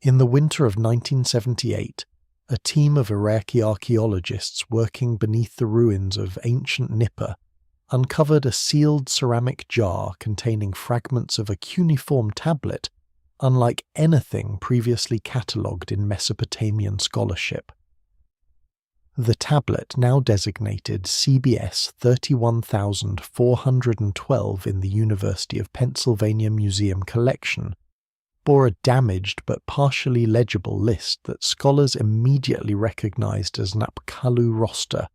In the winter of 1978, a team of Iraqi archaeologists working beneath the ruins of ancient Nippur uncovered a sealed ceramic jar containing fragments of a cuneiform tablet unlike anything previously catalogued in Mesopotamian scholarship. The tablet, now designated CBS 31412 in the University of Pennsylvania Museum collection, bore a damaged but partially legible list that scholars immediately recognized as an Apkallu roster,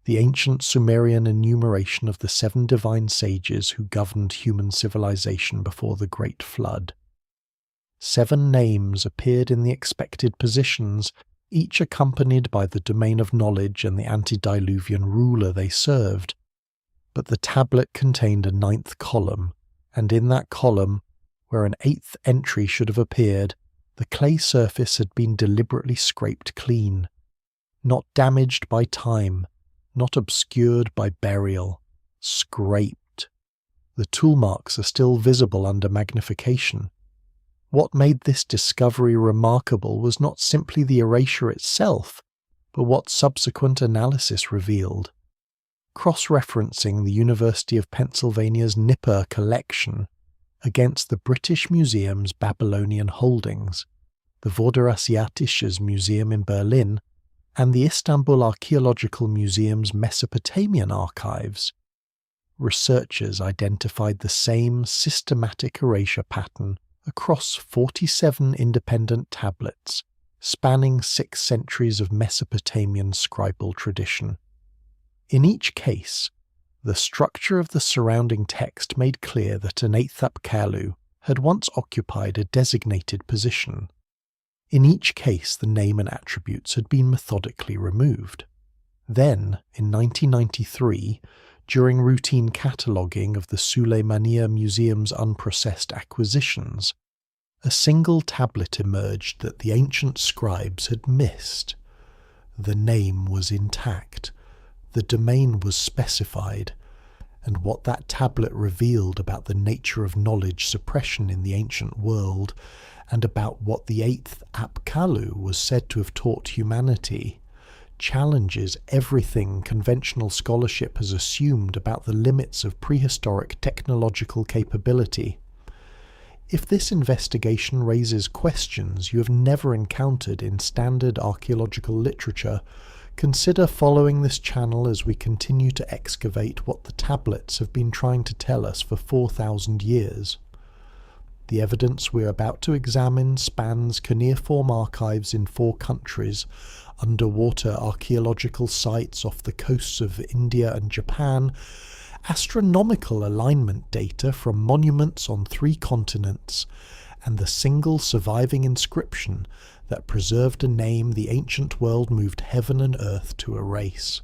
the ancient Sumerian enumeration of the 7 divine sages who governed human civilization before the Great Flood. 7 names appeared in the expected positions, each accompanied by the domain of knowledge and the Antediluvian ruler they served. But the tablet contained a 9th column, and in that column, where an 8th entry should have appeared, the clay surface had been deliberately scraped clean, not damaged by time, not obscured by burial, scraped. The tool marks are still visible under magnification. What made this discovery remarkable was not simply the erasure itself, but what subsequent analysis revealed. Cross-referencing the University of Pennsylvania's Nippur collection against the British Museum's Babylonian holdings, the Vorderasiatisches Museum in Berlin, and the Istanbul Archaeological Museum's Mesopotamian archives, researchers identified the same systematic erasure pattern across 47 independent tablets, spanning 6 centuries of Mesopotamian scribal tradition. In each case, the structure of the surrounding text made clear that an 8th Apkallu had once occupied a designated position. In each case, the name and attributes had been methodically removed. Then, in 1993, during routine cataloguing of the Suleymaniye Museum's unprocessed acquisitions, a single tablet emerged that the ancient scribes had missed. The name was intact, the domain was specified, and what that tablet revealed about the nature of knowledge suppression in the ancient world, and about what the 8th Apkallu was said to have taught humanity, challenges everything conventional scholarship has assumed about the limits of prehistoric technological capability. If this investigation raises questions you have never encountered in standard archaeological literature, consider following this channel as we continue to excavate what the tablets have been trying to tell us for 4,000 years. The evidence we're about to examine spans cuneiform archives in 4 countries, underwater archaeological sites off the coasts of India and Japan, astronomical alignment data from monuments on 3 continents, and the single surviving inscription that preserved a name the ancient world moved heaven and earth to erase.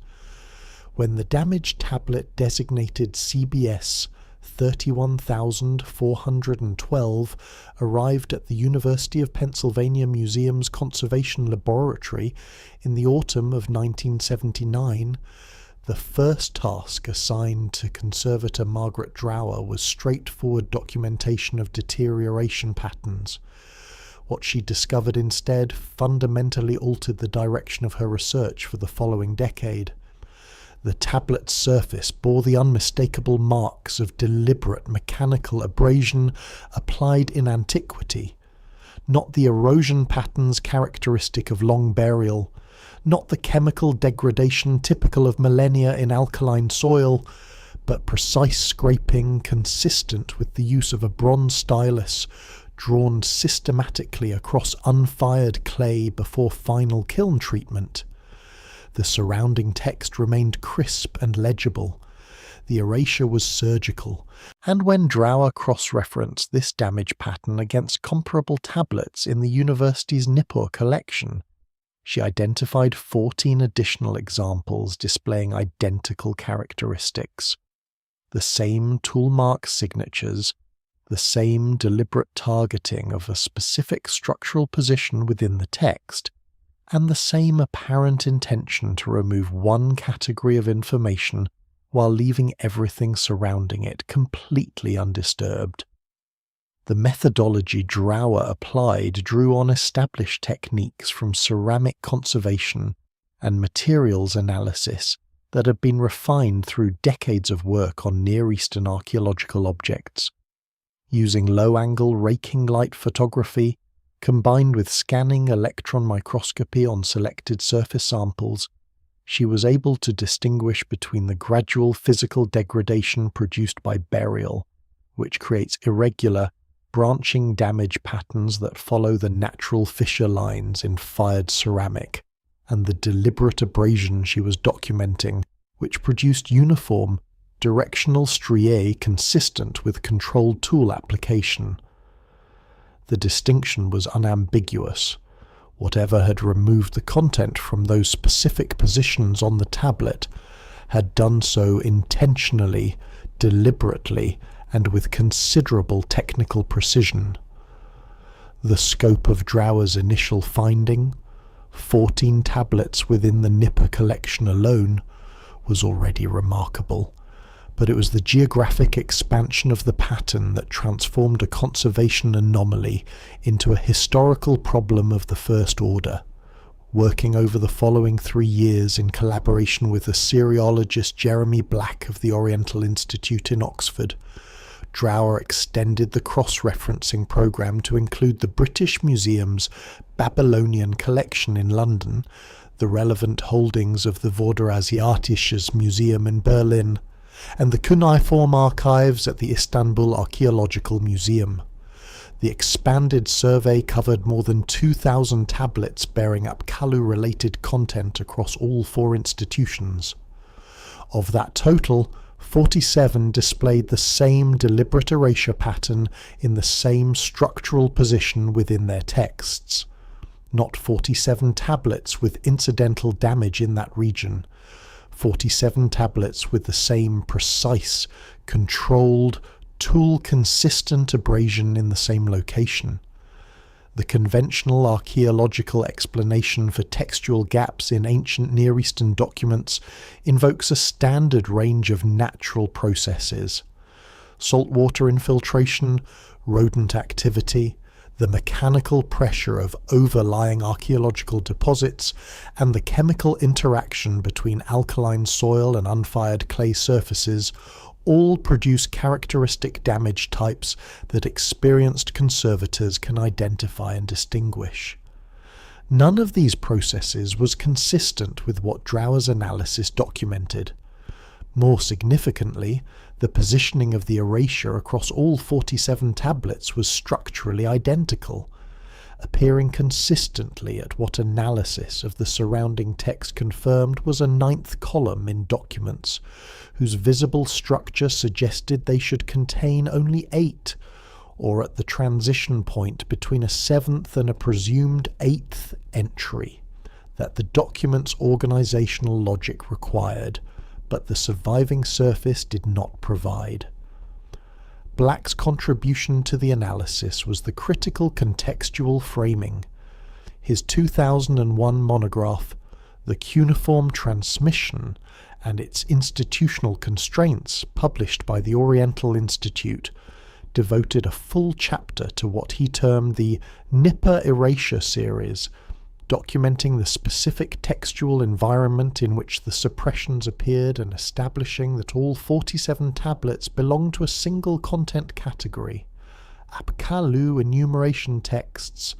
When the damaged tablet designated CBS 31412 arrived at the University of Pennsylvania Museum's Conservation Laboratory in the autumn of 1979, the first task assigned to conservator Margaret Drower was straightforward documentation of deterioration patterns. What she discovered instead fundamentally altered the direction of her research for the following decade. The tablet's surface bore the unmistakable marks of deliberate mechanical abrasion applied in antiquity, not the erosion patterns characteristic of long burial, not the chemical degradation typical of millennia in alkaline soil, but precise scraping consistent with the use of a bronze stylus drawn systematically across unfired clay before final kiln treatment. The surrounding text remained crisp and legible. The erasure was surgical, and when Drower cross-referenced this damage pattern against comparable tablets in the university's Nippur collection, she identified 14 additional examples displaying identical characteristics. The same toolmark signatures, the same deliberate targeting of a specific structural position within the text, and the same apparent intention to remove one category of information while leaving everything surrounding it completely undisturbed. The methodology Drower applied drew on established techniques from ceramic conservation and materials analysis that had been refined through decades of work on Near Eastern archaeological objects. Using low-angle raking light photography, combined with scanning electron microscopy on selected surface samples, she was able to distinguish between the gradual physical degradation produced by burial, which creates irregular, branching damage patterns that follow the natural fissure lines in fired ceramic, and the deliberate abrasion she was documenting, which produced uniform, directional striae consistent with controlled tool application. The distinction was unambiguous. Whatever had removed the content from those specific positions on the tablet had done so intentionally, deliberately, and with considerable technical precision. The scope of Drower's initial finding, 14 tablets within the Nippur collection alone, was already remarkable, but it was the geographic expansion of the pattern that transformed a conservation anomaly into a historical problem of the first order. Working over the following 3 years in collaboration with Assyriologist Jeremy Black of the Oriental Institute in Oxford, Drower extended the cross-referencing program to include the British Museum's Babylonian collection in London, the relevant holdings of the Vorderasiatisches Museum in Berlin, and the Cuneiform archives at the Istanbul Archaeological Museum. The expanded survey covered more than 2,000 tablets bearing Apkallu-related content across all 4 institutions. Of that total, 47 displayed the same deliberate erasure pattern in the same structural position within their texts. Not 47 tablets with incidental damage in that region. 47 tablets with the same precise, controlled, tool-consistent abrasion in the same location. The conventional archaeological explanation for textual gaps in ancient Near Eastern documents invokes a standard range of natural processes: saltwater infiltration, rodent activity, the mechanical pressure of overlying archaeological deposits, and the chemical interaction between alkaline soil and unfired clay surfaces all produce characteristic damage types that experienced conservators can identify and distinguish. None of these processes was consistent with what Drower's analysis documented. More significantly, the positioning of the erasure across all 47 tablets was structurally identical, appearing consistently at what analysis of the surrounding text confirmed was a 9th column in documents, whose visible structure suggested they should contain only 8, or at the transition point between a 7th and a presumed 8th entry, that the document's organizational logic required, but the surviving surface did not provide. Black's contribution to the analysis was the critical contextual framing. His 2001 monograph, The Cuneiform Transmission and Its Institutional Constraints, published by the Oriental Institute, devoted a full chapter to what he termed the Nippur Erasure series, documenting the specific textual environment in which the suppressions appeared and establishing that all 47 tablets belonged to a single content category: Apkallu enumeration texts,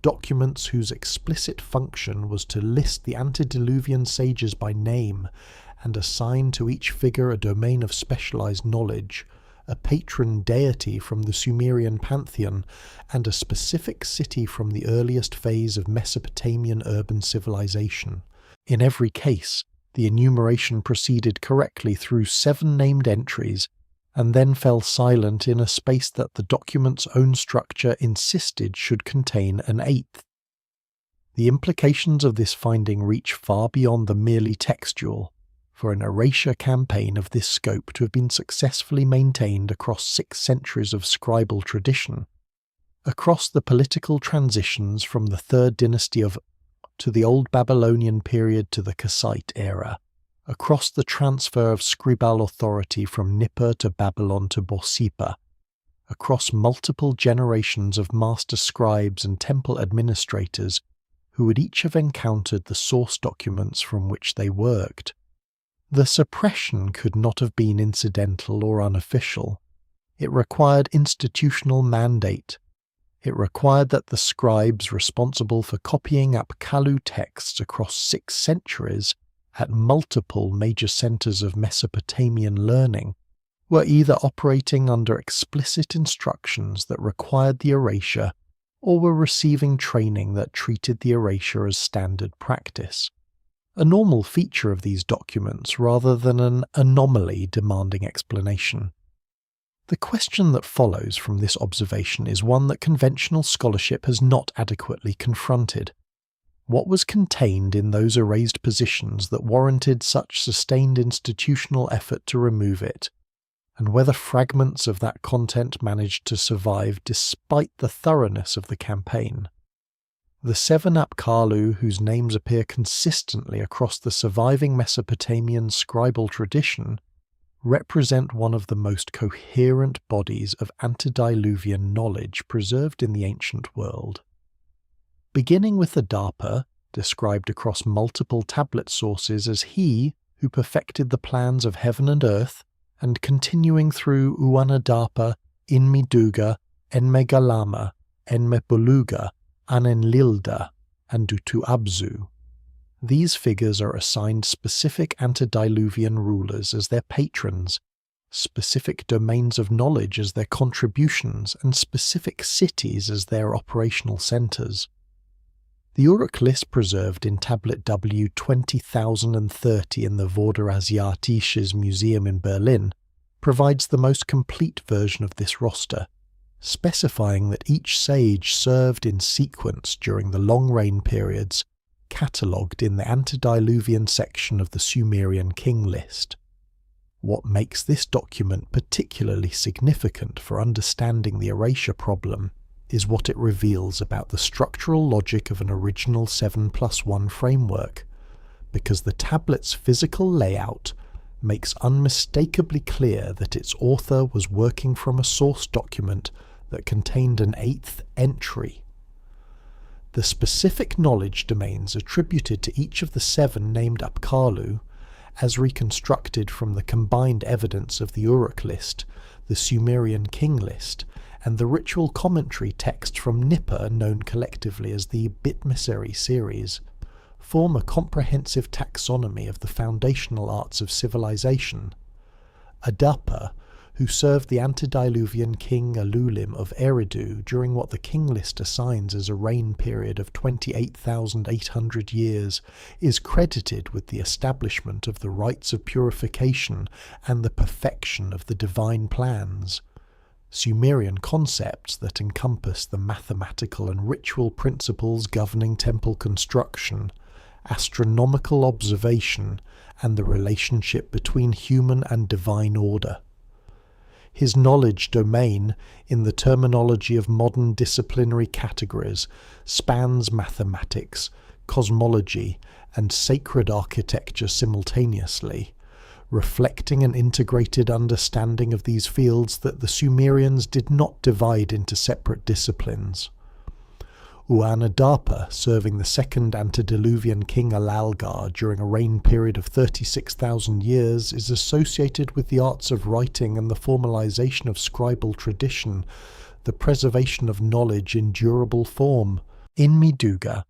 documents whose explicit function was to list the antediluvian sages by name and assign to each figure a domain of specialized knowledge, a patron deity from the Sumerian pantheon, and a specific city from the earliest phase of Mesopotamian urban civilization. In every case, the enumeration proceeded correctly through 7 named entries, and then fell silent in a space that the document's own structure insisted should contain an 8th. The implications of this finding reach far beyond the merely textual. For an erasure campaign of this scope to have been successfully maintained across 6 centuries of scribal tradition, across the political transitions from the 3rd dynasty to the Old Babylonian period to the Kassite era, across the transfer of scribal authority from Nippur to Babylon to Borsippa, across multiple generations of master scribes and temple administrators who would each have encountered the source documents from which they worked. The suppression could not have been incidental or unofficial. It required institutional mandate. It required that the scribes responsible for copying Apkallu texts across 6 centuries at multiple major centers of Mesopotamian learning were either operating under explicit instructions that required the erasure or were receiving training that treated the erasure as standard practice, a normal feature of these documents rather than an anomaly demanding explanation. The question that follows from this observation is one that conventional scholarship has not adequately confronted. What was contained in those erased positions that warranted such sustained institutional effort to remove it, and whether fragments of that content managed to survive despite the thoroughness of the campaign? The 7 Apkallu, whose names appear consistently across the surviving Mesopotamian scribal tradition, represent one of the most coherent bodies of antediluvian knowledge preserved in the ancient world. Beginning with the Adapa, described across multiple tablet sources as he who perfected the plans of heaven and earth, and continuing through Uanadapa, Inmiduga, Enmegalama, Enmebuluga, Anenlilda, and Dutuabzu. These figures are assigned specific antediluvian rulers as their patrons, specific domains of knowledge as their contributions, and specific cities as their operational centers. The Uruk list preserved in Tablet W 20,030 in the Vorderasiatisches Museum in Berlin provides the most complete version of this roster, specifying that each sage served in sequence during the long reign periods catalogued in the Antediluvian section of the Sumerian king list. What makes this document particularly significant for understanding the erasure problem is what it reveals about the structural logic of an original 7+1 framework, because the tablet's physical layout makes unmistakably clear that its author was working from a source document that contained an 8th entry. The specific knowledge domains attributed to each of the 7 named Apkallu, as reconstructed from the combined evidence of the Uruk list, the Sumerian king list, and the ritual commentary text from Nippur known collectively as the Bitmissary series, form a comprehensive taxonomy of the foundational arts of civilization. Adapa, who served the antediluvian king Alulim of Eridu during what the king list assigns as a reign period of 28,800 years, is credited with the establishment of the rites of purification and the perfection of the divine plans, Sumerian concepts that encompass the mathematical and ritual principles governing temple construction, astronomical observation, and the relationship between human and divine order. His knowledge domain, in the terminology of modern disciplinary categories, spans mathematics, cosmology, and sacred architecture simultaneously, reflecting an integrated understanding of these fields that the Sumerians did not divide into separate disciplines. Uanadapa, serving the second antediluvian king Alalgar during a reign period of 36,000 years, is associated with the arts of writing and the formalization of scribal tradition, the preservation of knowledge in durable form. Inmiduga,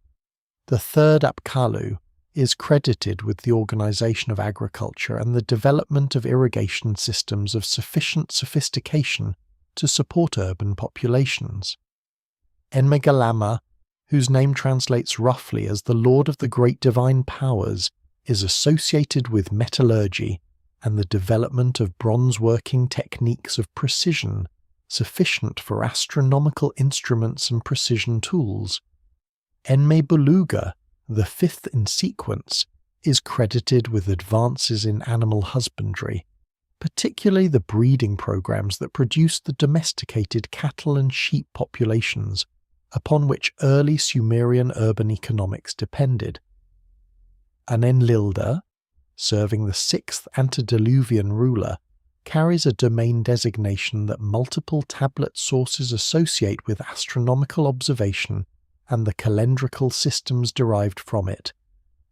the 3rd Apkallu, is credited with the organization of agriculture and the development of irrigation systems of sufficient sophistication to support urban populations. Enmegalama, whose name translates roughly as the Lord of the Great Divine Powers, is associated with metallurgy and the development of bronze-working techniques of precision sufficient for astronomical instruments and precision tools. Enmebuluga, the 5th in sequence, is credited with advances in animal husbandry, particularly the breeding programs that produced the domesticated cattle and sheep populations upon which early Sumerian urban economics depended. Anenlilda, serving the 6th antediluvian ruler, carries a domain designation that multiple tablet sources associate with astronomical observation and the calendrical systems derived from it,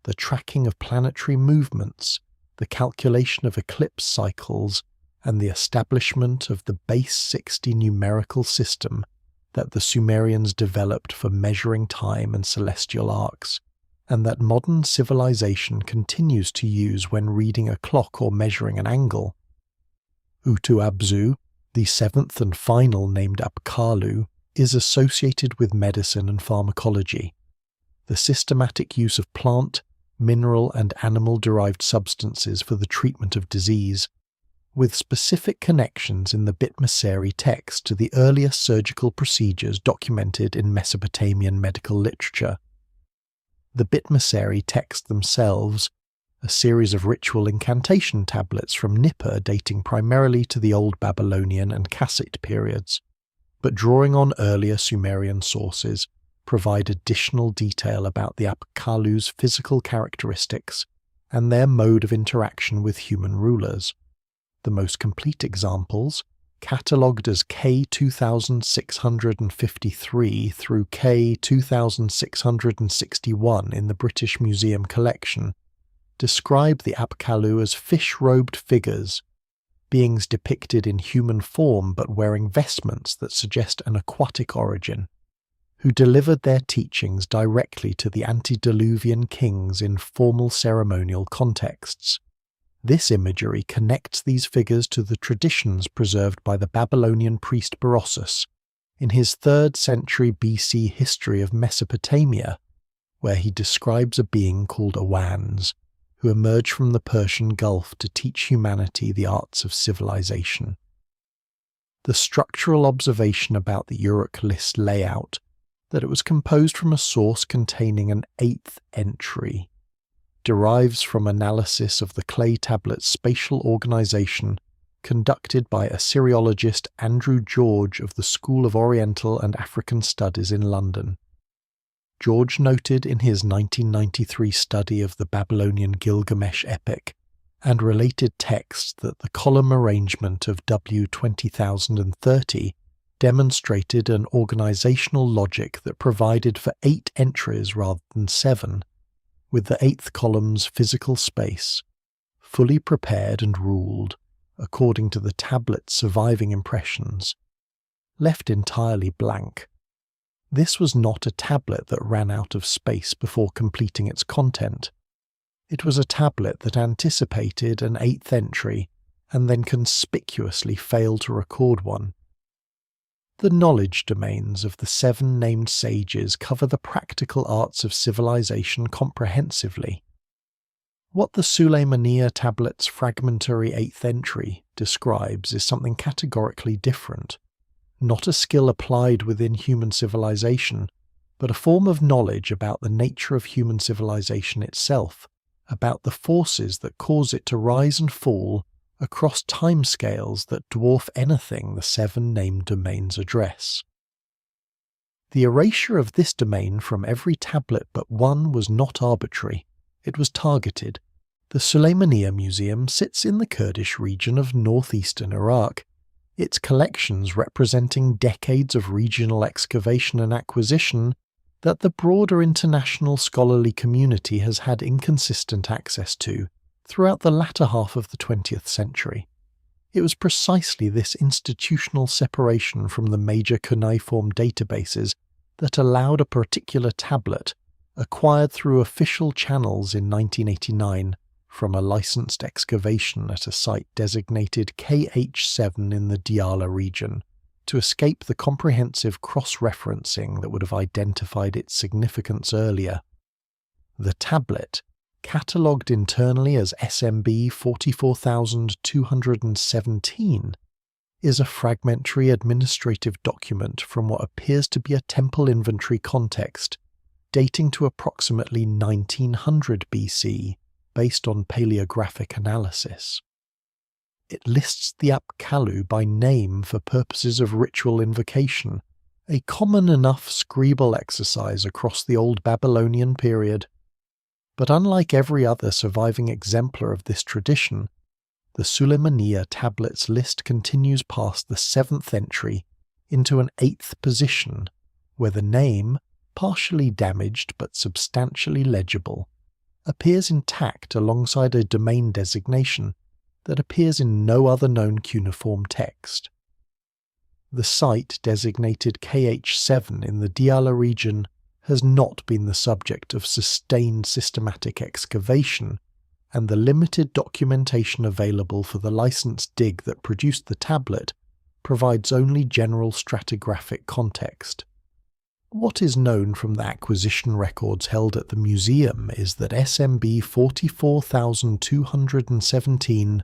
the tracking of planetary movements, the calculation of eclipse cycles, and the establishment of the base 60 numerical system that the Sumerians developed for measuring time and celestial arcs, and that modern civilization continues to use when reading a clock or measuring an angle. Utu-Abzu, the seventh and final named Apkallu, is associated with medicine and pharmacology. The systematic use of plant, mineral and animal-derived substances for the treatment of disease, with specific connections in the Bitmeseri text to the earliest surgical procedures documented in Mesopotamian medical literature. The Bitmeseri texts themselves, a series of ritual incantation tablets from Nippur dating primarily to the Old Babylonian and Kassite periods, but drawing on earlier Sumerian sources, provide additional detail about the Apkallu's physical characteristics and their mode of interaction with human rulers. The most complete examples, catalogued as K2653 through K2661 in the British Museum collection, describe the Apkallu as fish-robed figures, beings depicted in human form but wearing vestments that suggest an aquatic origin, who delivered their teachings directly to the Antediluvian kings in formal ceremonial contexts. This imagery connects these figures to the traditions preserved by the Babylonian priest Berossus in his 3rd century BC history of Mesopotamia, where he describes a being called Awans, who emerged from the Persian Gulf to teach humanity the arts of civilization. The structural observation about the Uruk list layout, that it was composed from a source containing an 8th entry, derives from analysis of the clay tablet's spatial organization conducted by Assyriologist Andrew George of the School of Oriental and African Studies in London. George noted in his 1993 study of the Babylonian Gilgamesh epic and related texts that the column arrangement of W20030 demonstrated an organizational logic that provided for 8 entries rather than 7, with the 8th column's physical space, fully prepared and ruled, according to the tablet's surviving impressions, left entirely blank. This was not a tablet that ran out of space before completing its content. It was a tablet that anticipated an 8th entry and then conspicuously failed to record one. The knowledge domains of the 7 named sages cover the practical arts of civilization comprehensively. What the Sulaymaniya tablet's fragmentary 8th entry describes is something categorically different, not a skill applied within human civilization, but a form of knowledge about the nature of human civilization itself, about the forces that cause it to rise and fall across timescales that dwarf anything the 7 named domains address. The erasure of this domain from every tablet but one was not arbitrary, it was targeted. The Sulaymaniya Museum sits in the Kurdish region of northeastern Iraq, its collections representing decades of regional excavation and acquisition that the broader international scholarly community has had inconsistent access to throughout the latter half of the 20th century. It was precisely this institutional separation from the major cuneiform databases that allowed a particular tablet, acquired through official channels in 1989 from a licensed excavation at a site designated KH7 in the Diyala region, to escape the comprehensive cross-referencing that would have identified its significance earlier. The tablet, catalogued internally as SMB 44217, is a fragmentary administrative document from what appears to be a temple inventory context, dating to approximately 1900 BC, based on paleographic analysis. It lists the Apkallu by name for purposes of ritual invocation, a common enough scribal exercise across the Old Babylonian period. But unlike every other surviving exemplar of this tradition, The Suleymaniya tablets list continues past the 7th entry into an 8th position, where the name, partially damaged but substantially legible, appears intact alongside a domain designation that appears in no other known cuneiform text. The site designated KH7 in the Diyala region has not been the subject of sustained systematic excavation, and the limited documentation available for the licensed dig that produced the tablet provides only general stratigraphic context. What is known from the acquisition records held at the museum is that SMB 44217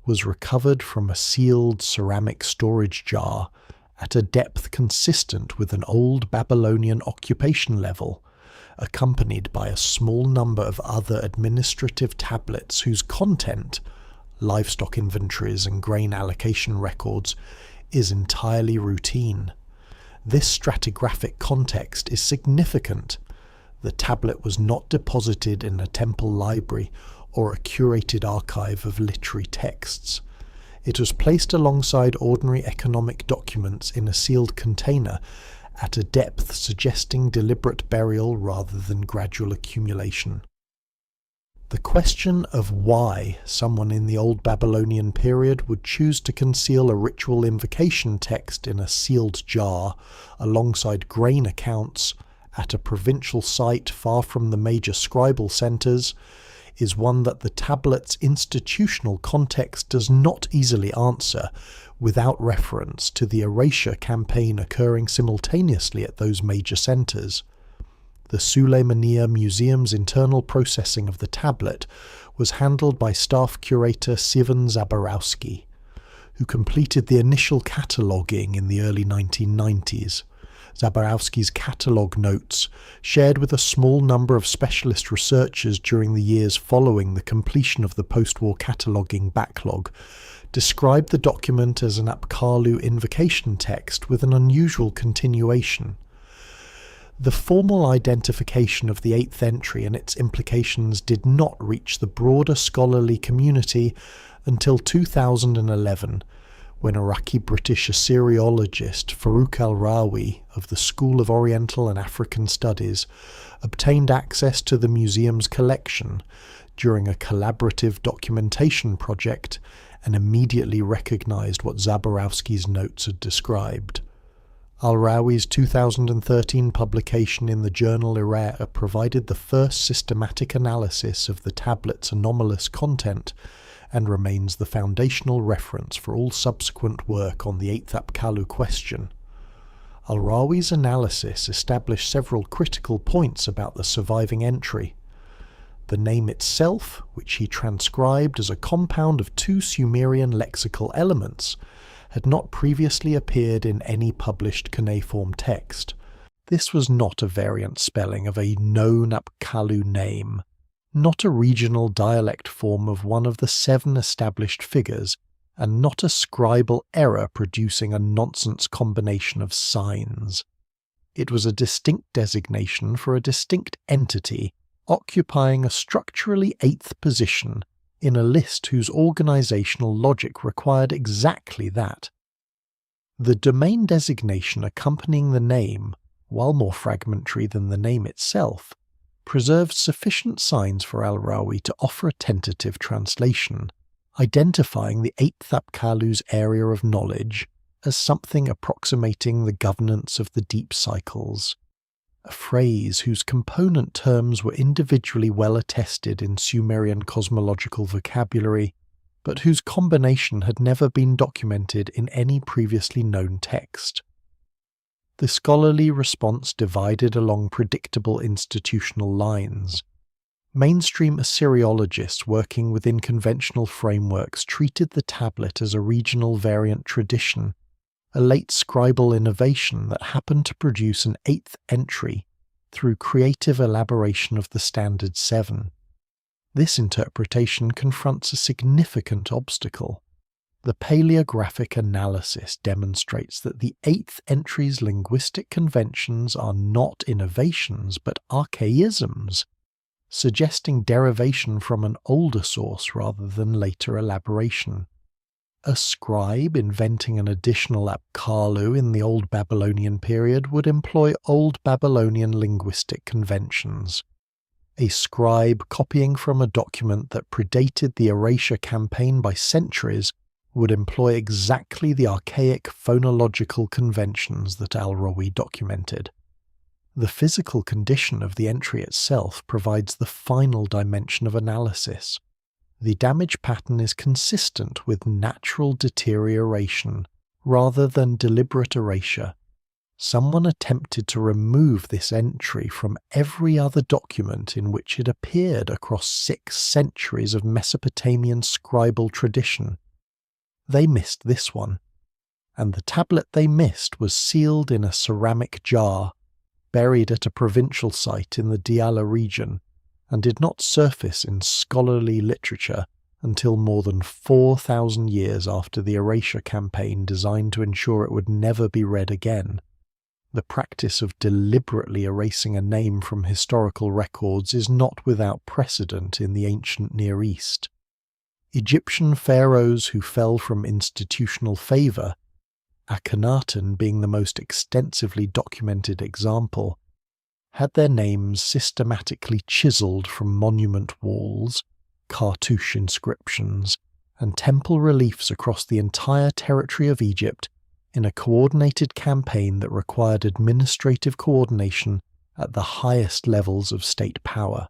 was recovered from a sealed ceramic storage jar at a depth consistent with an old Babylonian occupation level, accompanied by a small number of other administrative tablets whose content, livestock inventories and grain allocation records, is entirely routine. This stratigraphic context is significant. The tablet was not deposited in a temple library or a curated archive of literary texts. It was placed alongside ordinary economic documents in a sealed container at a depth suggesting deliberate burial rather than gradual accumulation. The question of why someone in the Old Babylonian period would choose to conceal a ritual invocation text in a sealed jar alongside grain accounts at a provincial site far from the major scribal centres is one that the tablet's institutional context does not easily answer without reference to the erasure campaign occurring simultaneously at those major centres. The Suleymaniya Museum's internal processing of the tablet was handled by staff curator Sivan Zaborowski, who completed the initial cataloguing in the early 1990s. Zaborowski's catalogue notes, shared with a small number of specialist researchers during the years following the completion of the post-war cataloguing backlog, described the document as an Apkallu invocation text with an unusual continuation. The formal identification of the 8th entry and its implications did not reach the broader scholarly community until 2011, when Iraqi British Assyriologist Farooq al-Rawi of the School of Oriental and African Studies obtained access to the museum's collection during a collaborative documentation project and immediately recognised what Zaborowski's notes had described. Al-Rawi's 2013 publication in the journal Iraqi provided the first systematic analysis of the tablet's anomalous content and remains the foundational reference for all subsequent work on the 8th Apkallu question. Al-Rawi's analysis established several critical points about the surviving entry. The name itself, which he transcribed as a compound of 2 Sumerian lexical elements, had not previously appeared in any published cuneiform text. This was not a variant spelling of a known Apkallu name, not a regional dialect form of one of the 7 established figures, and not a scribal error producing a nonsense combination of signs. It was a distinct designation for a distinct entity, occupying a structurally 8th position in a list whose organizational logic required exactly that. The domain designation accompanying the name, while more fragmentary than the name itself, preserved sufficient signs for al-Rawi to offer a tentative translation, identifying the 8th Apkallu's area of knowledge as something approximating the governance of the deep cycles, a phrase whose component terms were individually well attested in Sumerian cosmological vocabulary, but whose combination had never been documented in any previously known text. The scholarly response divided along predictable institutional lines. Mainstream Assyriologists working within conventional frameworks treated the tablet as a regional variant tradition, a late scribal innovation that happened to produce an 8th entry through creative elaboration of the standard 7. This interpretation confronts a significant obstacle. The paleographic analysis demonstrates that the 8th entry's linguistic conventions are not innovations but archaisms, suggesting derivation from an older source rather than later elaboration. A scribe inventing an additional Apkallu in the Old Babylonian period would employ Old Babylonian linguistic conventions. A scribe copying from a document that predated the erasure campaign by centuries would employ exactly the archaic phonological conventions that Al-Rawi documented. The physical condition of the entry itself provides the final dimension of analysis. The damage pattern is consistent with natural deterioration rather than deliberate erasure. Someone attempted to remove this entry from every other document in which it appeared across 6 centuries of Mesopotamian scribal tradition. They missed this one, and the tablet they missed was sealed in a ceramic jar, buried at a provincial site in the Diyala region, and did not surface in scholarly literature until more than 4,000 years after the erasure campaign designed to ensure it would never be read again. The practice of deliberately erasing a name from historical records is not without precedent in the ancient Near East. Egyptian pharaohs who fell from institutional favour, Akhenaten being the most extensively documented example, had their names systematically chiselled from monument walls, cartouche inscriptions, and temple reliefs across the entire territory of Egypt in a coordinated campaign that required administrative coordination at the highest levels of state power.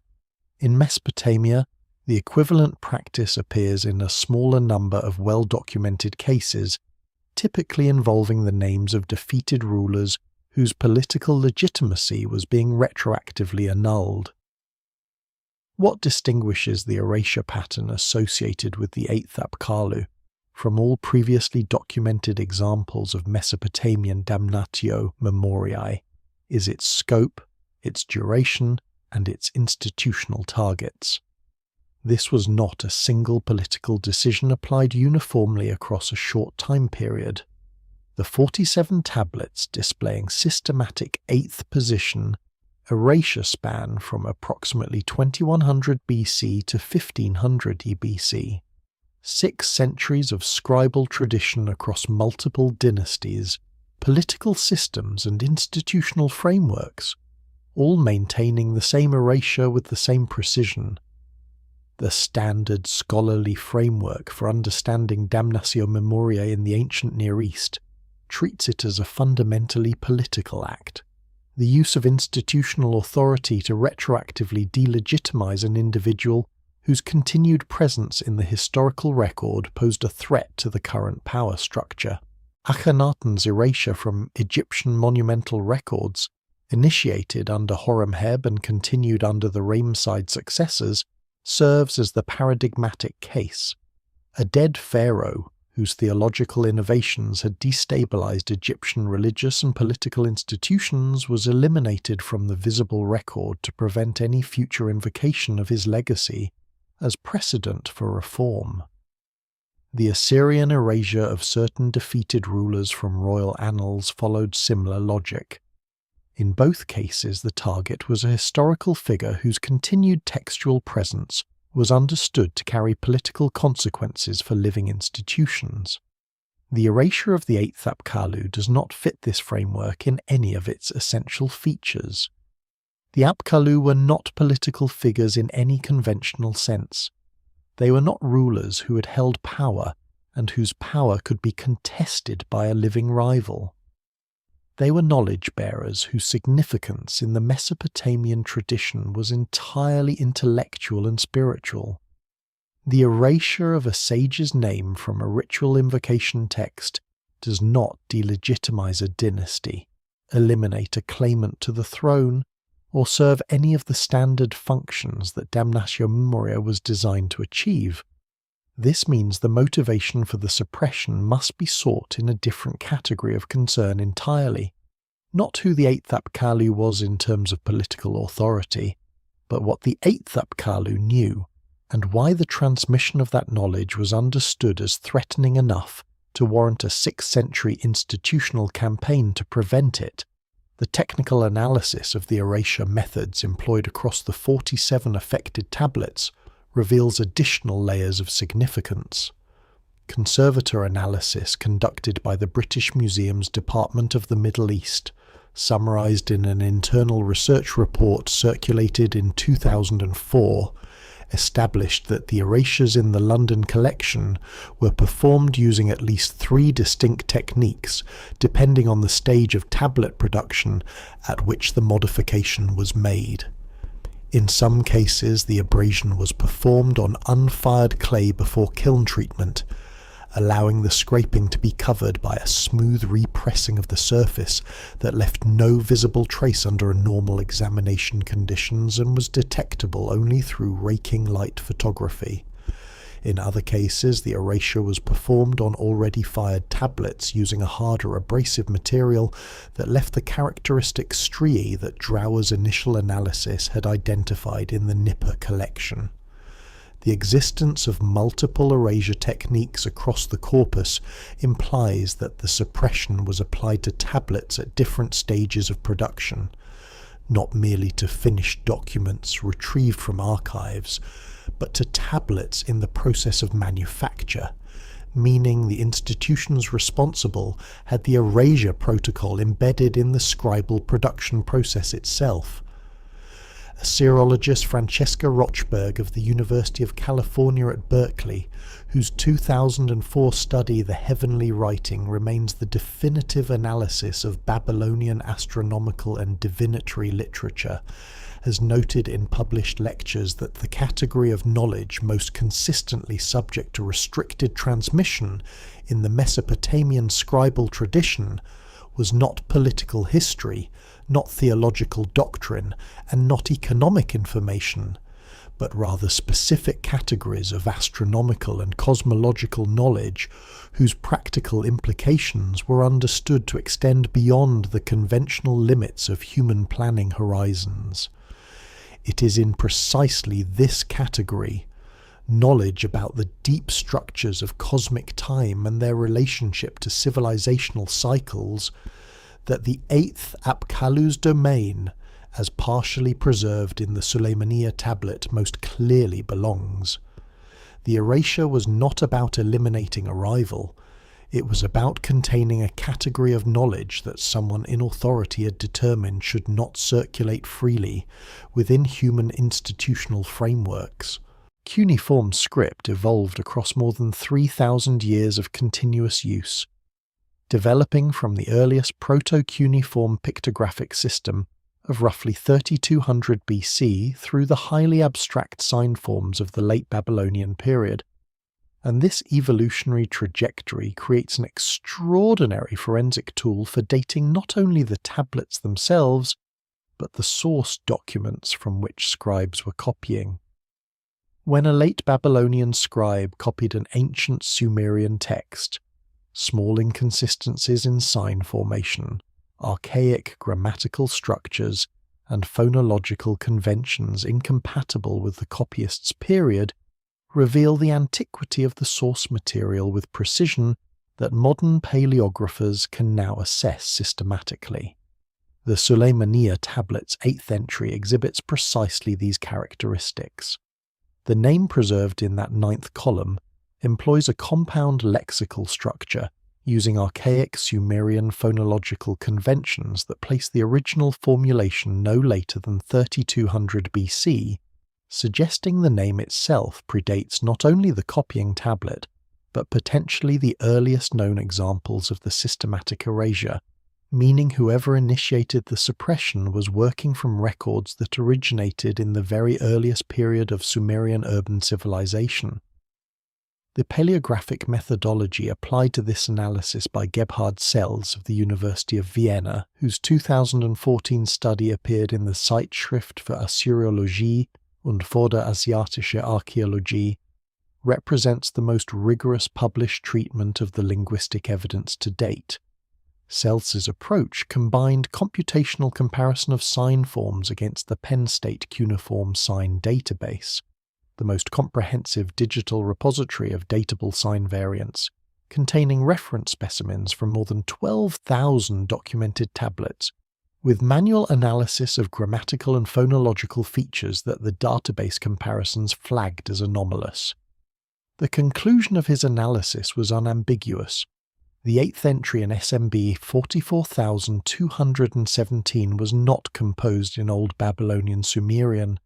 In Mesopotamia, the equivalent practice appears in a smaller number of well-documented cases, typically involving the names of defeated rulers whose political legitimacy was being retroactively annulled. What distinguishes the erasure pattern associated with the 8th Apkallu from all previously documented examples of Mesopotamian damnatio memoriae is its scope, its duration, and its institutional targets. This was not a single political decision applied uniformly across a short time period. The 47 tablets displaying systematic 8th position erasure span from approximately 2100 BC to 1500 BC. 6 centuries of scribal tradition across multiple dynasties, political systems and institutional frameworks, all maintaining the same erasure with the same precision. The standard scholarly framework for understanding damnatio memoriae in the ancient Near East treats it as a fundamentally political act. The use of institutional authority to retroactively delegitimize an individual whose continued presence in the historical record posed a threat to the current power structure. Akhenaten's erasure from Egyptian monumental records, initiated under Horemheb and continued under the Ramesside successors, serves as the paradigmatic case. A dead pharaoh, whose theological innovations had destabilized Egyptian religious and political institutions, was eliminated from the visible record to prevent any future invocation of his legacy as precedent for reform. The Assyrian erasure of certain defeated rulers from royal annals followed similar logic. In both cases, the target was a historical figure whose continued textual presence was understood to carry political consequences for living institutions. The erasure of the 8th Apkallu does not fit this framework in any of its essential features. The Apkallu were not political figures in any conventional sense. They were not rulers who had held power and whose power could be contested by a living rival. They were knowledge-bearers whose significance in the Mesopotamian tradition was entirely intellectual and spiritual. The erasure of a sage's name from a ritual invocation text does not delegitimize a dynasty, eliminate a claimant to the throne, or serve any of the standard functions that damnatio memoriae was designed to achieve. This means the motivation for the suppression must be sought in a different category of concern entirely, not who the 8th Apkallu was in terms of political authority, but what the 8th Apkallu knew, and why the transmission of that knowledge was understood as threatening enough to warrant a 6th century institutional campaign to prevent it, The technical analysis of the erasure methods employed across the 47 affected tablets reveals additional layers of significance. Conservator analysis conducted by the British Museum's Department of the Middle East, summarised in an internal research report circulated in 2004, established that the erasures in the London collection were performed using at least 3 distinct techniques, depending on the stage of tablet production at which the modification was made. In some cases, the abrasion was performed on unfired clay before kiln treatment, allowing the scraping to be covered by a smooth repressing of the surface that left no visible trace under normal examination conditions and was detectable only through raking light photography. In other cases, the erasure was performed on already fired tablets using a harder abrasive material that left the characteristic striae that Drower's initial analysis had identified in the Nippur collection. The existence of multiple erasure techniques across the corpus implies that the suppression was applied to tablets at different stages of production, not merely to finished documents retrieved from archives, but to tablets in the process of manufacture, meaning the institutions responsible had the erasure protocol embedded in the scribal production process itself. Assyriologist Francesca Rochberg of the University of California at Berkeley, whose 2004 study The Heavenly Writing remains the definitive analysis of Babylonian astronomical and divinatory literature, has noted in published lectures that the category of knowledge most consistently subject to restricted transmission in the Mesopotamian scribal tradition was not political history, not theological doctrine, and not economic information, but rather specific categories of astronomical and cosmological knowledge whose practical implications were understood to extend beyond the conventional limits of human planning horizons. It is in precisely this category, knowledge about the deep structures of cosmic time and their relationship to civilizational cycles, that the 8th Apkallu's domain, as partially preserved in the Suleymaniya tablet, most clearly belongs. The erasure was not about eliminating a rival, it was about containing a category of knowledge that someone in authority had determined should not circulate freely within human institutional frameworks. Cuneiform script evolved across more than 3,000 years of continuous use, developing from the earliest proto-cuneiform pictographic system of roughly 3200 BC through the highly abstract sign forms of the late Babylonian period. And this evolutionary trajectory creates an extraordinary forensic tool for dating not only the tablets themselves, but the source documents from which scribes were copying. When a late Babylonian scribe copied an ancient Sumerian text, small inconsistencies in sign formation, archaic grammatical structures, and phonological conventions incompatible with the copyist's period reveal the antiquity of the source material with precision that modern paleographers can now assess systematically. The Suleymaniya tablet's 8th entry exhibits precisely these characteristics. The name preserved in that 9th column employs a compound lexical structure using archaic Sumerian phonological conventions that place the original formulation no later than 3200 BC, suggesting the name itself predates not only the copying tablet, but potentially the earliest known examples of the systematic erasure, meaning whoever initiated the suppression was working from records that originated in the very earliest period of Sumerian urban civilization. The paleographic methodology applied to this analysis by Gebhard Sells of the University of Vienna, whose 2014 study appeared in the Zeitschrift für Assyriologie und Vorderasiatische Archäologie, represents the most rigorous published treatment of the linguistic evidence to date. Sells' approach combined computational comparison of sign forms against the Penn State Cuneiform Sign Database, the most comprehensive digital repository of datable sign variants, containing reference specimens from more than 12,000 documented tablets, with manual analysis of grammatical and phonological features that the database comparisons flagged as anomalous. The conclusion of his analysis was unambiguous. The 8th entry in SMB 44,217 was not composed in Old Babylonian Sumerian.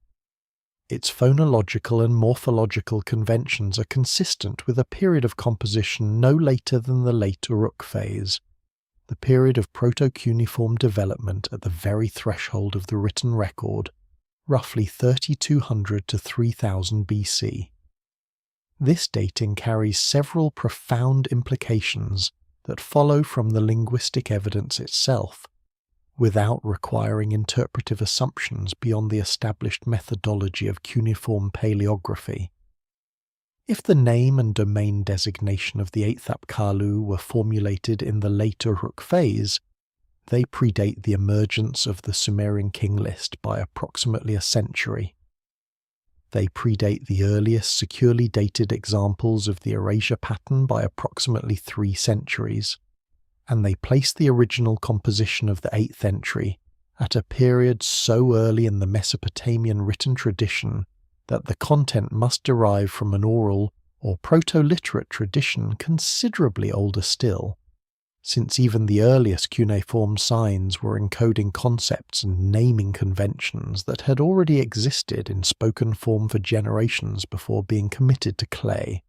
Its phonological and morphological conventions are consistent with a period of composition no later than the late Uruk phase, the period of proto-cuneiform development at the very threshold of the written record, roughly 3200 to 3000 BC. This dating carries several profound implications that follow from the linguistic evidence itself, without requiring interpretive assumptions beyond the established methodology of cuneiform paleography. If the name and domain designation of the 8th Apkallu were formulated in the late Uruk phase, they predate the emergence of the Sumerian king list by approximately a century. They predate the earliest securely dated examples of the erasure pattern by approximately 3 centuries, and they place the original composition of the 8th entry at a period so early in the Mesopotamian written tradition that the content must derive from an oral or proto-literate tradition considerably older still, since even the earliest cuneiform signs were encoding concepts and naming conventions that had already existed in spoken form for generations before being committed to clay.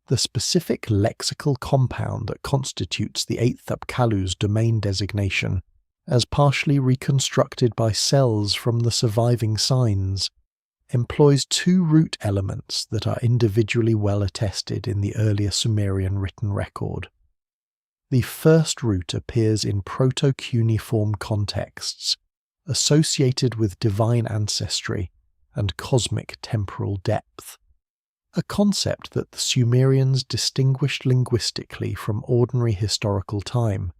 The specific lexical compound that constitutes the 8th Apkallu's domain designation, as partially reconstructed by cells from the surviving signs, employs 2 root elements that are individually well attested in the earlier Sumerian written record. The first root appears in proto-cuneiform contexts, associated with divine ancestry and cosmic temporal depth, a concept that the Sumerians distinguished linguistically from ordinary historical time,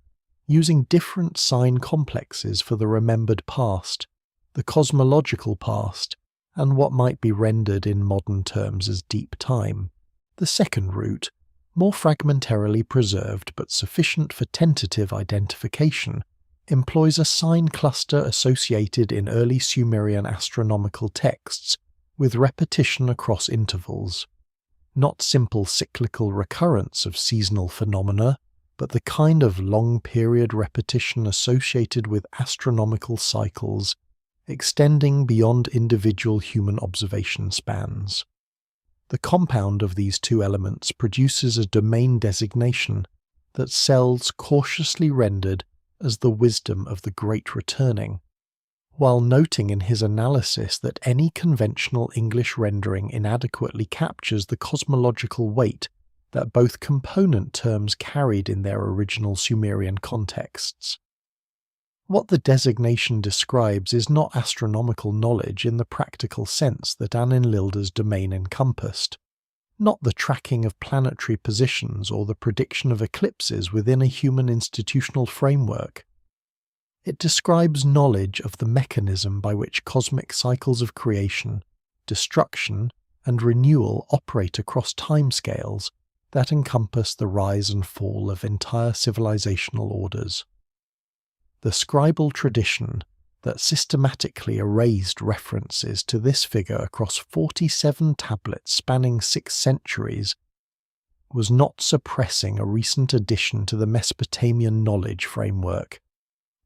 using different sign complexes for the remembered past, the cosmological past, and what might be rendered in modern terms as deep time. The second root, more fragmentarily preserved but sufficient for tentative identification, employs a sign cluster associated in early Sumerian astronomical texts with repetition across intervals. Not simple cyclical recurrence of seasonal phenomena, but the kind of long-period repetition associated with astronomical cycles extending beyond individual human observation spans. The compound of these 2 elements produces a domain designation that Sells cautiously rendered as the wisdom of the great returning, while noting in his analysis that any conventional English rendering inadequately captures the cosmological weight that both component terms carried in their original Sumerian contexts. What the designation describes is not astronomical knowledge in the practical sense that Anenlilda's domain encompassed, not the tracking of planetary positions or the prediction of eclipses within a human institutional framework. It describes knowledge of the mechanism by which cosmic cycles of creation, destruction, and renewal operate across timescales that encompass the rise and fall of entire civilizational orders. The scribal tradition that systematically erased references to this figure across 47 tablets spanning 6 centuries was not suppressing a recent addition to the Mesopotamian knowledge framework.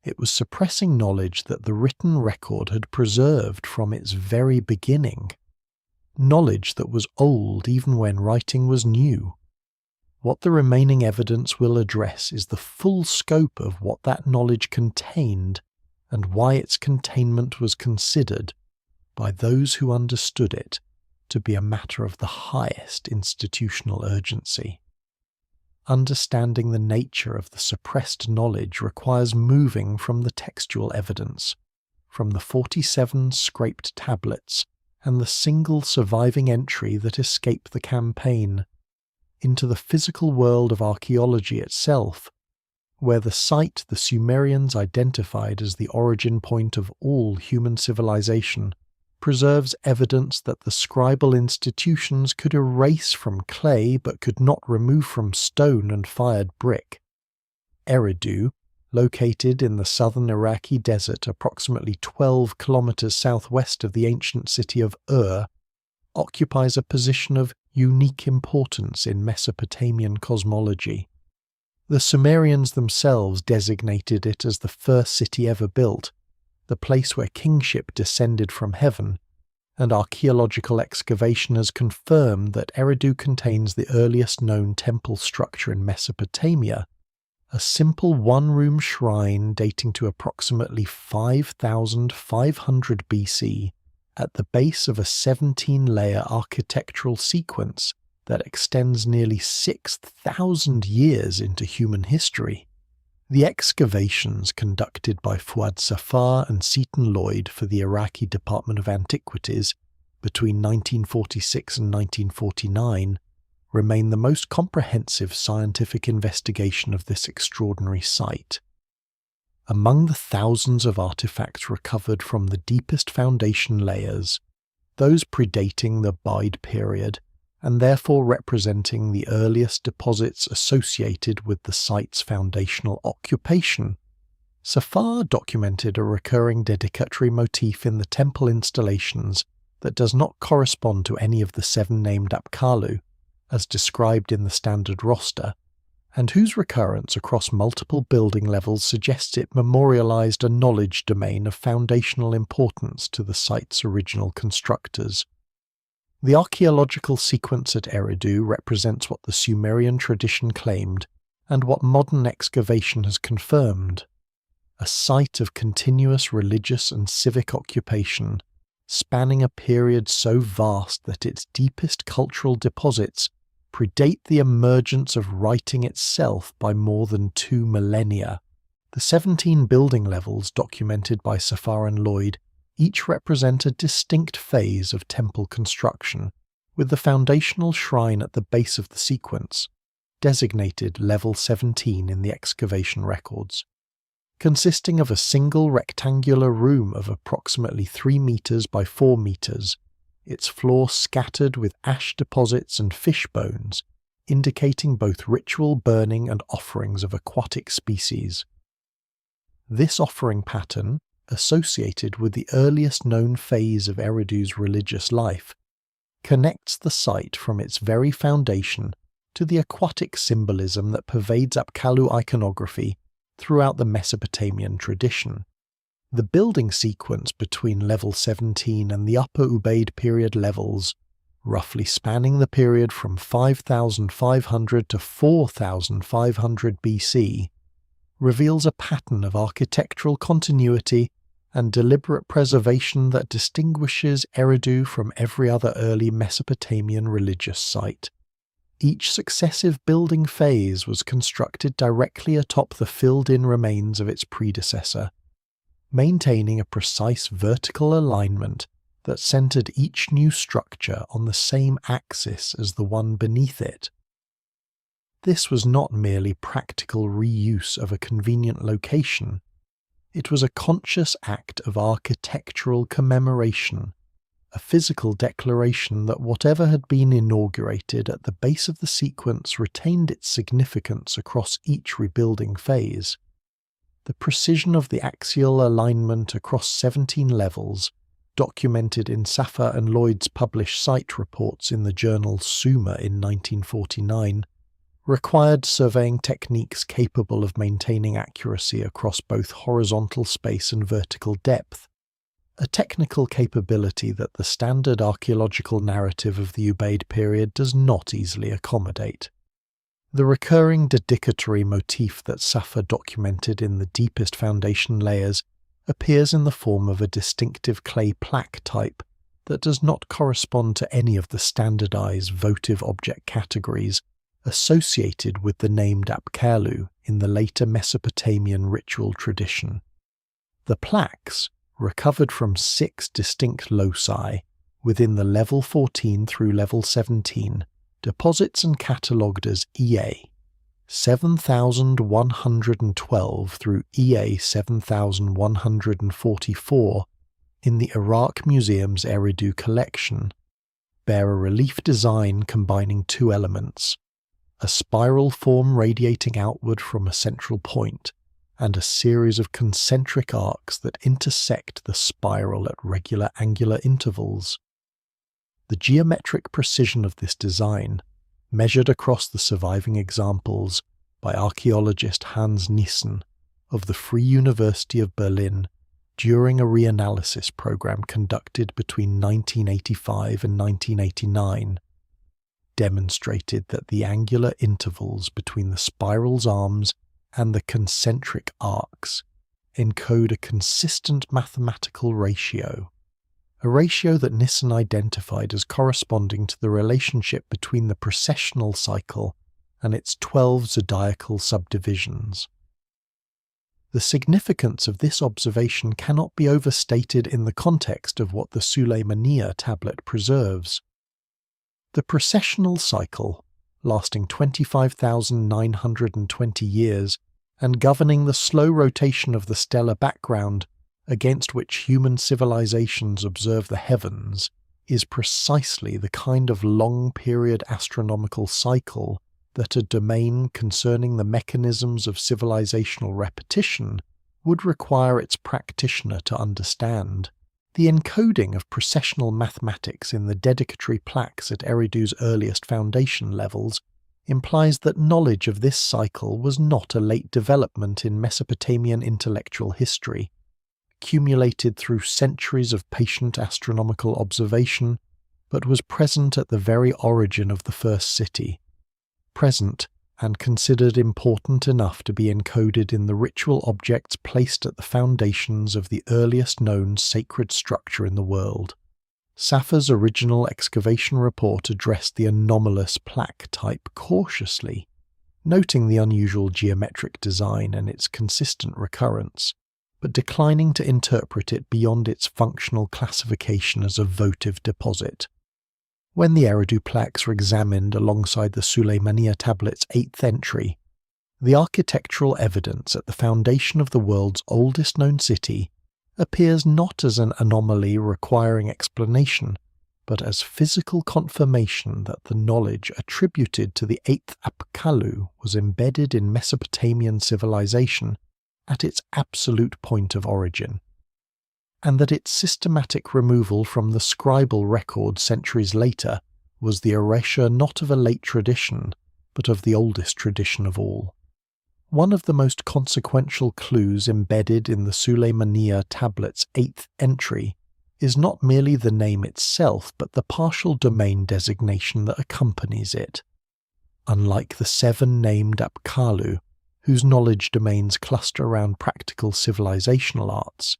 It was suppressing knowledge that the written record had preserved from its very beginning, knowledge that was old even when writing was new. What the remaining evidence will address is the full scope of what that knowledge contained and why its containment was considered, by those who understood it, to be a matter of the highest institutional urgency. Understanding the nature of the suppressed knowledge requires moving from the textual evidence, from the 47 scraped tablets and the single surviving entry that escaped the campaign, into the physical world of archaeology itself, where the site the Sumerians identified as the origin point of all human civilization preserves evidence that the scribal institutions could erase from clay but could not remove from stone and fired brick. Eridu, located in the southern Iraqi desert approximately 12 kilometers southwest of the ancient city of Ur, occupies a position of unique importance in Mesopotamian cosmology. The Sumerians themselves designated it as the first city ever built, the place where kingship descended from heaven, and archaeological excavation has confirmed that Eridu contains the earliest known temple structure in Mesopotamia, a simple one-room shrine dating to approximately 5,500 BC at the base of a 17-layer architectural sequence that extends nearly 6,000 years into human history. The excavations conducted by Fuad Safar and Seton Lloyd for the Iraqi Department of Antiquities between 1946 and 1949 remain the most comprehensive scientific investigation of this extraordinary site. Among the thousands of artifacts recovered from the deepest foundation layers, those predating the Bide period and therefore representing the earliest deposits associated with the site's foundational occupation, Safar documented a recurring dedicatory motif in the temple installations that does not correspond to any of the 7 named Apkallu, as described in the standard roster, and whose recurrence across multiple building levels suggests it memorialized a knowledge domain of foundational importance to the site's original constructors. The archaeological sequence at Eridu represents what the Sumerian tradition claimed and what modern excavation has confirmed: a site of continuous religious and civic occupation, spanning a period so vast that its deepest cultural deposits predate the emergence of writing itself by more than 2 millennia. The 17 building levels documented by Safar and Lloyd each represent a distinct phase of temple construction, with the foundational shrine at the base of the sequence, designated Level 17 in the excavation records. Consisting of a single rectangular room of approximately 3 meters by 4 meters, its floor scattered with ash deposits and fish bones, indicating both ritual burning and offerings of aquatic species. This offering pattern, associated with the earliest known phase of Eridu's religious life, connects the site from its very foundation to the aquatic symbolism that pervades Apkallu iconography throughout the Mesopotamian tradition. The building sequence between level 17 and the Upper Ubaid period levels, roughly spanning the period from 5,500 to 4,500 BC, reveals a pattern of architectural continuity and deliberate preservation that distinguishes Eridu from every other early Mesopotamian religious site. Each successive building phase was constructed directly atop the filled-in remains of its predecessor, maintaining a precise vertical alignment that centered each new structure on the same axis as the one beneath it. This was not merely practical reuse of a convenient location. It was a conscious act of architectural commemoration, a physical declaration that whatever had been inaugurated at the base of the sequence retained its significance across each rebuilding phase. The precision of the axial alignment across 17 levels, documented in Safar and Lloyd's published site reports in the journal Suma in 1949, required surveying techniques capable of maintaining accuracy across both horizontal space and vertical depth, a technical capability that the standard archaeological narrative of the Ubaid period does not easily accommodate. The recurring dedicatory motif that Safar documented in the deepest foundation layers appears in the form of a distinctive clay plaque type that does not correspond to any of the standardized votive object categories associated with the named Apkallu in the later Mesopotamian ritual tradition. The plaques, recovered from 6 distinct loci within the level 14 through level 17, deposits and catalogued as EA 7112 through EA 7144 in the Iraq Museum's Eridu collection, bear a relief design combining 2 elements: a spiral form radiating outward from a central point, and a series of concentric arcs that intersect the spiral at regular angular intervals. The geometric precision of this design, measured across the surviving examples by archaeologist Hans Nissen of the Free University of Berlin during a reanalysis program conducted between 1985 and 1989, demonstrated that the angular intervals between the spiral's arms and the concentric arcs encode a consistent mathematical ratio, a ratio that Nissen identified as corresponding to the relationship between the precessional cycle and its 12 zodiacal subdivisions. The significance of this observation cannot be overstated in the context of what the Suleymaniya tablet preserves. The precessional cycle, lasting 25,920 years and governing the slow rotation of the stellar background against which human civilizations observe the heavens, is precisely the kind of long-period astronomical cycle that a domain concerning the mechanisms of civilizational repetition would require its practitioner to understand. The encoding of precessional mathematics in the dedicatory plaques at Eridu's earliest foundation levels implies that knowledge of this cycle was not a late development in Mesopotamian intellectual history, accumulated through centuries of patient astronomical observation, but was present at the very origin of the first city, present and considered important enough to be encoded in the ritual objects placed at the foundations of the earliest known sacred structure in the world. Safa's original excavation report addressed the anomalous plaque type cautiously, noting the unusual geometric design and its consistent recurrence, but declining to interpret it beyond its functional classification as a votive deposit. When the Eridu plaques were examined alongside the Suleymaniya tablet's 8th entry, the architectural evidence at the foundation of the world's oldest known city appears not as an anomaly requiring explanation, but as physical confirmation that the knowledge attributed to the 8th Apkallu was embedded in Mesopotamian civilization at its absolute point of origin, and that its systematic removal from the scribal record centuries later was the erasure not of a late tradition, but of the oldest tradition of all. One of the most consequential clues embedded in the Suleymaniya tablet's 8th entry is not merely the name itself, but the partial domain designation that accompanies it. Unlike the 7 named Apkallu, whose knowledge domains cluster around practical civilizational arts,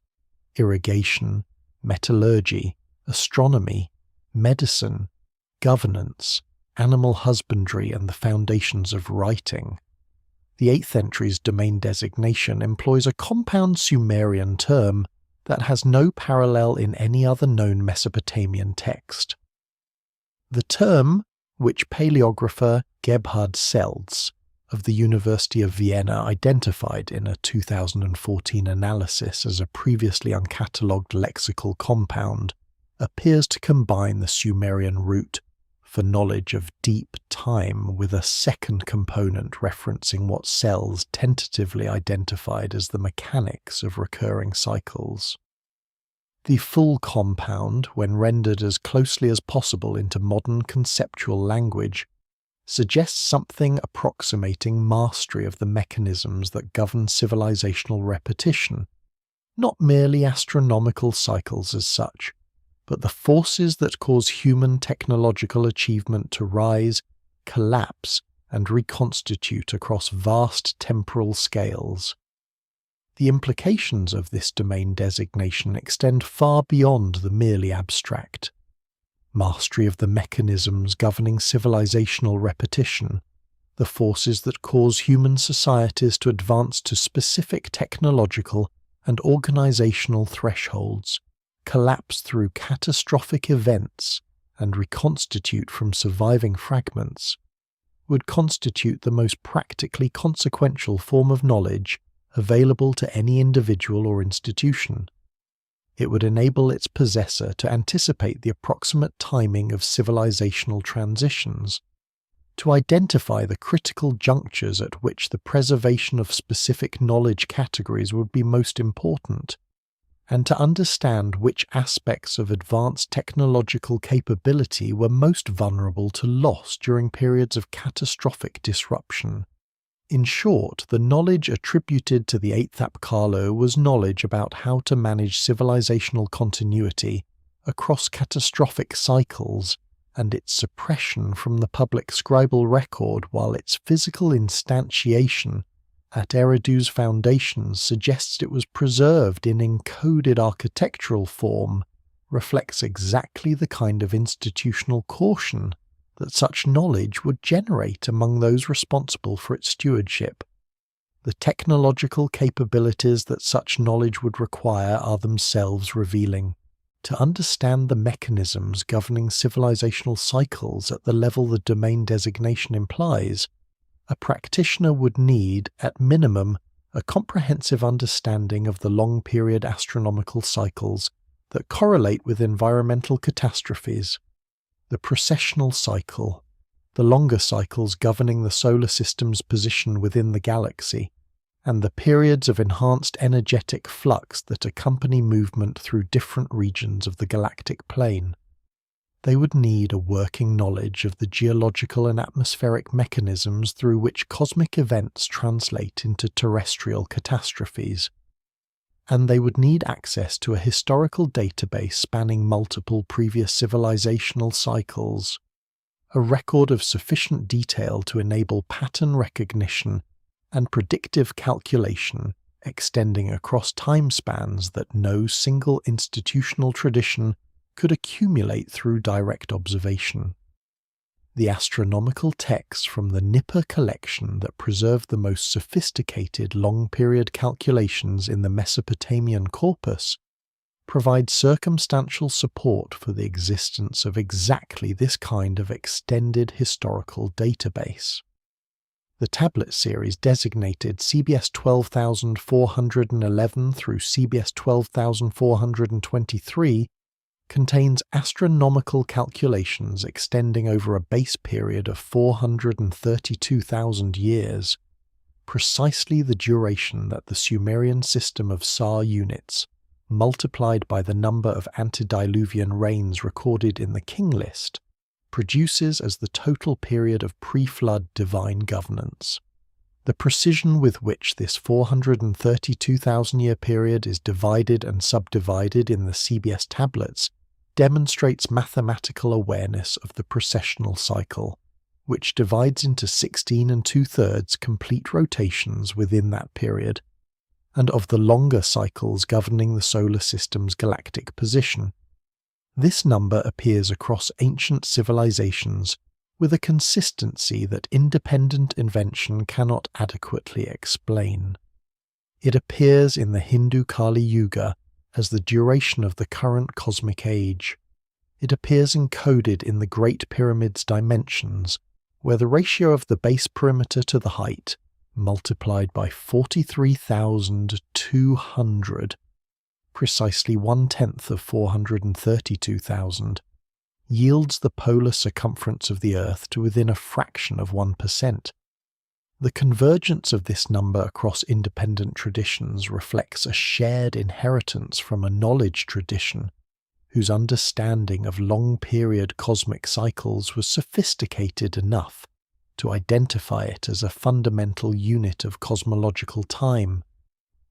irrigation, metallurgy, astronomy, medicine, governance, animal husbandry, and the foundations of writing, the 8th entry's domain designation employs a compound Sumerian term that has no parallel in any other known Mesopotamian text. The term, which paleographer Gebhard Seltz of the University of Vienna identified in a 2014 analysis as a previously uncatalogued lexical compound, appears to combine the Sumerian root for knowledge of deep time with a second component referencing what Seltz tentatively identified as the mechanics of recurring cycles. The full compound, when rendered as closely as possible into modern conceptual language, suggests something approximating mastery of the mechanisms that govern civilizational repetition, not merely astronomical cycles as such, but the forces that cause human technological achievement to rise, collapse, and reconstitute across vast temporal scales. The implications of this domain designation extend far beyond the merely abstract. Mastery of the mechanisms governing civilizational repetition, the forces that cause human societies to advance to specific technological and organizational thresholds, collapse through catastrophic events, and reconstitute from surviving fragments, would constitute the most practically consequential form of knowledge available to any individual or institution. It would enable its possessor to anticipate the approximate timing of civilizational transitions, to identify the critical junctures at which the preservation of specific knowledge categories would be most important, and to understand which aspects of advanced technological capability were most vulnerable to loss during periods of catastrophic disruption. In short, the knowledge attributed to the 8th Apkallu was knowledge about how to manage civilizational continuity across catastrophic cycles, and its suppression from the public scribal record, while its physical instantiation at Eridu's foundations suggests it was preserved in encoded architectural form, reflects exactly the kind of institutional caution that such knowledge would generate among those responsible for its stewardship. The technological capabilities that such knowledge would require are themselves revealing. To understand the mechanisms governing civilizational cycles at the level the domain designation implies, a practitioner would need, at minimum, a comprehensive understanding of the long-period astronomical cycles that correlate with environmental catastrophes, the precessional cycle, the longer cycles governing the solar system's position within the galaxy, and the periods of enhanced energetic flux that accompany movement through different regions of the galactic plane. They would need a working knowledge of the geological and atmospheric mechanisms through which cosmic events translate into terrestrial catastrophes. And they would need access to a historical database spanning multiple previous civilizational cycles, a record of sufficient detail to enable pattern recognition and predictive calculation extending across time spans that no single institutional tradition could accumulate through direct observation. The astronomical texts from the Nippur collection that preserved the most sophisticated long-period calculations in the Mesopotamian corpus provide circumstantial support for the existence of exactly this kind of extended historical database. The tablet series designated CBS 12411 through CBS 12423 contains astronomical calculations extending over a base period of 432,000 years, precisely the duration that the Sumerian system of SAR units, multiplied by the number of antediluvian rains recorded in the king list, produces as the total period of pre-flood divine governance. The precision with which this 432,000-year period is divided and subdivided in the CBS tablets demonstrates mathematical awareness of the precessional cycle, which divides into 16 2/3 complete rotations within that period, and of the longer cycles governing the solar system's galactic position. This number appears across ancient civilizations with a consistency that independent invention cannot adequately explain. It appears in the Hindu Kali Yuga as the duration of the current cosmic age. It appears encoded in the Great Pyramid's dimensions, where the ratio of the base perimeter to the height, multiplied by 43,200, precisely 1/10 of 432,000, yields the polar circumference of the Earth to within a fraction of 1%. The convergence of this number across independent traditions reflects a shared inheritance from a knowledge tradition whose understanding of long-period cosmic cycles was sophisticated enough to identify it as a fundamental unit of cosmological time,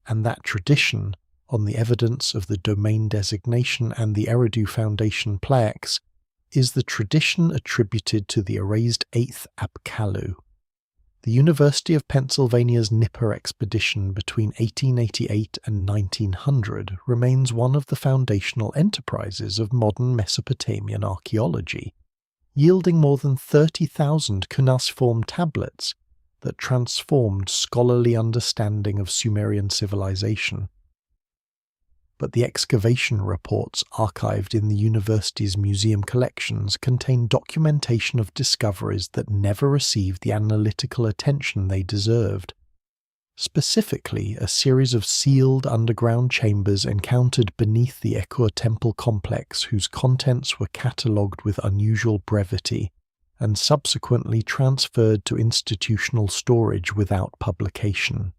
and that tradition, on the evidence of the domain designation and the Eridu Foundation plaques, is the tradition attributed to the erased 8th Apkallu. The University of Pennsylvania's Nippur expedition between 1888 and 1900 remains one of the foundational enterprises of modern Mesopotamian archaeology, yielding more than 30,000 cuneiform tablets that transformed scholarly understanding of Sumerian civilization. But the excavation reports archived in the university's museum collections contain documentation of discoveries that never received the analytical attention they deserved. Specifically, a series of sealed underground chambers encountered beneath the Ekur temple complex whose contents were catalogued with unusual brevity and subsequently transferred to institutional storage without publication.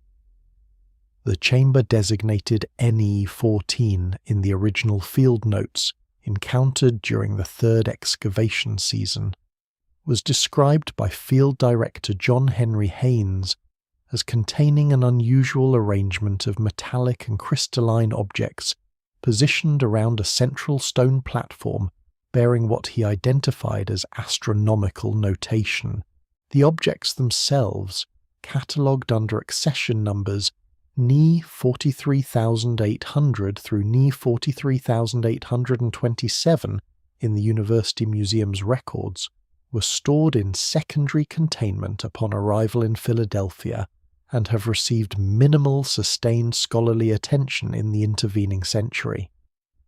The chamber designated NE14 in the original field notes, encountered during the third excavation season, was described by Field Director John Henry Haynes as containing an unusual arrangement of metallic and crystalline objects positioned around a central stone platform bearing what he identified as astronomical notation. The objects themselves, catalogued under accession numbers NE 43800 through NE 43827 in the University Museum's records, were stored in secondary containment upon arrival in Philadelphia and have received minimal sustained scholarly attention in the intervening century.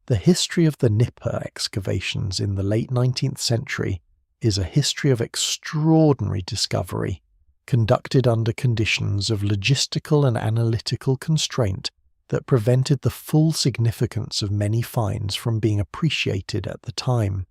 The history of the Nippur excavations in the late 19th century is a history of extraordinary discovery, conducted under conditions of logistical and analytical constraint that prevented the full significance of many finds from being appreciated at the time.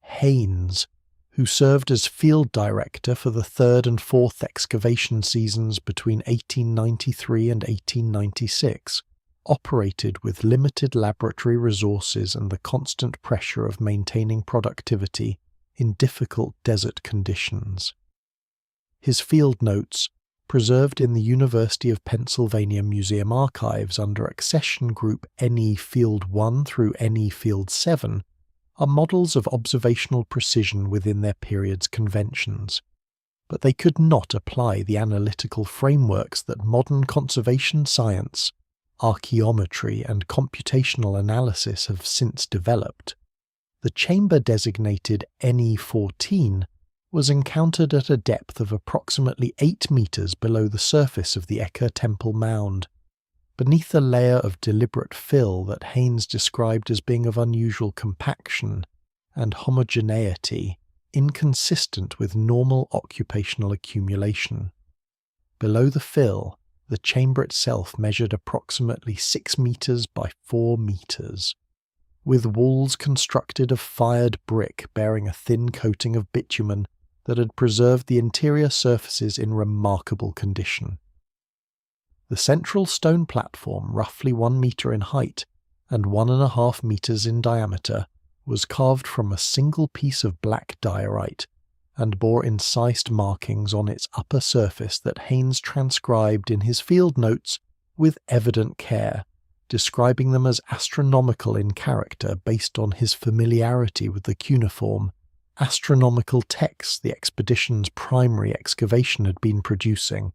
Haynes, who served as field director for the third and fourth excavation seasons between 1893 and 1896, operated with limited laboratory resources and the constant pressure of maintaining productivity in difficult desert conditions. His field notes, preserved in the University of Pennsylvania Museum archives under accession group NE Field 1 through NE Field 7, are models of observational precision within their period's conventions, but they could not apply the analytical frameworks that modern conservation science, archaeometry, and computational analysis have since developed. The chamber designated NE14 was encountered at a depth of approximately 8 meters below the surface of the Eka Temple Mound, beneath a layer of deliberate fill that Haynes described as being of unusual compaction and homogeneity, inconsistent with normal occupational accumulation. Below the fill, the chamber itself measured approximately 6 meters by 4 meters, with walls constructed of fired brick bearing a thin coating of bitumen that had preserved the interior surfaces in remarkable condition. The central stone platform, roughly 1 meter in height and 1.5 meters in diameter, was carved from a single piece of black diorite and bore incised markings on its upper surface that Haynes transcribed in his field notes with evident care, describing them as astronomical in character based on his familiarity with the cuneiform, astronomical texts the expedition's primary excavation had been producing.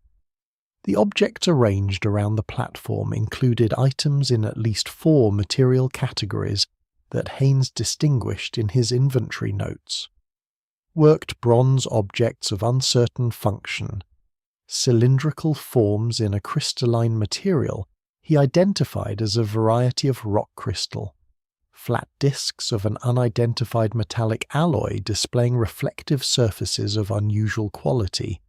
The objects arranged around the platform included items in at least 4 material categories that Haynes distinguished in his inventory notes. Worked bronze objects of uncertain function, cylindrical forms in a crystalline material he identified as a variety of rock crystal, flat discs of an unidentified metallic alloy displaying reflective surfaces of unusual quality,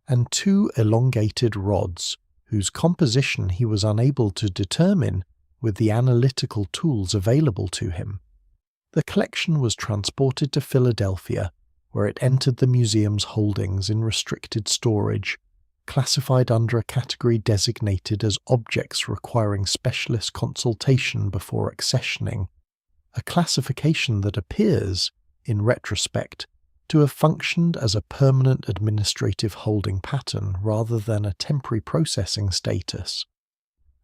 and 2 elongated rods, whose composition he was unable to determine with the analytical tools available to him. The collection was transported to Philadelphia, where it entered the museum's holdings in restricted storage, classified under a category designated as objects requiring specialist consultation before accessioning, a classification that appears, in retrospect, to have functioned as a permanent administrative holding pattern rather than a temporary processing status.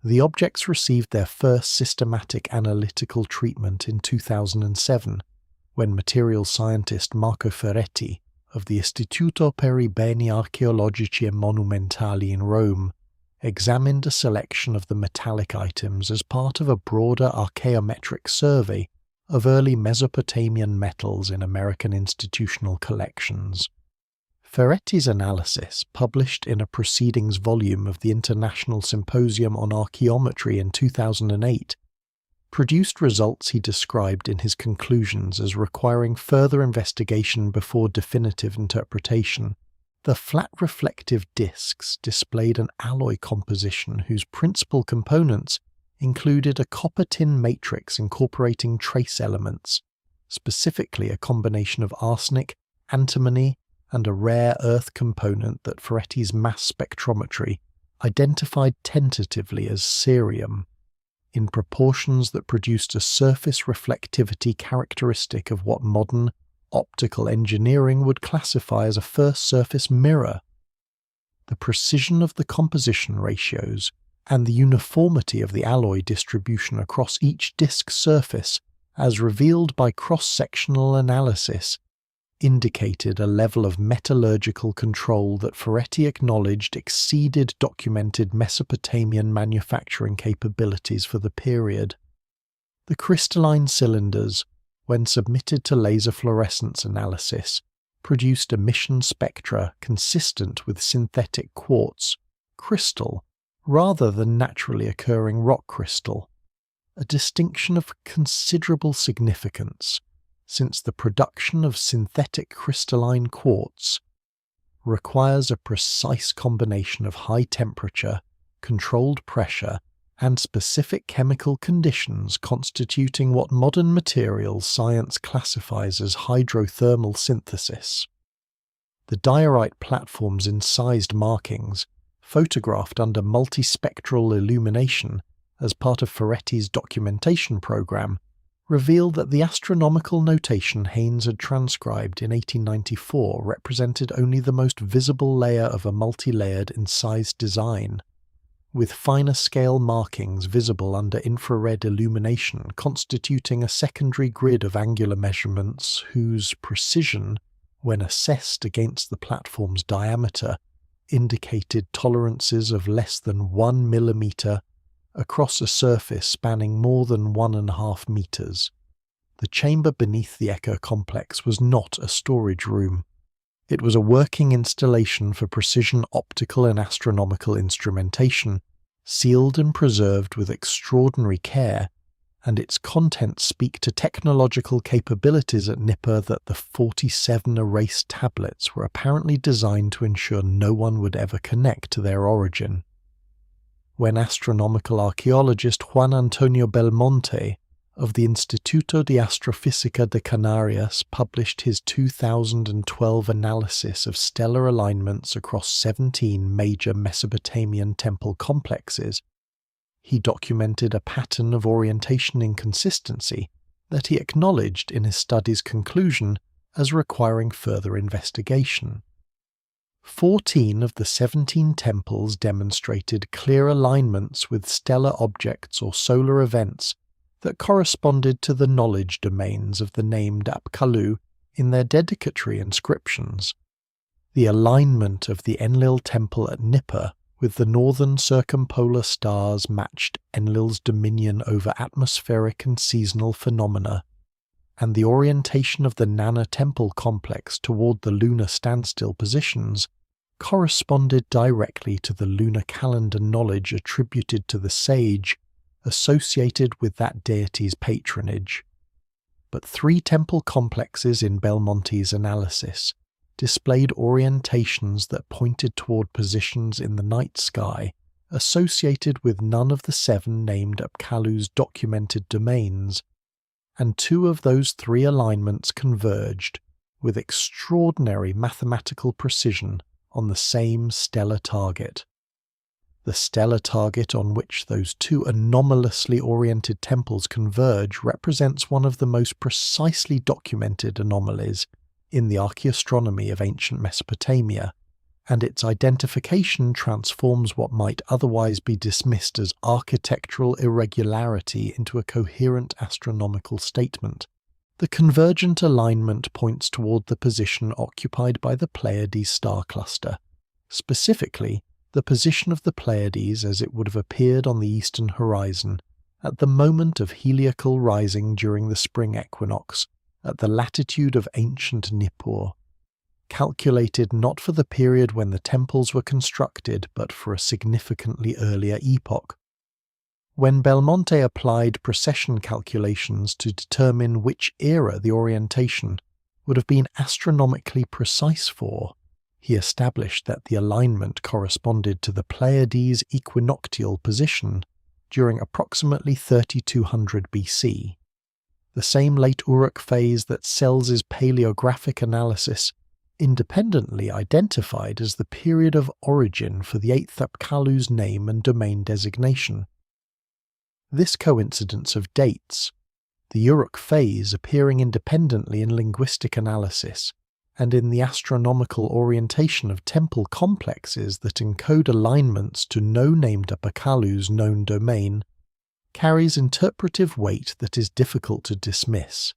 The objects received their first systematic analytical treatment in 2007, when material scientist Marco Ferretti of the Istituto per i Beni Archeologici e Monumentali in Rome examined a selection of the metallic items as part of a broader archaeometric survey of early Mesopotamian metals in American institutional collections. Ferretti's analysis, published in a proceedings volume of the International Symposium on Archaeometry in 2008, produced results he described in his conclusions as requiring further investigation before definitive interpretation. The flat reflective discs displayed an alloy composition whose principal components included a copper-tin matrix incorporating trace elements, specifically a combination of arsenic, antimony, and a rare earth component that Ferretti's mass spectrometry identified tentatively as cerium, in proportions that produced a surface reflectivity characteristic of what modern optical engineering would classify as a first surface mirror. The precision of the composition ratios and the uniformity of the alloy distribution across each disk surface, as revealed by cross-sectional analysis, indicated a level of metallurgical control that Ferretti acknowledged exceeded documented Mesopotamian manufacturing capabilities for the period. The crystalline cylinders, when submitted to laser fluorescence analysis, produced emission spectra consistent with synthetic quartz crystal rather than naturally occurring rock crystal, a distinction of considerable significance, since the production of synthetic crystalline quartz requires a precise combination of high temperature, controlled pressure, and specific chemical conditions constituting what modern materials science classifies as hydrothermal synthesis. The diorite platform's incised markings, photographed under multispectral illumination as part of Ferretti's documentation program, reveal that the astronomical notation Haynes had transcribed in 1894 represented only the most visible layer of a multi-layered incised design, with finer scale markings visible under infrared illumination constituting a secondary grid of angular measurements whose precision, when assessed against the platform's diameter, indicated tolerances of less than 1 millimeter across a surface spanning more than 1.5 meters. The chamber beneath the Echo complex was not a storage room. It was a working installation for precision optical and astronomical instrumentation, sealed and preserved with extraordinary care, and its contents speak to technological capabilities at Nippur that the 47 erased tablets were apparently designed to ensure no one would ever connect to their origin. When astronomical archaeologist Juan Antonio Belmonte of the Instituto de Astrofísica de Canarias published his 2012 analysis of stellar alignments across 17 major Mesopotamian temple complexes, he documented a pattern of orientation inconsistency that he acknowledged in his study's conclusion as requiring further investigation. 14 of the 17 temples demonstrated clear alignments with stellar objects or solar events that corresponded to the knowledge domains of the named Apkallu in their dedicatory inscriptions. The alignment of the Enlil temple at Nippur with the northern circumpolar stars matched Enlil's dominion over atmospheric and seasonal phenomena, and the orientation of the Nana temple complex toward the lunar standstill positions corresponded directly to the lunar calendar knowledge attributed to the sage associated with that deity's patronage. But 3 temple complexes in Belmonte's analysis displayed orientations that pointed toward positions in the night sky associated with none of the 7 named Apkallu's documented domains, and 2 of those 3 alignments converged with extraordinary mathematical precision on the same stellar target. The stellar target on which those 2 anomalously oriented temples converge represents one of the most precisely documented anomalies in the archaeastronomy of ancient Mesopotamia, and its identification transforms what might otherwise be dismissed as architectural irregularity into a coherent astronomical statement. The convergent alignment points toward the position occupied by the Pleiades star cluster, specifically the position of the Pleiades as it would have appeared on the eastern horizon at the moment of heliacal rising during the spring equinox at the latitude of ancient Nippur, calculated not for the period when the temples were constructed but for a significantly earlier epoch. When Belmonte applied precession calculations to determine which era the orientation would have been astronomically precise for, he established that the alignment corresponded to the Pleiades' equinoctial position during approximately 3200 BC, the same late Uruk phase that Sels's paleographic analysis independently identified as the period of origin for the 8th Apkallu's name and domain designation. This coincidence of dates, the Uruk phase appearing independently in linguistic analysis, and in the astronomical orientation of temple complexes that encode alignments to no named Apkallu's known domain, carries interpretive weight that is difficult to dismiss.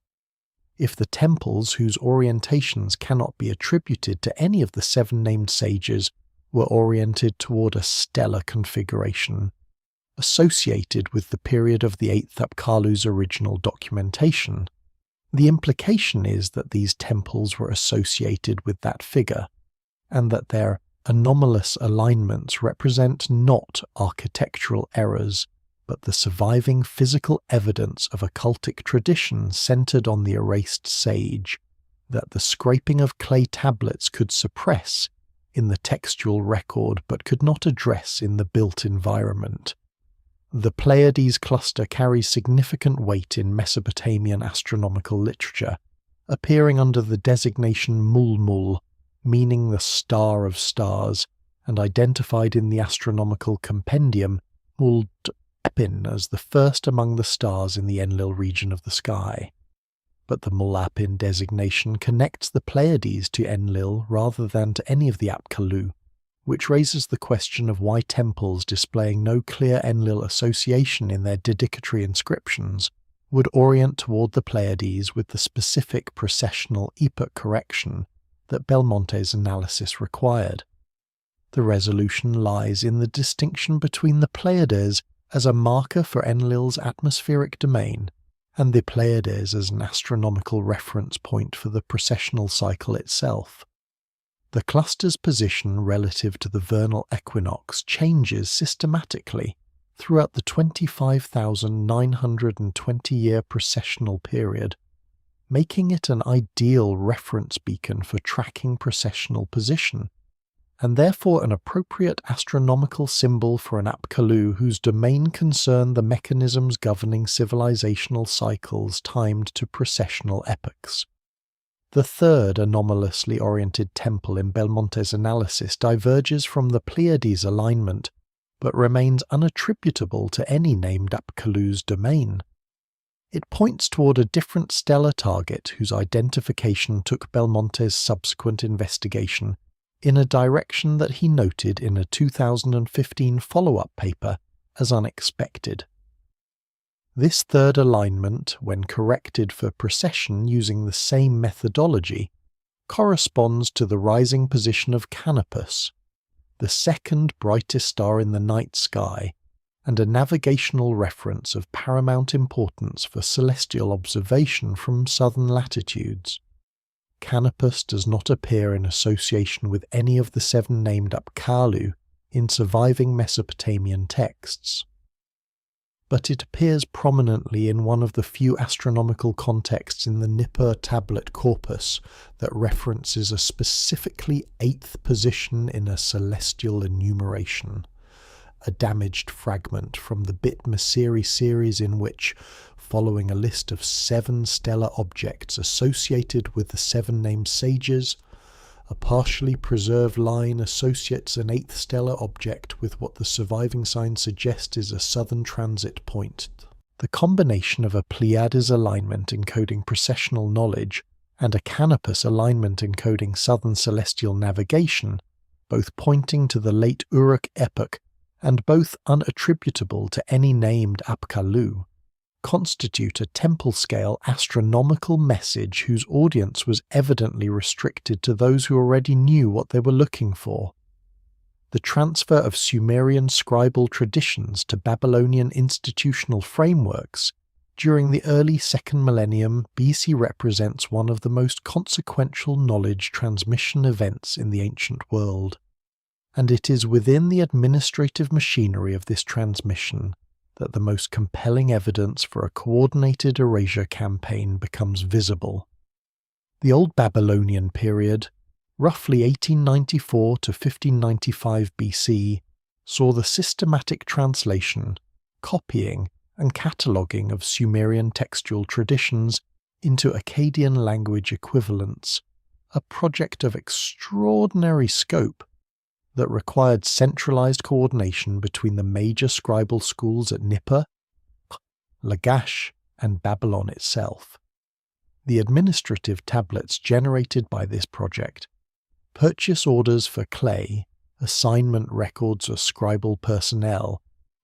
If the temples whose orientations cannot be attributed to any of the 7 named sages were oriented toward a stellar configuration, associated with the period of the 8th Apkallu's original documentation, the implication is that these temples were associated with that figure, and that their anomalous alignments represent not architectural errors, but the surviving physical evidence of a cultic tradition centered on the erased sage, that the scraping of clay tablets could suppress in the textual record but could not address in the built environment. The Pleiades cluster carries significant weight in Mesopotamian astronomical literature, appearing under the designation Mulmul, meaning the star of stars, and identified in the astronomical compendium Mul-Apin as the first among the stars in the Enlil region of the sky. But the Mul-Apin designation connects the Pleiades to Enlil rather than to any of the Apkallu, which raises the question of why temples displaying no clear Enlil association in their dedicatory inscriptions would orient toward the Pleiades with the specific precessional epoch correction that Belmonte's analysis required. The resolution lies in the distinction between the Pleiades as a marker for Enlil's atmospheric domain and the Pleiades as an astronomical reference point for the precessional cycle itself. The cluster's position relative to the vernal equinox changes systematically throughout the 25,920-year precessional period, making it an ideal reference beacon for tracking precessional position, and therefore an appropriate astronomical symbol for an Apkallu whose domain concerned the mechanisms governing civilizational cycles timed to precessional epochs. The third anomalously oriented temple in Belmonte's analysis diverges from the Pleiades alignment, but remains unattributable to any named Apkallu's domain. It points toward a different stellar target whose identification took Belmonte's subsequent investigation in a direction that he noted in a 2015 follow-up paper as unexpected. This third alignment, when corrected for precession using the same methodology, corresponds to the rising position of Canopus, the second brightest star in the night sky, and a navigational reference of paramount importance for celestial observation from southern latitudes. Canopus does not appear in association with any of the 7 named Apkallu in surviving Mesopotamian texts, but it appears prominently in one of the few astronomical contexts in the Nippur tablet corpus that references a specifically 8th position in a celestial enumeration, a damaged fragment from the Bit Masiri series in which, following a list of 7 stellar objects associated with the 7 named sages, a partially preserved line associates an 8th stellar object with what the surviving signs suggest is a southern transit point. The combination of a Pleiades alignment encoding precessional knowledge and a Canopus alignment encoding southern celestial navigation, both pointing to the late Uruk epoch and both unattributable to any named Apkallu, constitute a temple-scale astronomical message whose audience was evidently restricted to those who already knew what they were looking for. The transfer of Sumerian scribal traditions to Babylonian institutional frameworks during the early 2nd millennium BC represents one of the most consequential knowledge transmission events in the ancient world, and it is within the administrative machinery of this transmission that the most compelling evidence for a coordinated erasure campaign becomes visible. The Old Babylonian period, roughly 1894 to 1595 BC, saw the systematic translation, copying, and cataloguing of Sumerian textual traditions into Akkadian language equivalents, a project of extraordinary scope that required centralized coordination between the major scribal schools at Nippur, Lagash, and Babylon itself. The administrative tablets generated by this project, purchase orders for clay, assignment records of scribal personnel,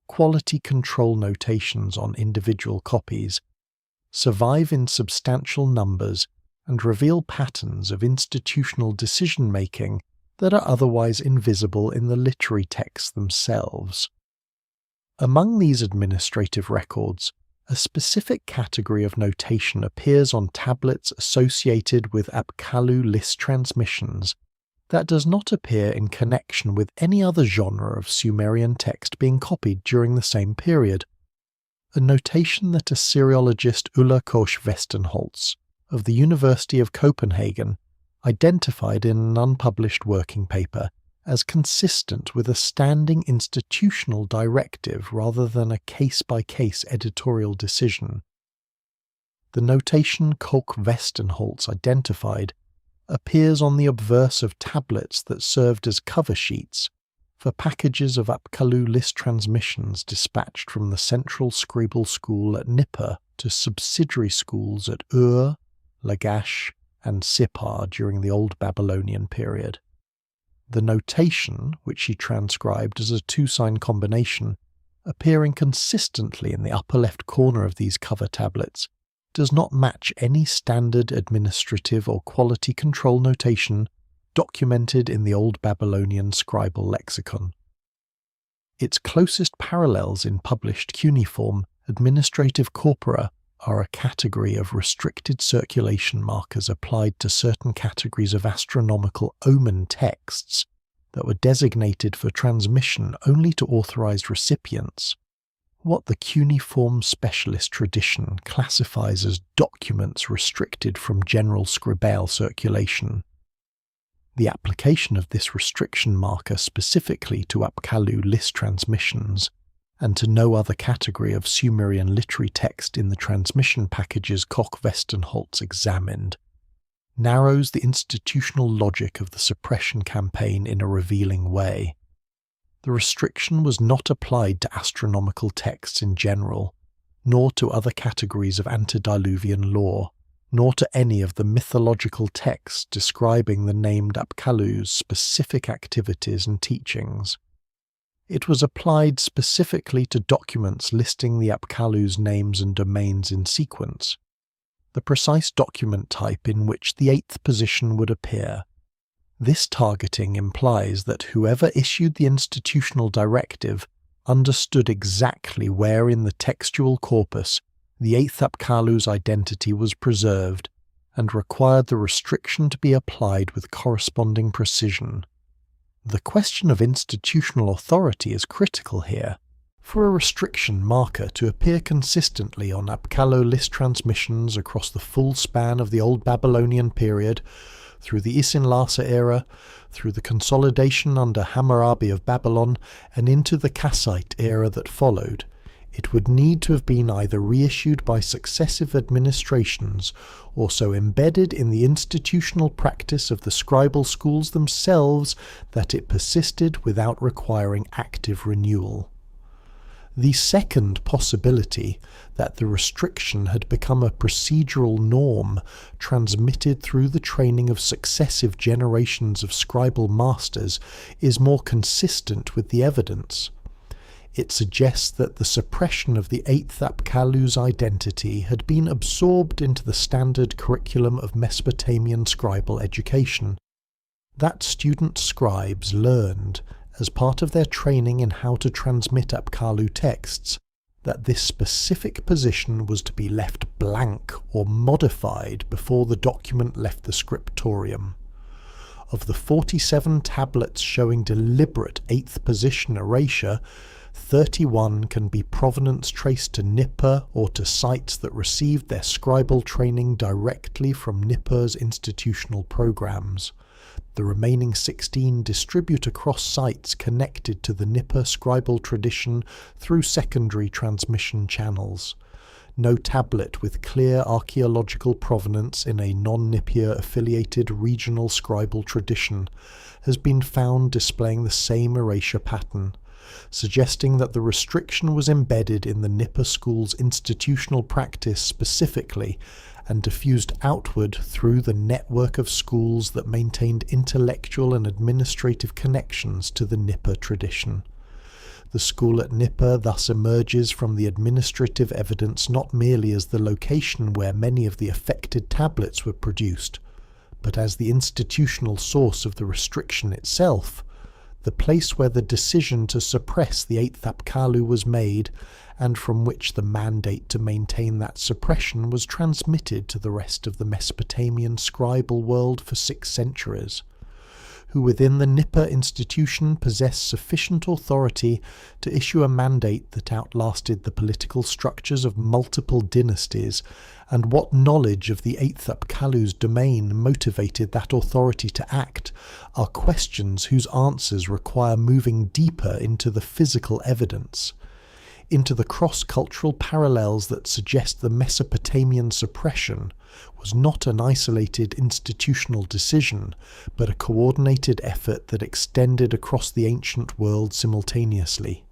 quality control notations on individual copies, survive in substantial numbers and reveal patterns of institutional decision-making that are otherwise invisible in the literary texts themselves. Among these administrative records, a specific category of notation appears on tablets associated with Apkallu list transmissions that does not appear in connection with any other genre of Sumerian text being copied during the same period. A notation that Assyriologist Ulla Koch-Westenholz of the University of Copenhagen identified in an unpublished working paper as consistent with a standing institutional directive rather than a case-by-case editorial decision. The notation Koch-Westenholz identified appears on the obverse of tablets that served as cover sheets for packages of Apkallu list transmissions dispatched from the central scribal school at Nippur to subsidiary schools at Ur, Lagash, and Sippar during the Old Babylonian period. The notation, which she transcribed as a two-sign combination, appearing consistently in the upper left corner of these cover tablets, does not match any standard administrative or quality control notation documented in the Old Babylonian scribal lexicon. Its closest parallels in published cuneiform administrative corpora are a category of restricted circulation markers applied to certain categories of astronomical omen texts that were designated for transmission only to authorized recipients, what the cuneiform specialist tradition classifies as documents restricted from general scribal circulation. The application of this restriction marker specifically to Apkallu list transmissions and to no other category of Sumerian literary text in the transmission packages Koch-Westenholz examined, narrows the institutional logic of the suppression campaign in a revealing way. The restriction was not applied to astronomical texts in general, nor to other categories of antediluvian lore, nor to any of the mythological texts describing the named Apkallu's specific activities and teachings. It was applied specifically to documents listing the Apkallu's names and domains in sequence, the precise document type in which the eighth position would appear. This targeting implies that whoever issued the institutional directive understood exactly where in the textual corpus the eighth Apkallu's identity was preserved and required the restriction to be applied with corresponding precision. The question of institutional authority is critical here. For a restriction marker to appear consistently on Apkallu list transmissions across the full span of the Old Babylonian period, through the Isin-Larsa era, through the consolidation under Hammurabi of Babylon, and into the Kassite era that followed, it would need to have been either reissued by successive administrations or so embedded in the institutional practice of the scribal schools themselves that it persisted without requiring active renewal. The second possibility, that the restriction had become a procedural norm transmitted through the training of successive generations of scribal masters, is more consistent with the evidence. It suggests that the suppression of the eighth Apkallu's identity had been absorbed into the standard curriculum of Mesopotamian scribal education. That student scribes learned, as part of their training in how to transmit Apkallu texts, that this specific position was to be left blank or modified before the document left the scriptorium. Of the 47 tablets showing deliberate eighth position erasure, 31 can be provenance traced to Nippur or to sites that received their scribal training directly from Nippur's institutional programs. The remaining 16 distribute across sites connected to the Nippur scribal tradition through secondary transmission channels. no tablet with clear archaeological provenance in a non-Nippur affiliated regional scribal tradition has been found displaying the same erasure pattern, suggesting that the restriction was embedded in the Nippur school's institutional practice specifically and diffused outward through the network of schools that maintained intellectual and administrative connections to the Nippur tradition. The school at Nippur thus emerges from the administrative evidence not merely as the location where many of the affected tablets were produced, but as the institutional source of the restriction itself, the place where the decision to suppress the 8th Apkallu was made, and from which the mandate to maintain that suppression was transmitted to the rest of the Mesopotamian scribal world for 6 centuries, who within the Nippur institution possessed sufficient authority to issue a mandate that outlasted the political structures of multiple dynasties, and what knowledge of the 8th Apkallu's domain motivated that authority to act are questions whose answers require moving deeper into the physical evidence, into the cross-cultural parallels that suggest the Mesopotamian suppression was not an isolated institutional decision, but a coordinated effort that extended across the ancient world simultaneously.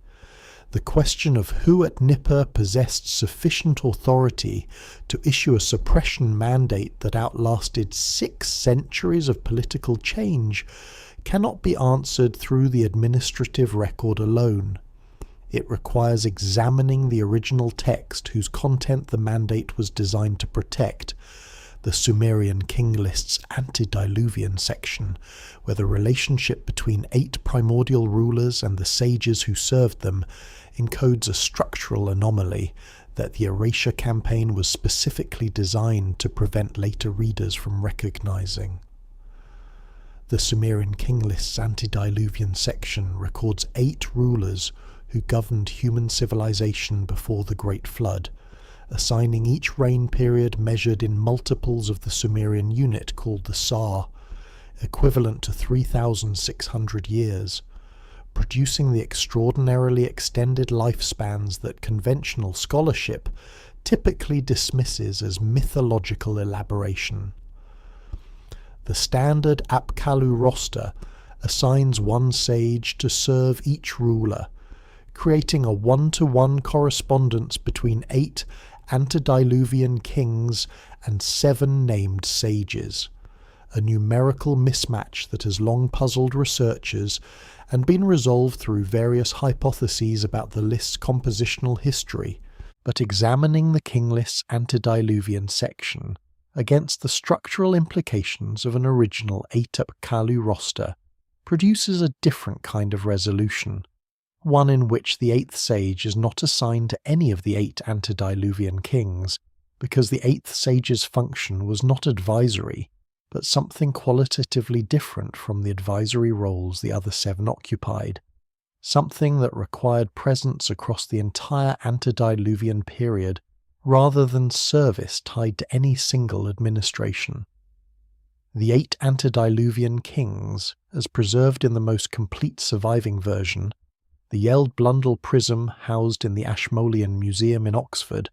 The question of who at Nippur possessed sufficient authority to issue a suppression mandate that outlasted 6 centuries of political change cannot be answered through the administrative record alone. It requires examining the original text whose content the mandate was designed to protect, the Sumerian king list's Antediluvian section, where the relationship between 8 primordial rulers and the sages who served them encodes a structural anomaly that the erasure campaign was specifically designed to prevent later readers from recognizing. The Sumerian king list's Antediluvian section records 8 rulers who governed human civilization before the Great Flood, assigning each reign period measured in multiples of the Sumerian unit called the Sar, equivalent to 3,600 years, producing the extraordinarily extended lifespans that conventional scholarship typically dismisses as mythological elaboration. The standard Apkallu roster assigns one sage to serve each ruler, creating a one-to-one correspondence between 8 antediluvian kings and 7 named sages, a numerical mismatch that has long puzzled researchers and been resolved through various hypotheses about the list's compositional history, but examining the king list's antediluvian section against the structural implications of an original 8 Apkallu roster produces a different kind of resolution, one in which the 8th sage is not assigned to any of the 8 antediluvian kings, because the 8th sage's function was not advisory, but something qualitatively different from the advisory roles the other 7 occupied, something that required presence across the entire antediluvian period rather than service tied to any single administration. The 8 antediluvian kings, as preserved in the most complete surviving version, the Yeld Blundell prism housed in the Ashmolean Museum in Oxford,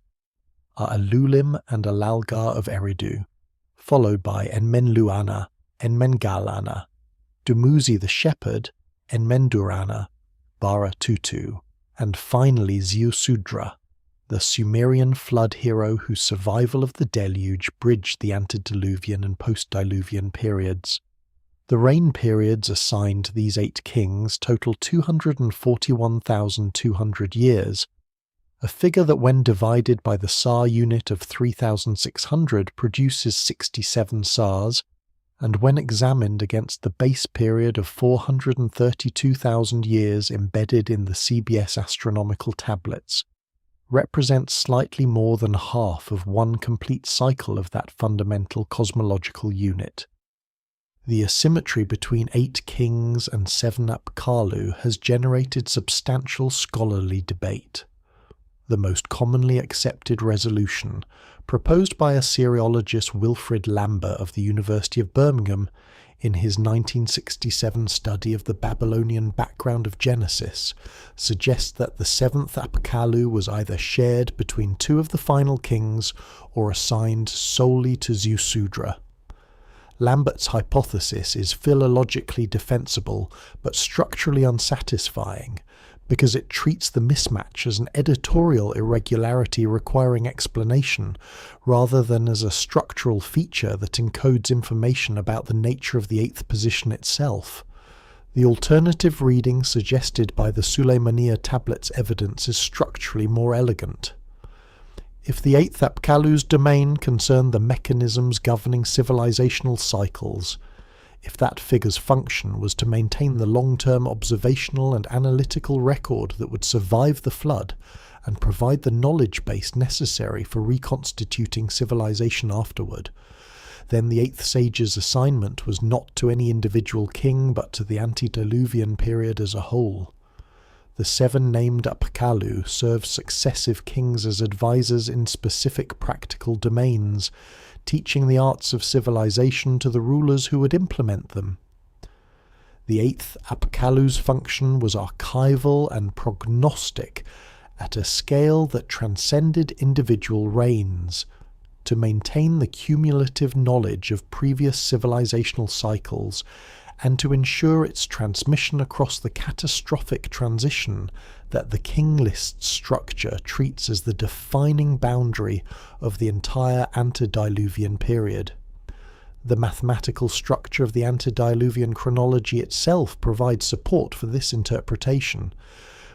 are Alulim and Alalgar of Eridu, followed by Enmenluana, Enmengalana, Dumuzi the shepherd, Enmendurana, Bara Tutu, and finally Ziusudra, the Sumerian flood hero whose survival of the deluge bridged the antediluvian and post-diluvian periods. The reign periods assigned to these 8 kings total 241,200 years, a figure that when divided by the Sar unit of 3,600 produces 67 Sars, and when examined against the base period of 432,000 years embedded in the CBS astronomical tablets, represents slightly more than half of one complete cycle of that fundamental cosmological unit. The asymmetry between 8 kings and 7 Apkallu has generated substantial scholarly debate. the most commonly accepted resolution, proposed by Assyriologist Wilfrid Lambert of the University of Birmingham in his 1967 study of the Babylonian background of Genesis, suggests that the seventh Apkallu was either shared between two of the final kings or assigned solely to Ziusudra. Lambert's hypothesis is philologically defensible but structurally unsatisfying, because it treats the mismatch as an editorial irregularity requiring explanation, rather than as a structural feature that encodes information about the nature of the eighth position itself. The alternative reading suggested by the Suleymaniya tablets evidence is structurally more elegant. If the eighth Apkallu's domain concerned the mechanisms governing civilizational cycles, if that figure's function was to maintain the long-term observational and analytical record that would survive the flood and provide the knowledge base necessary for reconstituting civilization afterward, then the eighth sage's assignment was not to any individual king but to the Antediluvian period as a whole. The seven named Apkallu served successive kings as advisors in specific practical domains, teaching the arts of civilization to the rulers who would implement them. The eighth Apkallu's function was archival and prognostic at a scale that transcended individual reigns, to maintain the cumulative knowledge of previous civilizational cycles and to ensure its transmission across the catastrophic transition that the king list structure treats as the defining boundary of the entire Antediluvian period. The mathematical structure of the Antediluvian chronology itself provides support for this interpretation.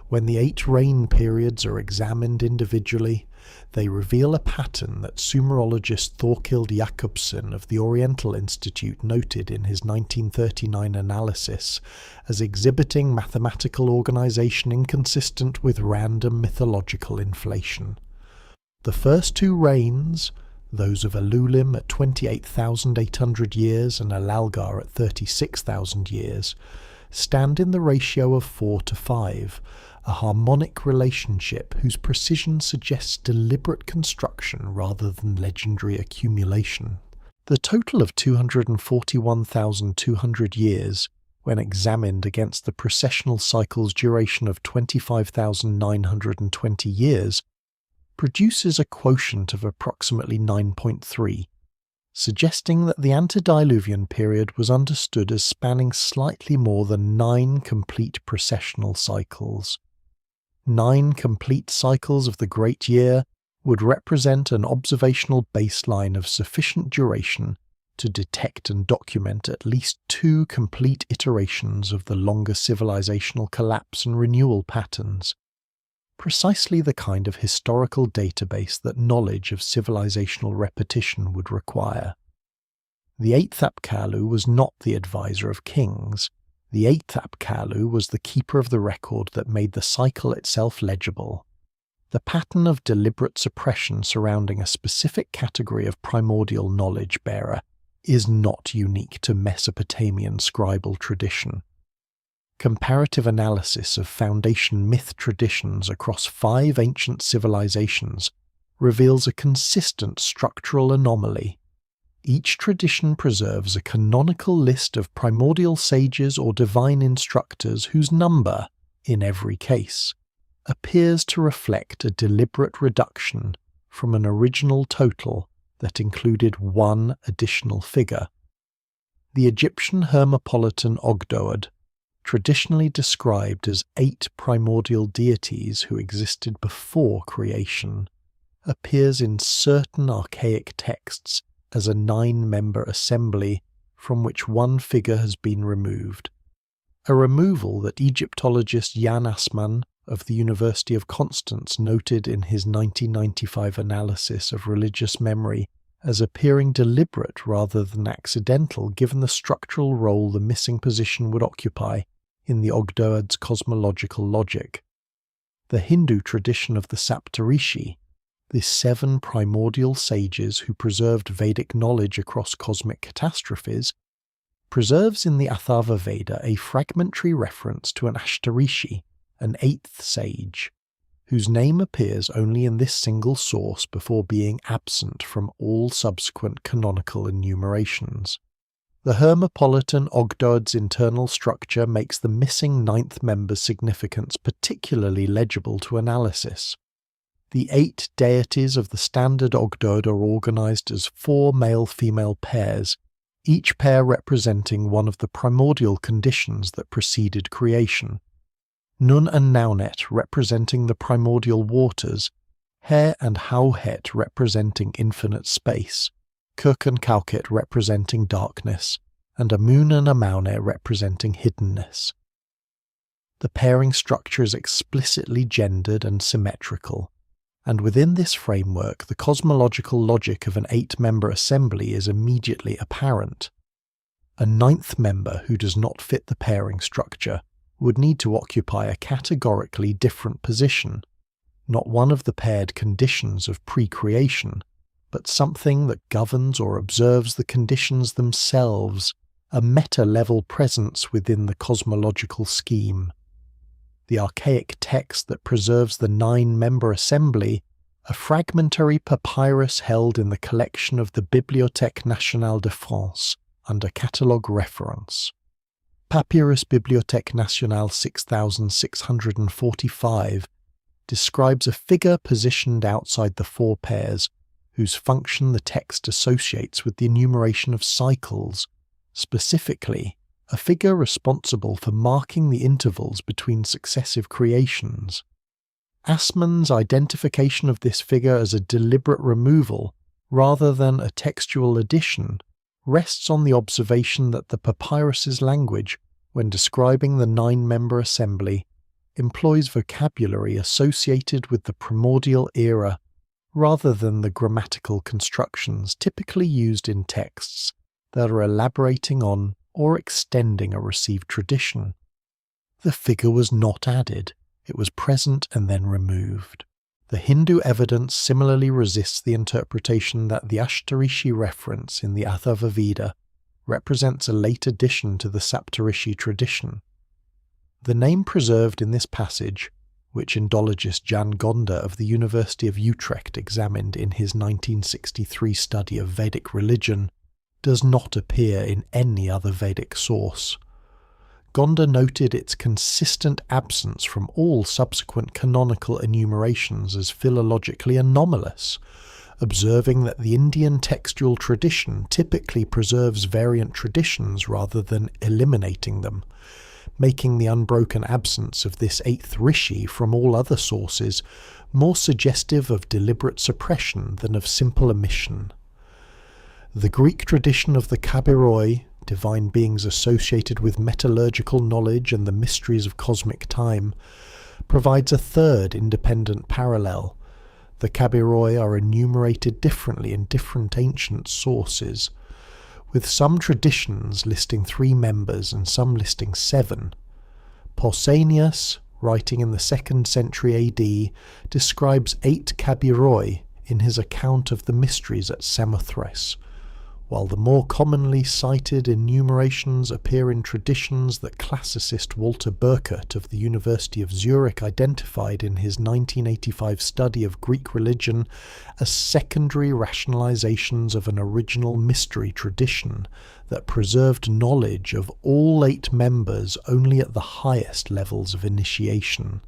When the 8 reign periods are examined individually, they reveal a pattern that Sumerologist Thorkild Jakobsen of the Oriental Institute noted in his 1939 analysis as exhibiting mathematical organization inconsistent with random mythological inflation. The first 2 reigns, those of Elulim at 28,800 years and Alalgar at 36,000 years, stand in the ratio of 4 to 5, a harmonic relationship whose precision suggests deliberate construction rather than legendary accumulation. The total of 241,200 years, when examined against the precessional cycle's duration of 25,920 years, produces a quotient of approximately 9.3, suggesting that the Antediluvian period was understood as spanning slightly more than 9 complete precessional cycles. 9 complete cycles of the Great Year would represent an observational baseline of sufficient duration to detect and document at least 2 complete iterations of the longer civilizational collapse and renewal patterns, precisely the kind of historical database that knowledge of civilizational repetition would require. The 8th Apkallu was not the advisor of kings. The 8th Apkallu was the keeper of the record that made the cycle itself legible. The pattern of deliberate suppression surrounding a specific category of primordial knowledge bearer is not unique to Mesopotamian scribal tradition. Comparative analysis of foundation myth traditions across 5 ancient civilizations reveals a consistent structural anomaly. Each tradition preserves a canonical list of primordial sages or divine instructors whose number, in every case, appears to reflect a deliberate reduction from an original total that included 1 additional figure. The Egyptian Hermopolitan Ogdoad, traditionally described as 8 primordial deities who existed before creation, appears in certain archaic texts as a 9-member assembly from which 1 figure has been removed, a removal that Egyptologist Jan Assmann of the University of Constance noted in his 1995 analysis of religious memory as appearing deliberate rather than accidental given the structural role the missing position would occupy in the Ogdoad's cosmological logic. The Hindu tradition of the Saptarishi, the 7 primordial sages who preserved Vedic knowledge across cosmic catastrophes, preserves in the Atharva Veda a fragmentary reference to an Ashtarishi, an 8th sage, whose name appears only in this single source before being absent from all subsequent canonical enumerations. The Hermopolitan Ogdod's internal structure makes the missing ninth member's significance particularly legible to analysis. The 8 deities of the standard Ogdod are organized as 4 male-female pairs, each pair representing one of the primordial conditions that preceded creation. Nun and Naunet representing the primordial waters, Her and Hauhet representing infinite space, Kuk and Kauket representing darkness, and Amun and Amaune representing hiddenness. The pairing structure is explicitly gendered and symmetrical, and within this framework the cosmological logic of an 8-member assembly is immediately apparent. A 9th member who does not fit the pairing structure would need to occupy a categorically different position, not one of the paired conditions of pre-creation, but something that governs or observes the conditions themselves, a meta-level presence within the cosmological scheme. The archaic text that preserves the 9-member assembly, a fragmentary papyrus held in the collection of the Bibliothèque Nationale de France under catalogue reference. Papyrus Bibliothèque Nationale 6645 describes a figure positioned outside the 4 pairs, whose function the text associates with the enumeration of cycles, specifically a figure responsible for marking the intervals between successive creations. Assmann's identification of this figure as a deliberate removal, rather than a textual addition, rests on the observation that the papyrus's language, when describing the 9-member assembly, employs vocabulary associated with the primordial era, rather than the grammatical constructions typically used in texts that are elaborating on or extending a received tradition. The figure was not added, it was present and then removed. The Hindu evidence similarly resists the interpretation that the Ashtarishi reference in the Atharvaveda represents a late addition to the Saptarishi tradition. The name preserved in this passage, which Indologist Jan Gonda of the University of Utrecht examined in his 1963 study of Vedic religion, does not appear in any other Vedic source. Gonda noted its consistent absence from all subsequent canonical enumerations as philologically anomalous, observing that the Indian textual tradition typically preserves variant traditions rather than eliminating them, making the unbroken absence of this 8th rishi from all other sources more suggestive of deliberate suppression than of simple omission. The Greek tradition of the Kabiroi, divine beings associated with metallurgical knowledge and the mysteries of cosmic time, provides a third independent parallel. The Kabiroi are enumerated differently in different ancient sources, with some traditions listing 3 members and some listing 7. Pausanias, writing in the 2nd century AD, describes 8 Kabiroi in his account of the mysteries at Samothrace, while the more commonly cited enumerations appear in traditions that classicist Walter Burkert of the University of Zurich identified in his 1985 study of Greek religion as secondary rationalizations of an original mystery tradition that preserved knowledge of all 8 members only at the highest levels of initiation.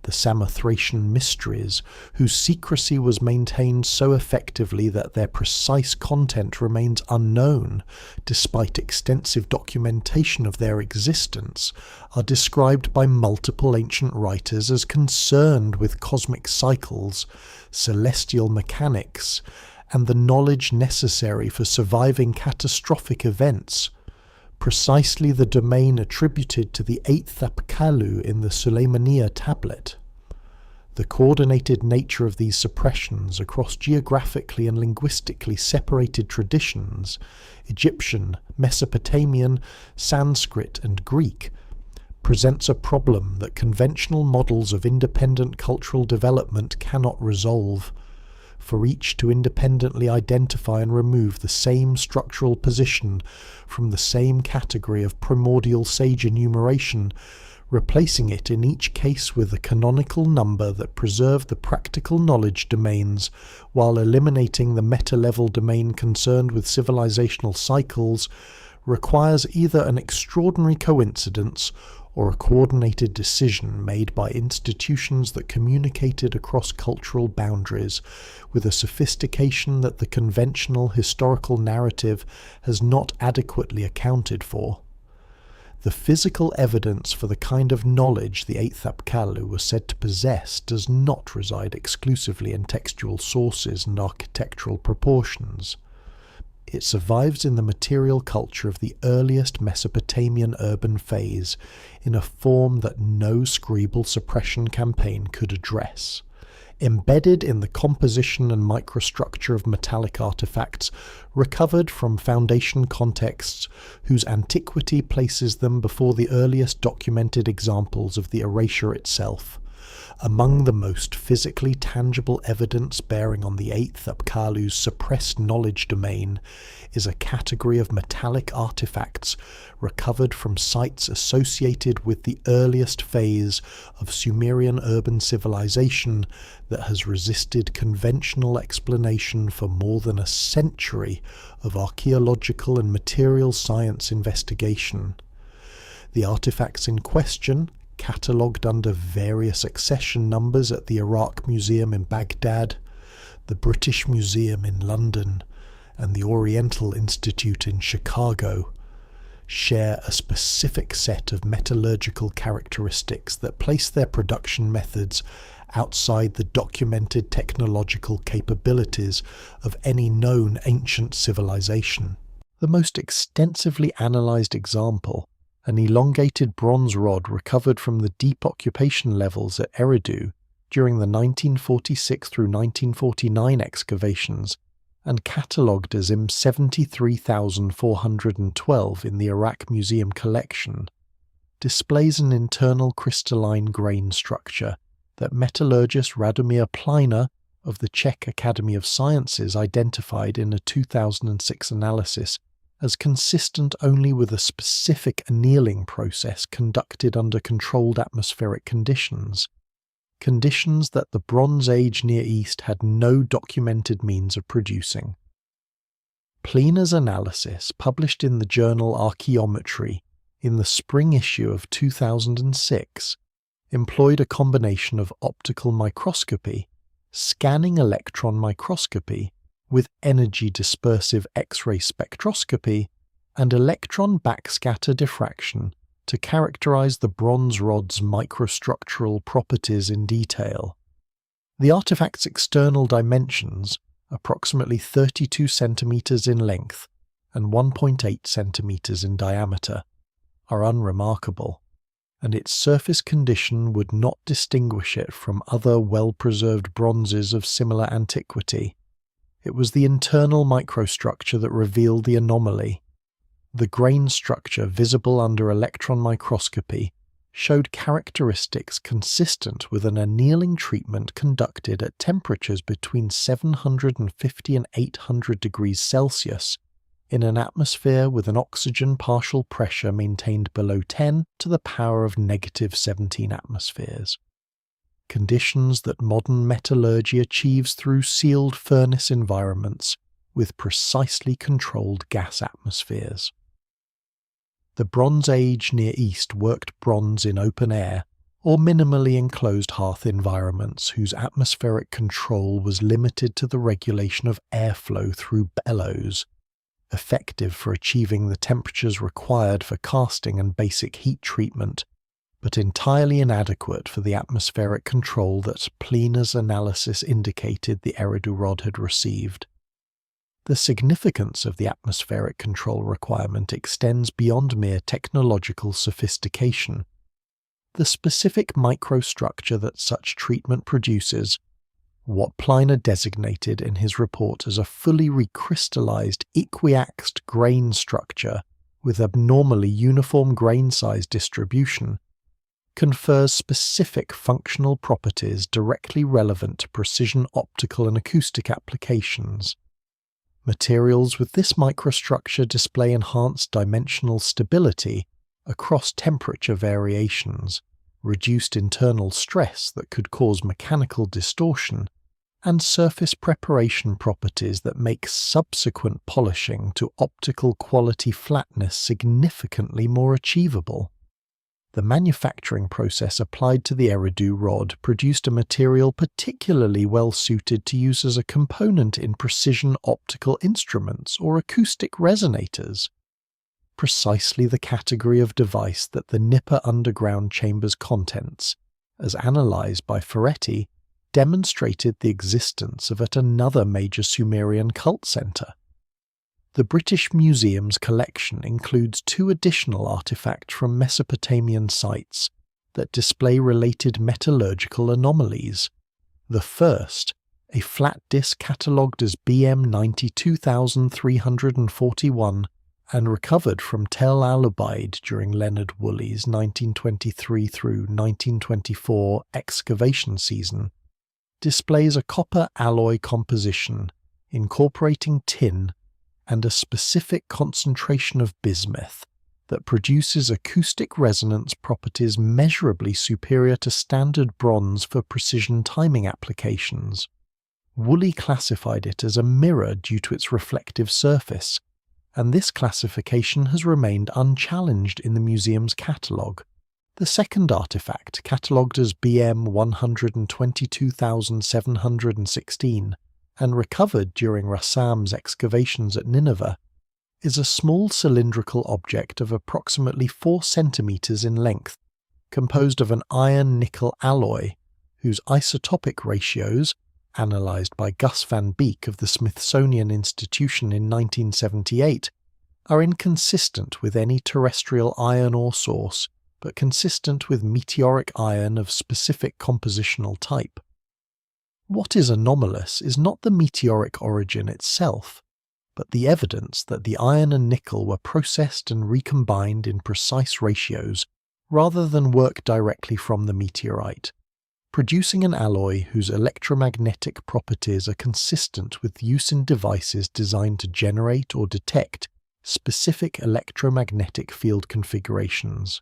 The Samothracian mysteries, whose secrecy was maintained so effectively that their precise content remains unknown, despite extensive documentation of their existence, are described by multiple ancient writers as concerned with cosmic cycles, celestial mechanics, and the knowledge necessary for surviving catastrophic events, precisely the domain attributed to the 8th Apkallu in the Suleymaniya tablet. The coordinated nature of these suppressions across geographically and linguistically separated traditions, Egyptian, Mesopotamian, Sanskrit and Greek, presents a problem that conventional models of independent cultural development cannot resolve. For each to independently identify and remove the same structural position from the same category of primordial sage enumeration replacing it in each case with a canonical number that preserved the practical knowledge domains while eliminating the meta-level domain concerned with civilizational cycles, requires either an extraordinary coincidence or a coordinated decision made by institutions that communicated across cultural boundaries with a sophistication that the conventional historical narrative has not adequately accounted for. The physical evidence for the kind of knowledge the 8th Apkallu was said to possess does not reside exclusively in textual sources and architectural proportions. It survives in the material culture of the earliest Mesopotamian urban phase in a form that no scribal suppression campaign could address. Embedded in the composition and microstructure of metallic artifacts recovered from foundation contexts whose antiquity places them before the earliest documented examples of the erasure itself. Among the most physically tangible evidence bearing on the 8th Apkallu's suppressed knowledge domain is a category of metallic artifacts recovered from sites associated with the earliest phase of Sumerian urban civilization that has resisted conventional explanation for more than a century of archaeological and material science investigation. The artifacts in question, catalogued under various accession numbers at the Iraq Museum in Baghdad, the British Museum in London, and the Oriental Institute in Chicago, share a specific set of metallurgical characteristics that place their production methods outside the documented technological capabilities of any known ancient civilization. The most extensively analysed example, an elongated bronze rod recovered from the deep occupation levels at Eridu during the 1946 through 1949 excavations and catalogued as IM 73412 in the Iraq Museum collection, displays an internal crystalline grain structure that metallurgist Radomir Pliner of the Czech Academy of Sciences identified in a 2006 analysis as consistent only with a specific annealing process conducted under controlled atmospheric conditions that the Bronze Age Near East had no documented means of producing. Pliner's analysis, published in the journal Archaeometry in the spring issue of 2006, employed a combination of optical microscopy, scanning electron microscopy, with energy dispersive X-ray spectroscopy, and electron backscatter diffraction to characterize the bronze rod's microstructural properties in detail. The artifact's external dimensions, approximately 32 centimeters in length and 1.8 centimeters in diameter, are unremarkable, and its surface condition would not distinguish it from other well-preserved bronzes of similar antiquity. It was the internal microstructure that revealed the anomaly. The grain structure visible under electron microscopy showed characteristics consistent with an annealing treatment conducted at temperatures between 750 and 800 degrees Celsius in an atmosphere with an oxygen partial pressure maintained below 10 to the power of negative 17 atmospheres. Conditions that modern metallurgy achieves through sealed furnace environments with precisely controlled gas atmospheres. The Bronze Age Near East worked bronze in open air or minimally enclosed hearth environments whose atmospheric control was limited to the regulation of airflow through bellows, effective for achieving the temperatures required for casting and basic heat treatment, but entirely inadequate for the atmospheric control that Pliner's analysis indicated the Eridu rod had received. The significance of the atmospheric control requirement extends beyond mere technological sophistication. The specific microstructure that such treatment produces, what Pliner designated in his report as a fully recrystallized equiaxed grain structure with abnormally uniform grain size distribution, confers specific functional properties directly relevant to precision optical and acoustic applications. Materials with this microstructure display enhanced dimensional stability across temperature variations, reduced internal stress that could cause mechanical distortion, and surface preparation properties that make subsequent polishing to optical quality flatness significantly more achievable. The manufacturing process applied to the Eridu rod produced a material particularly well suited to use as a component in precision optical instruments or acoustic resonators, precisely the category of device that the Nippur underground chamber's contents, as analysed by Ferretti, demonstrated the existence of at another major Sumerian cult centre. The British Museum's collection includes 2 additional artefacts from Mesopotamian sites that display related metallurgical anomalies. The first, a flat disk catalogued as BM 92341 and recovered from Tel Al-Ubaid during Leonard Woolley's 1923 through 1924 excavation season, displays a copper alloy composition incorporating tin and a specific concentration of bismuth that produces acoustic resonance properties measurably superior to standard bronze for precision timing applications. Woolley classified it as a mirror due to its reflective surface, and this classification has remained unchallenged in the museum's catalogue. The second artefact, catalogued as BM 122,716 and recovered during Rassam's excavations at Nineveh, is a small cylindrical object of approximately 4 centimeters in length, composed of an iron-nickel alloy whose isotopic ratios, analysed by Gus van Beek of the Smithsonian Institution in 1978, are inconsistent with any terrestrial iron ore source, but consistent with meteoric iron of specific compositional type. What is anomalous is not the meteoric origin itself, but the evidence that the iron and nickel were processed and recombined in precise ratios rather than work directly from the meteorite, producing an alloy whose electromagnetic properties are consistent with use in devices designed to generate or detect specific electromagnetic field configurations.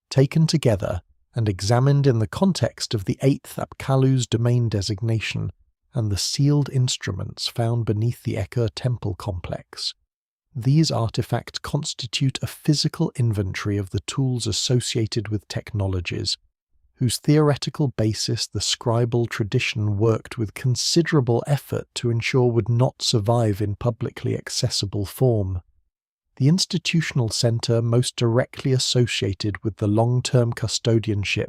Taken together and examined in the context of the 8th Apkallu's domain designation and the sealed instruments found beneath the Eker temple complex, these artifacts constitute a physical inventory of the tools associated with technologies whose theoretical basis the scribal tradition worked with considerable effort to ensure would not survive in publicly accessible form. The institutional centre most directly associated with the long-term custodianship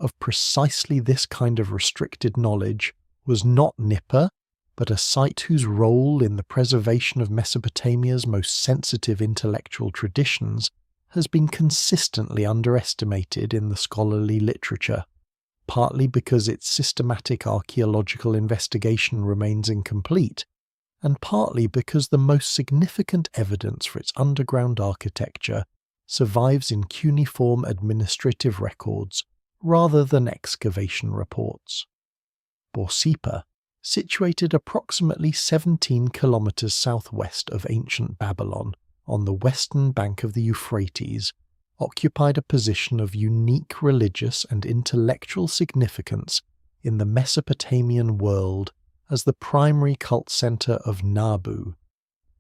of precisely this kind of restricted knowledge was not Nippur, but a site whose role in the preservation of Mesopotamia's most sensitive intellectual traditions has been consistently underestimated in the scholarly literature, partly because its systematic archaeological investigation remains incomplete, and partly because the most significant evidence for its underground architecture survives in cuneiform administrative records rather than excavation reports. Borsippa, situated approximately 17 kilometers southwest of ancient Babylon on the western bank of the Euphrates, occupied a position of unique religious and intellectual significance in the Mesopotamian world as the primary cult centre of Nabu,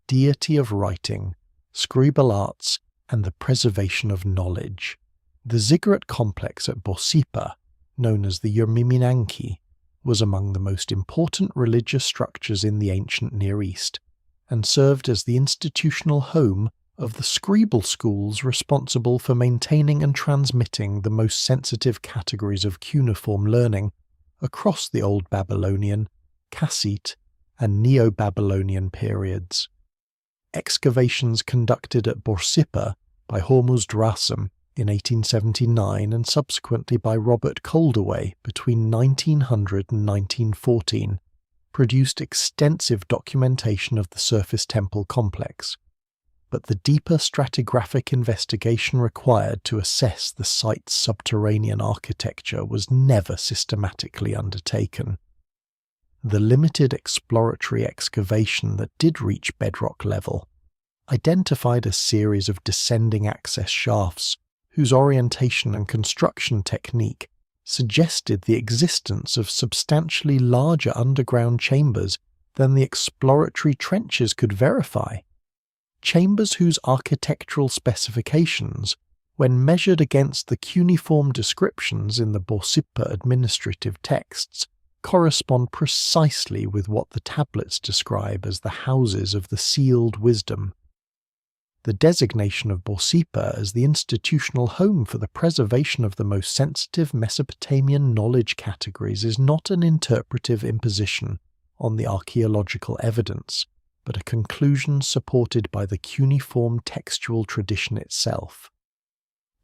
deity of writing, scribal arts, and the preservation of knowledge. The ziggurat complex at Borsippa, known as the Yermiminanki, was among the most important religious structures in the ancient Near East, and served as the institutional home of the scribal schools responsible for maintaining and transmitting the most sensitive categories of cuneiform learning across the Old Babylonian, Kassite, and Neo-Babylonian periods. Excavations conducted at Borsippa by Hormuzd Rassam in 1879 and subsequently by Robert Coldaway between 1900 and 1914 produced extensive documentation of the surface temple complex, but the deeper stratigraphic investigation required to assess the site's subterranean architecture was never systematically undertaken. The limited exploratory excavation that did reach bedrock level identified a series of descending access shafts whose orientation and construction technique suggested the existence of substantially larger underground chambers than the exploratory trenches could verify. Chambers whose architectural specifications, when measured against the cuneiform descriptions in the Borsippa administrative texts, correspond precisely with what the tablets describe as the houses of the sealed wisdom. The designation of Borsippa as the institutional home for the preservation of the most sensitive Mesopotamian knowledge categories is not an interpretive imposition on the archaeological evidence, but a conclusion supported by the cuneiform textual tradition itself.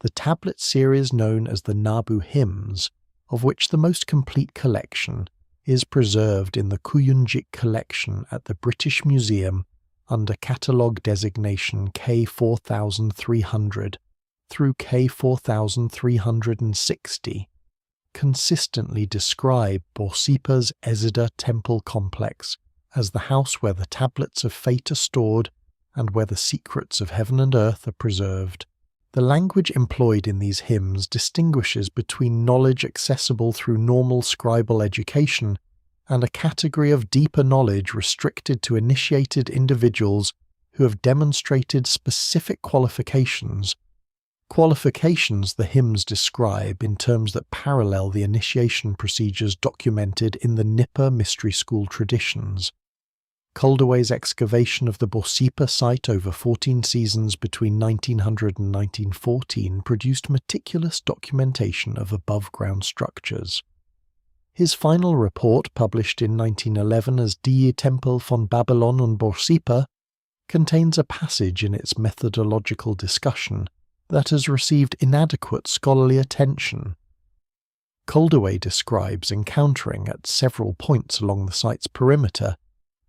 The tablet series known as the Nabu hymns, of which the most complete collection is preserved in the Kuyunjik collection at the British Museum under catalogue designation K4300 through K4360, consistently describe Borsippa's Ezida temple complex as the house where the tablets of fate are stored and where the secrets of heaven and earth are preserved. The language employed in these hymns distinguishes between knowledge accessible through normal scribal education and a category of deeper knowledge restricted to initiated individuals who have demonstrated specific qualifications the hymns describe in terms that parallel the initiation procedures documented in the Nippur mystery school traditions. Koldewey's excavation of the Borsippa site over 14 seasons between 1900 and 1914 produced meticulous documentation of above-ground structures. His final report, published in 1911 as Die Tempel von Babylon und Borsippa, contains a passage in its methodological discussion that has received inadequate scholarly attention. Koldewey describes encountering at several points along the site's perimeter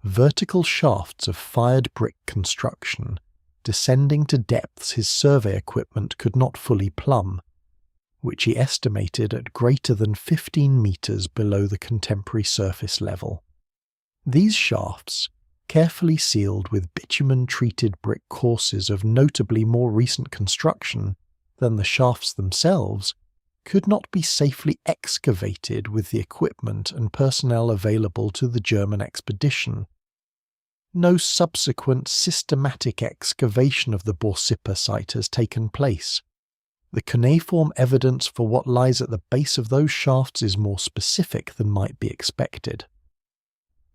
vertical shafts of fired brick construction, descending to depths his survey equipment could not fully plumb, which he estimated at greater than 15 meters below the contemporary surface level. These shafts, carefully sealed with bitumen-treated brick courses of notably more recent construction than the shafts themselves, could not be safely excavated with the equipment and personnel available to the German expedition. No subsequent systematic excavation of the Borsippa site has taken place. The cuneiform evidence for what lies at the base of those shafts is more specific than might be expected.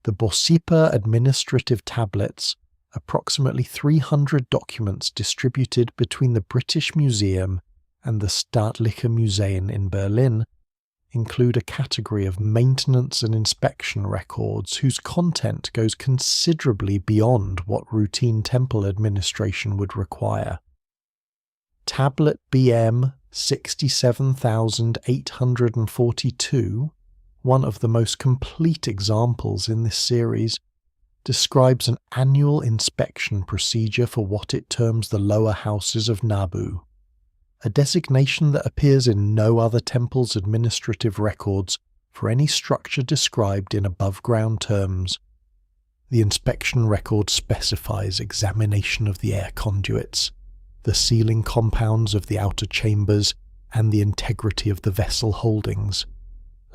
The Borsippa administrative tablets, approximately 300 documents distributed between the British Museum and the Staatliche Museen in Berlin, include a category of maintenance and inspection records whose content goes considerably beyond what routine temple administration would require. Tablet BM 67842, one of the most complete examples in this series, describes an annual inspection procedure for what it terms the lower houses of Nabu, a designation that appears in no other temple's administrative records for any structure described in above-ground terms. The inspection record specifies examination of the air conduits, the sealing compounds of the outer chambers, and the integrity of the vessel holdings,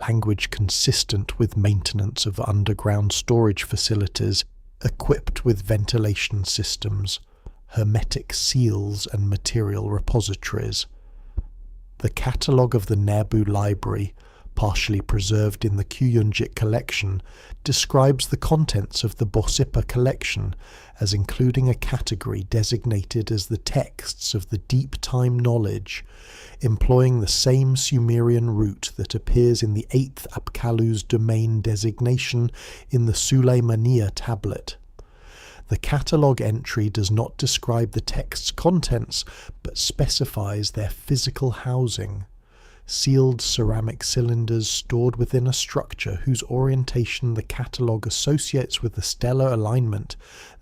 language consistent with maintenance of underground storage facilities equipped with ventilation systems, hermetic seals and material repositories. The catalogue of the Nabu Library, partially preserved in the Kuyunjik collection, describes the contents of the Borsippa collection as including a category designated as the texts of the deep time knowledge, employing the same Sumerian root that appears in the 8th Apkallu's domain designation in the Suleymaniya tablet. The catalogue entry does not describe the text's contents, but specifies their physical housing. Sealed ceramic cylinders stored within a structure whose orientation the catalogue associates with the stellar alignment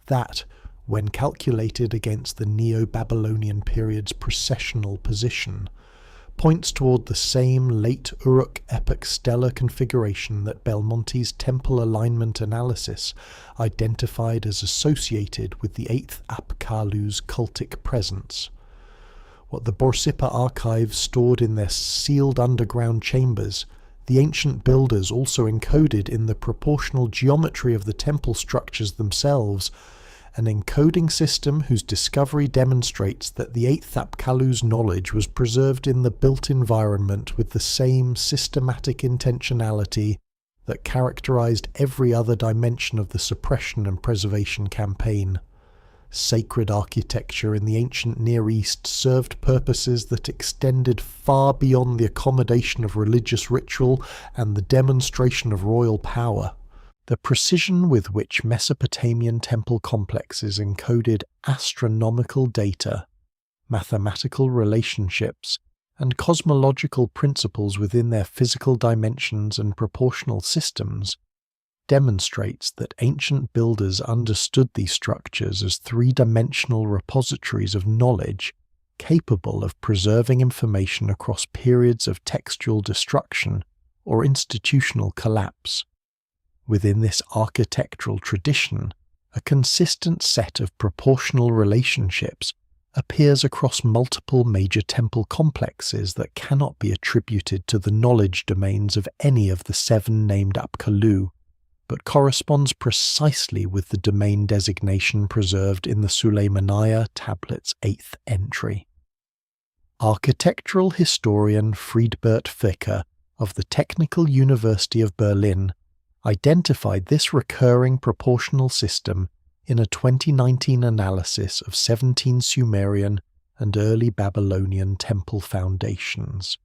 that, when calculated against the Neo-Babylonian period's precessional position, points toward the same late Uruk epoch stellar configuration that Belmonte's temple alignment analysis identified as associated with the 8th Apkallu's cultic presence. What the Borsippa archives stored in their sealed underground chambers, the ancient builders also encoded in the proportional geometry of the temple structures themselves, an encoding system whose discovery demonstrates that the 8th Apkallu's knowledge was preserved in the built environment with the same systematic intentionality that characterized every other dimension of the suppression and preservation campaign. Sacred architecture in the ancient Near East served purposes that extended far beyond the accommodation of religious ritual and the demonstration of royal power. The precision with which Mesopotamian temple complexes encoded astronomical data, mathematical relationships, and cosmological principles within their physical dimensions and proportional systems demonstrates that ancient builders understood these structures as three-dimensional repositories of knowledge capable of preserving information across periods of textual destruction or institutional collapse. Within this architectural tradition, a consistent set of proportional relationships appears across multiple major temple complexes that cannot be attributed to the knowledge domains of any of the 7 named Apkallu, but corresponds precisely with the domain designation preserved in the Suleymaniya tablet's 8th entry. Architectural historian Friedbert Ficker of the Technical University of Berlin identified this recurring proportional system in a 2019 analysis of 17 Sumerian and early Babylonian temple foundations,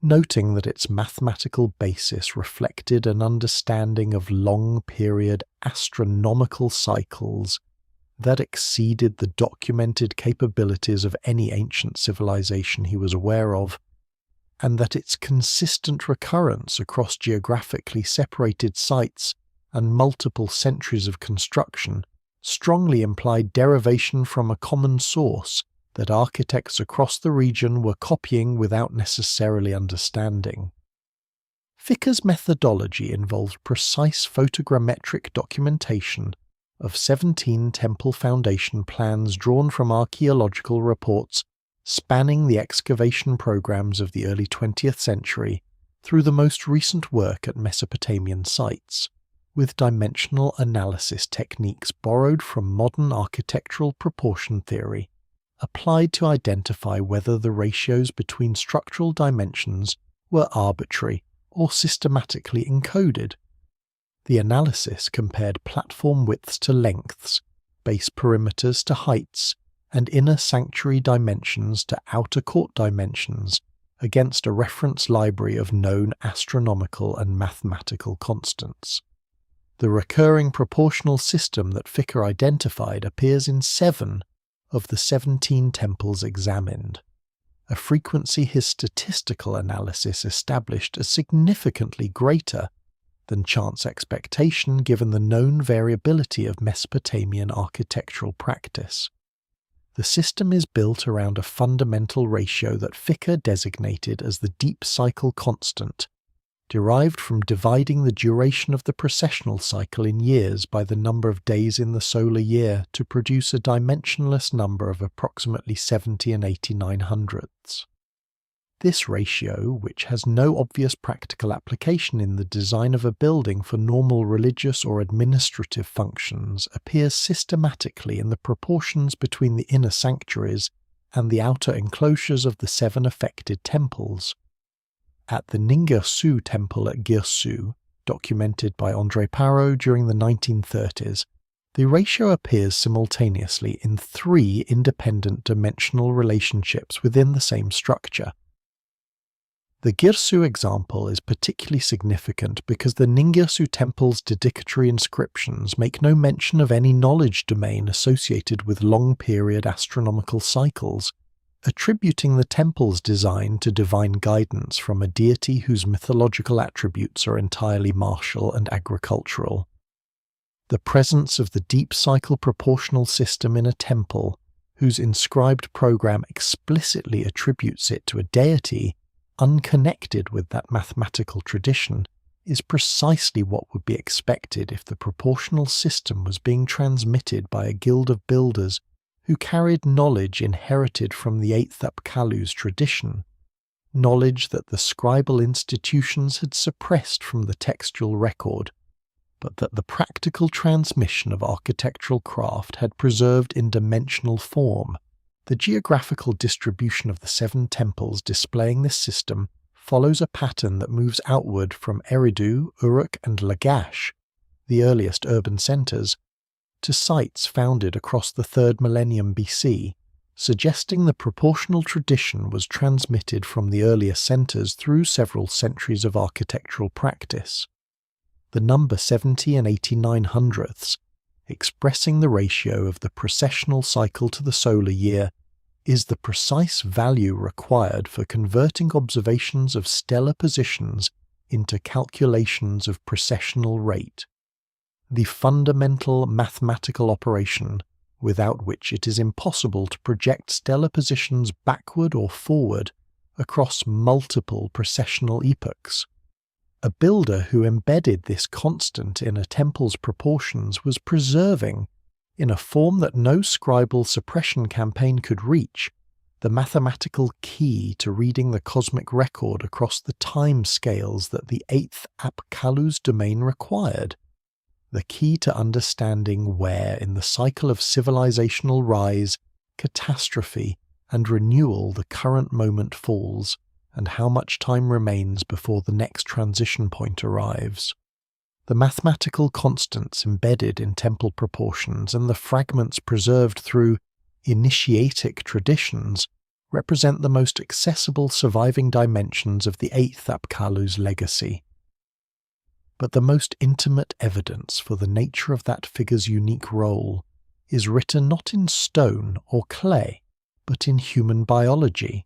noting that its mathematical basis reflected an understanding of long-period astronomical cycles that exceeded the documented capabilities of any ancient civilization he was aware of, and that its consistent recurrence across geographically separated sites and multiple centuries of construction strongly implied derivation from a common source that architects across the region were copying without necessarily understanding. Ficker's methodology involved precise photogrammetric documentation of 17 temple foundation plans drawn from archaeological reports spanning the excavation programs of the early 20th century through the most recent work at Mesopotamian sites, with dimensional analysis techniques borrowed from modern architectural proportion theory applied to identify whether the ratios between structural dimensions were arbitrary or systematically encoded. The analysis compared platform widths to lengths, base perimeters to heights, and inner sanctuary dimensions to outer court dimensions against a reference library of known astronomical and mathematical constants. The recurring proportional system that Ficker identified appears in 7 of the 17 temples examined, a frequency his statistical analysis established as significantly greater than chance expectation given the known variability of Mesopotamian architectural practice. The system is built around a fundamental ratio that Ficker designated as the deep cycle constant, derived from dividing the duration of the precessional cycle in years by the number of days in the solar year to produce a dimensionless number of approximately 70 and 89/100ths. This ratio, which has no obvious practical application in the design of a building for normal religious or administrative functions, appears systematically in the proportions between the inner sanctuaries and the outer enclosures of the 7 affected temples. At the Ningirsu temple at Girsu, documented by André Parot during the 1930s, the ratio appears simultaneously in 3 independent dimensional relationships within the same structure. The Girsu example is particularly significant because the Ningirsu temple's dedicatory inscriptions make no mention of any knowledge domain associated with long-period astronomical cycles, attributing the temple's design to divine guidance from a deity whose mythological attributes are entirely martial and agricultural. The presence of the deep cycle proportional system in a temple, whose inscribed program explicitly attributes it to a deity unconnected with that mathematical tradition, is precisely what would be expected if the proportional system was being transmitted by a guild of builders who carried knowledge inherited from the 8th Apkallu's tradition, knowledge that the scribal institutions had suppressed from the textual record, but that the practical transmission of architectural craft had preserved in dimensional form. The geographical distribution of the 7 temples displaying this system follows a pattern that moves outward from Eridu, Uruk, and Lagash, the earliest urban centers, to sites founded across the 3rd millennium BC, suggesting the proportional tradition was transmitted from the earlier centers through several centuries of architectural practice. The number 70 and 89/100ths, expressing the ratio of the precessional cycle to the solar year, is the precise value required for converting observations of stellar positions into calculations of precessional rate, the fundamental mathematical operation without which it is impossible to project stellar positions backward or forward across multiple precessional epochs. A builder who embedded this constant in a temple's proportions was preserving, in a form that no scribal suppression campaign could reach, the mathematical key to reading the cosmic record across the time scales that the 8th Apkallu's domain required, the key to understanding where in the cycle of civilizational rise, catastrophe, and renewal the current moment falls, and how much time remains before the next transition point arrives. The mathematical constants embedded in temple proportions and the fragments preserved through initiatic traditions represent the most accessible surviving dimensions of the 8th Apkallu's legacy. But the most intimate evidence for the nature of that figure's unique role is written not in stone or clay, but in human biology,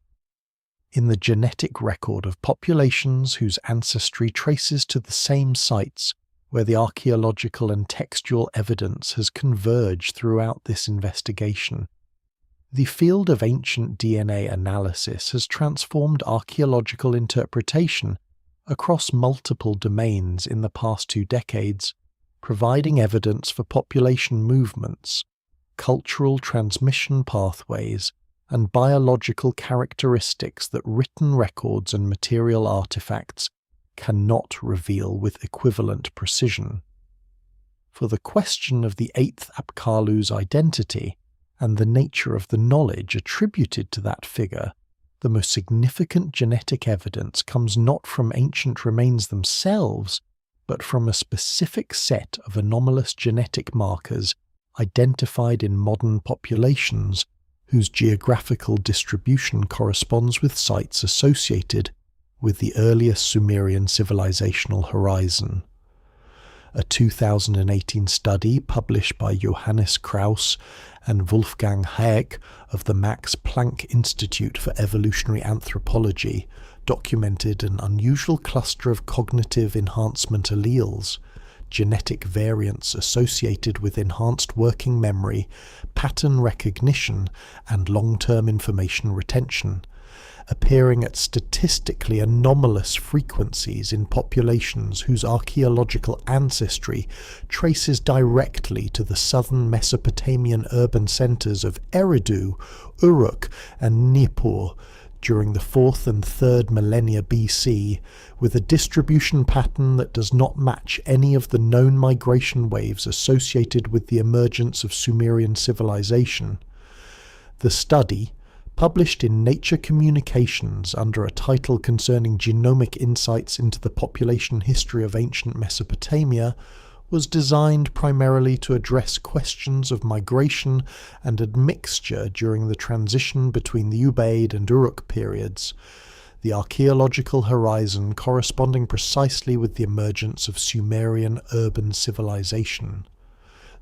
in the genetic record of populations whose ancestry traces to the same sites where the archaeological and textual evidence has converged throughout this investigation. The field of ancient DNA analysis has transformed archaeological interpretation across multiple domains in the past 2 decades, providing evidence for population movements, cultural transmission pathways, and biological characteristics that written records and material artifacts cannot reveal with equivalent precision. For the question of the 8th Apkallu's identity and the nature of the knowledge attributed to that figure, the most significant genetic evidence comes not from ancient remains themselves, but from a specific set of anomalous genetic markers identified in modern populations whose geographical distribution corresponds with sites associated with the earliest Sumerian civilizational horizon. A 2018 study published by Johannes Krauss and Wolfgang Hayek of the Max Planck Institute for Evolutionary Anthropology documented an unusual cluster of cognitive enhancement alleles, genetic variants associated with enhanced working memory, pattern recognition, and long-term information retention, appearing at statistically anomalous frequencies in populations whose archaeological ancestry traces directly to the southern Mesopotamian urban centers of Eridu, Uruk, and Nippur during the 4th and 3rd millennia BC, with a distribution pattern that does not match any of the known migration waves associated with the emergence of Sumerian civilization. The study, published in Nature Communications under a title concerning genomic insights into the population history of ancient Mesopotamia, was designed primarily to address questions of migration and admixture during the transition between the Ubaid and Uruk periods, the archaeological horizon corresponding precisely with the emergence of Sumerian urban civilization.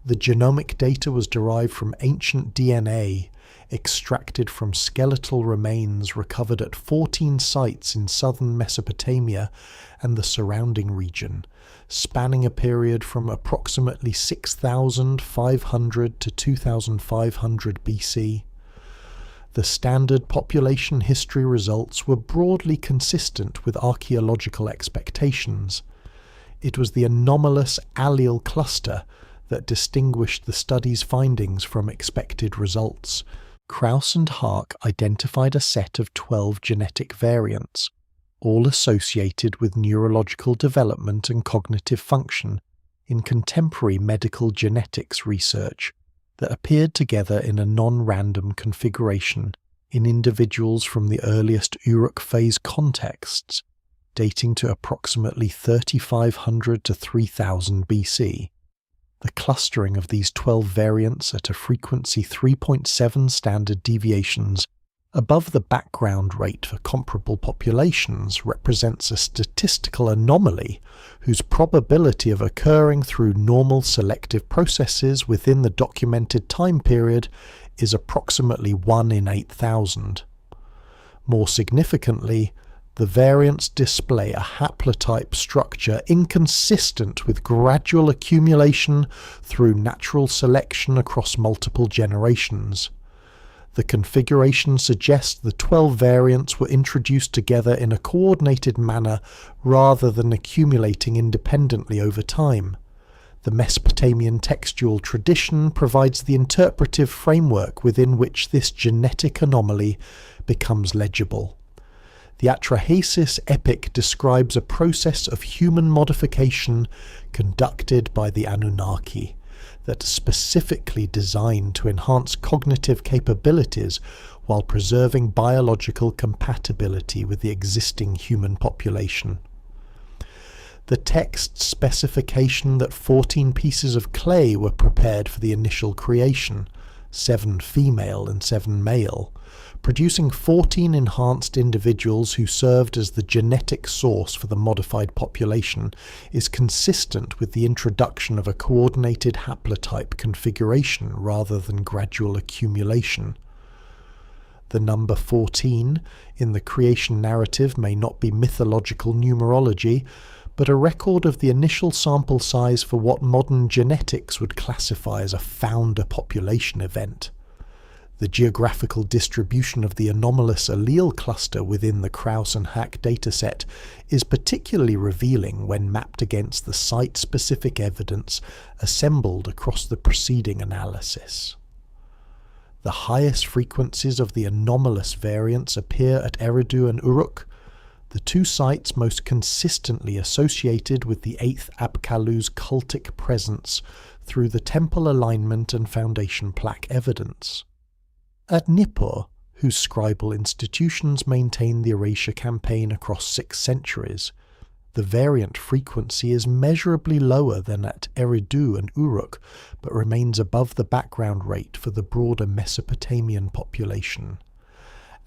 The genomic data was derived from ancient DNA, extracted from skeletal remains recovered at 14 sites in southern Mesopotamia and the surrounding region, spanning a period from approximately 6,500 to 2,500 BC. The standard population history results were broadly consistent with archaeological expectations. It was the anomalous allele cluster that distinguished the study's findings from expected results. Krauss and Hark identified a set of 12 genetic variants, all associated with neurological development and cognitive function in contemporary medical genetics research, that appeared together in a non-random configuration in individuals from the earliest Uruk phase contexts, dating to approximately 3500 to 3000 BC. The clustering of these 12 variants at a frequency 3.7 standard deviations above the background rate for comparable populations represents a statistical anomaly whose probability of occurring through normal selective processes within the documented time period is approximately 1 in 8,000. More significantly, the variants display a haplotype structure inconsistent with gradual accumulation through natural selection across multiple generations. The configuration suggests the 12 variants were introduced together in a coordinated manner rather than accumulating independently over time. The Mesopotamian textual tradition provides the interpretive framework within which this genetic anomaly becomes legible. The Atrahasis epic describes a process of human modification conducted by the Anunnaki that is specifically designed to enhance cognitive capabilities while preserving biological compatibility with the existing human population. The text's specification that 14 pieces of clay were prepared for the initial creation, 7 female and 7 male, producing 14 enhanced individuals who served as the genetic source for the modified population, is consistent with the introduction of a coordinated haplotype configuration rather than gradual accumulation. The number 14 in the creation narrative may not be mythological numerology, but a record of the initial sample size for what modern genetics would classify as a founder population event. The geographical distribution of the anomalous allele cluster within the Krauss and Hack dataset is particularly revealing when mapped against the site-specific evidence assembled across the preceding analysis. The highest frequencies of the anomalous variants appear at Eridu and Uruk, the two sites most consistently associated with the 8th Apkallu's cultic presence through the temple alignment and foundation plaque evidence. At Nippur, whose scribal institutions maintain the erasure campaign across 6 centuries, the variant frequency is measurably lower than at Eridu and Uruk, but remains above the background rate for the broader Mesopotamian population.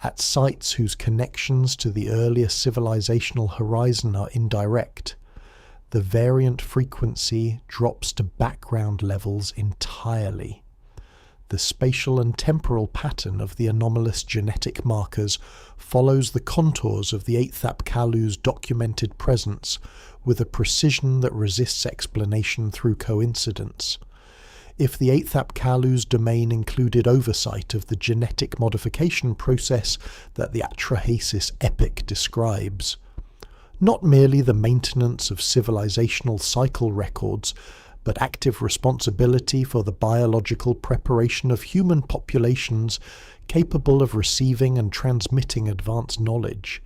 At sites whose connections to the earlier civilizational horizon are indirect, the variant frequency drops to background levels entirely. The spatial and temporal pattern of the anomalous genetic markers follows the contours of the 8th Apkallu's documented presence with a precision that resists explanation through coincidence. If the 8th Apkallu's domain included oversight of the genetic modification process that the Atrahasis epic describes, not merely the maintenance of civilizational cycle records, but active responsibility for the biological preparation of human populations capable of receiving and transmitting advanced knowledge,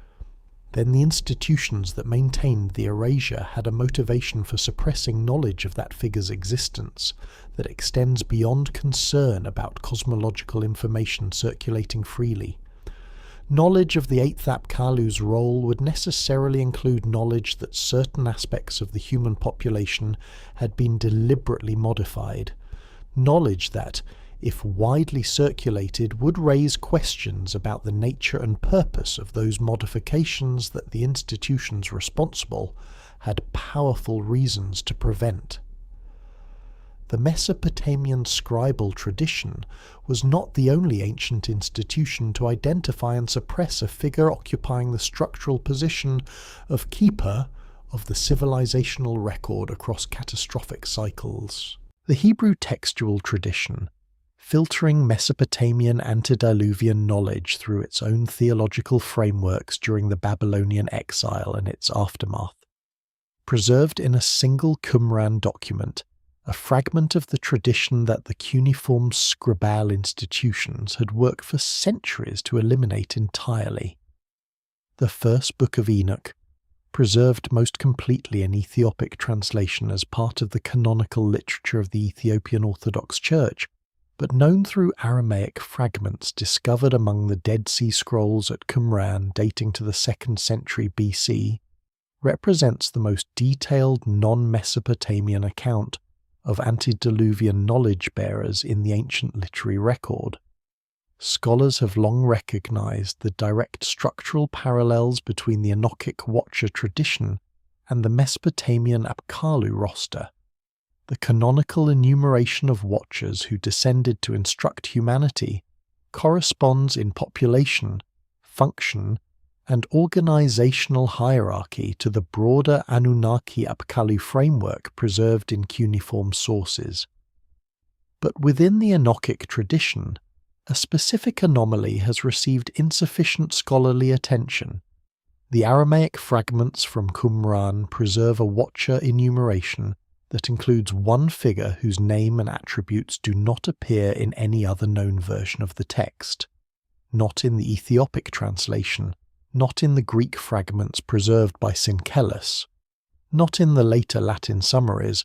then the institutions that maintained the erasure had a motivation for suppressing knowledge of that figure's existence that extends beyond concern about cosmological information circulating freely. Knowledge of the 8th Apkallu's role would necessarily include knowledge that certain aspects of the human population had been deliberately modified, knowledge that, if widely circulated, would raise questions about the nature and purpose of those modifications that the institutions responsible had powerful reasons to prevent. The Mesopotamian scribal tradition was not the only ancient institution to identify and suppress a figure occupying the structural position of keeper of the civilizational record across catastrophic cycles. The Hebrew textual tradition, filtering Mesopotamian antediluvian knowledge through its own theological frameworks during the Babylonian exile and its aftermath, preserved in a single Qumran document, a fragment of the tradition that the cuneiform scribal institutions had worked for centuries to eliminate entirely. The first Book of Enoch, preserved most completely in Ethiopic translation as part of the canonical literature of the Ethiopian Orthodox Church, but known through Aramaic fragments discovered among the Dead Sea Scrolls at Qumran dating to the 2nd century BC, represents the most detailed non-Mesopotamian account of antediluvian knowledge-bearers in the ancient literary record. Scholars have long recognized the direct structural parallels between the Enochic Watcher tradition and the Mesopotamian Apkallu roster. The canonical enumeration of Watchers who descended to instruct humanity corresponds in population, function, and organizational hierarchy to the broader Anunnaki Apkallu framework preserved in cuneiform sources. But within the Enochic tradition, a specific anomaly has received insufficient scholarly attention. The Aramaic fragments from Qumran preserve a Watcher enumeration that includes one figure whose name and attributes do not appear in any other known version of the text. Not in the Ethiopic translation, not in the Greek fragments preserved by Syncellus, not in the later Latin summaries,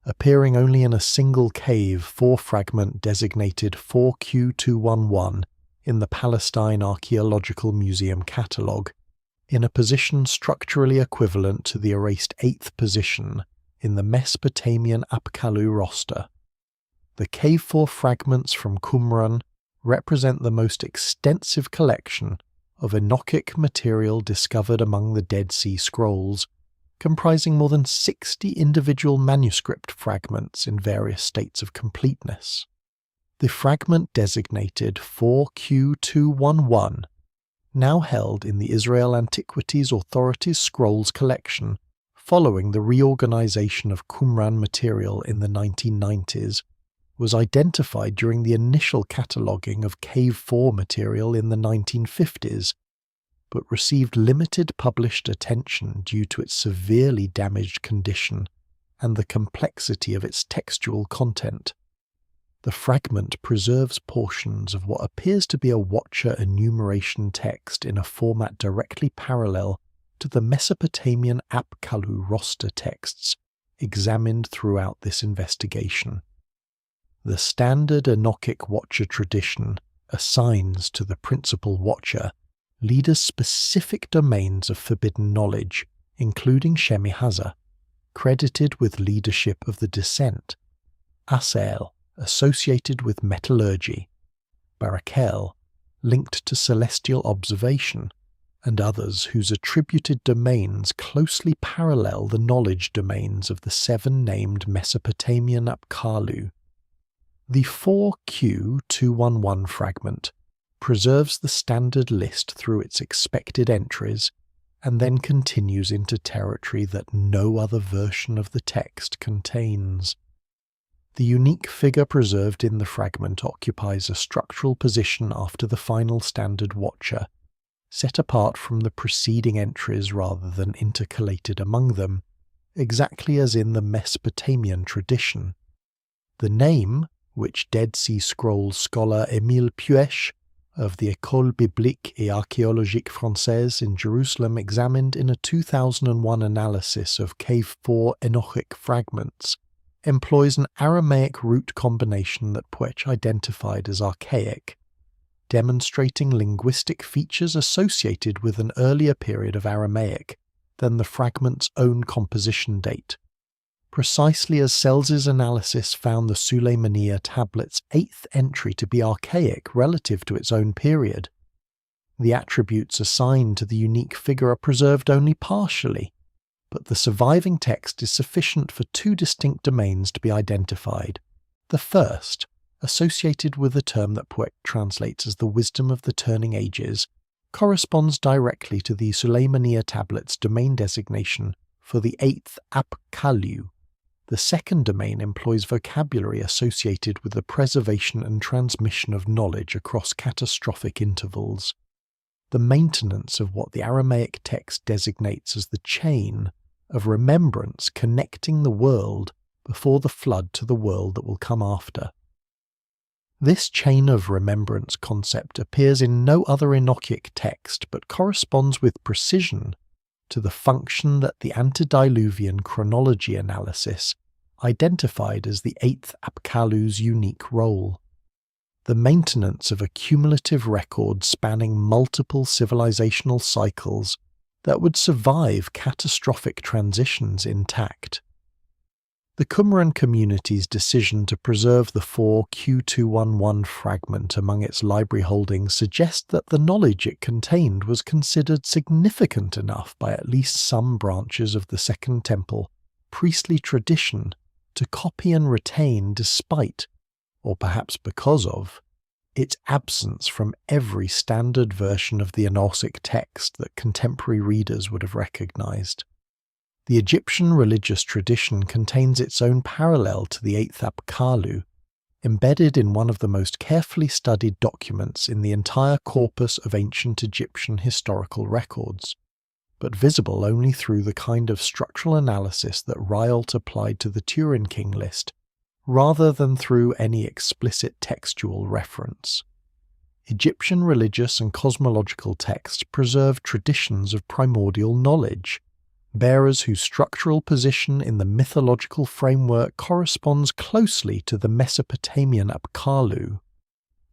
appearing only in a single cave 4-fragment designated 4Q211 in the Palestine Archaeological Museum catalogue, in a position structurally equivalent to the erased 8th position in the Mesopotamian Apkallu roster. The Cave 4 fragments from Qumran represent the most extensive collection of Enochic material discovered among the Dead Sea Scrolls, comprising more than 60 individual manuscript fragments in various states of completeness. The fragment designated 4Q211, now held in the Israel Antiquities Authority's Scrolls collection, following the reorganization of Qumran material in the 1990s, was identified during the initial cataloguing of Cave 4 material in the 1950s, but received limited published attention due to its severely damaged condition and the complexity of its textual content. The fragment preserves portions of what appears to be a Watcher enumeration text in a format directly parallel to the Mesopotamian Apkallu roster texts examined throughout this investigation. The standard Enochic Watcher tradition assigns to the principal Watcher leaders specific domains of forbidden knowledge, including Shemihaza, credited with leadership of the descent, Asael, associated with metallurgy, Barakel, linked to celestial observation, and others whose attributed domains closely parallel the knowledge domains of the 7 named Mesopotamian Apkallu. The 4Q211 fragment preserves the standard list through its expected entries, and then continues into territory that no other version of the text contains. The unique figure preserved in the fragment occupies a structural position after the final standard Watcher, set apart from the preceding entries rather than intercalated among them, exactly as in the Mesopotamian tradition. The name, which Dead Sea Scrolls scholar Émile Puech of the École biblique et archéologique française in Jerusalem examined in a 2001 analysis of Cave 4 Enochic fragments, employs an Aramaic root combination that Puech identified as archaic, demonstrating linguistic features associated with an earlier period of Aramaic than the fragment's own composition date, precisely as Selz's analysis found the Suleymaniya tablet's 8th entry to be archaic relative to its own period. The attributes assigned to the unique figure are preserved only partially, but the surviving text is sufficient for 2 distinct domains to be identified. The first, associated with the term that Puech translates as the wisdom of the turning ages, corresponds directly to the Suleymaniya tablet's domain designation for the 8th Apkallu. The second domain employs vocabulary associated with the preservation and transmission of knowledge across catastrophic intervals. The maintenance of what the Aramaic text designates as the chain of remembrance connecting the world before the flood to the world that will come after. This chain of remembrance concept appears in no other Enochic text but corresponds with precision to the function that the Antediluvian chronology analysis identified as the 8th Apkallu's unique role: the maintenance of a cumulative record spanning multiple civilizational cycles that would survive catastrophic transitions intact. The Qumran community's decision to preserve the 4 Q211 fragment among its library holdings suggests that the knowledge it contained was considered significant enough by at least some branches of the Second Temple priestly tradition to copy and retain despite, or perhaps because of, its absence from every standard version of the Enochic text that contemporary readers would have recognized. The Egyptian religious tradition contains its own parallel to the 8th Apkallu, embedded in one of the most carefully studied documents in the entire corpus of ancient Egyptian historical records, but visible only through the kind of structural analysis that Ryholt applied to the Turin King list, rather than through any explicit textual reference. Egyptian religious and cosmological texts preserve traditions of primordial knowledge, bearers whose structural position in the mythological framework corresponds closely to the Mesopotamian Apkallu,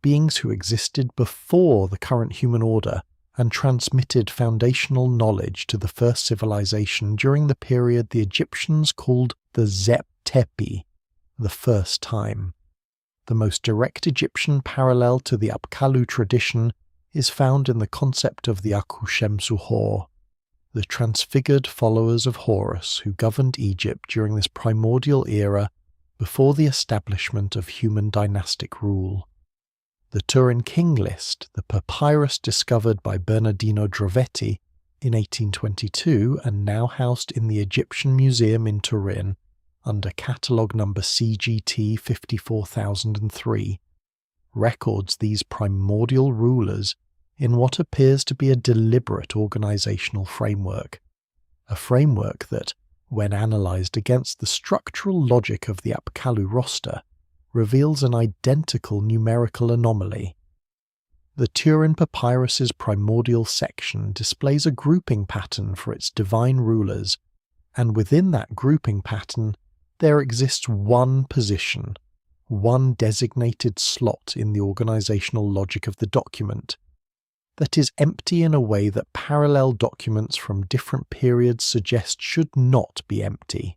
beings who existed before the current human order and transmitted foundational knowledge to the first civilization during the period the Egyptians called the Zep Tepi, the first time. The most direct Egyptian parallel to the Apkallu tradition is found in the concept of the Akhushem-Suhor, the transfigured followers of Horus who governed Egypt during this primordial era before the establishment of human dynastic rule. The Turin King list, the papyrus discovered by Bernardino Drovetti in 1822 and now housed in the Egyptian Museum in Turin under catalogue number CGT 54003, records these primordial rulers in what appears to be a deliberate organizational framework, a framework that, when analyzed against the structural logic of the Apkallu roster, reveals an identical numerical anomaly. The Turin Papyrus's primordial section displays a grouping pattern for its divine rulers, and within that grouping pattern there exists one position, one designated slot in the organizational logic of the document, that is empty in a way that parallel documents from different periods suggest should not be empty,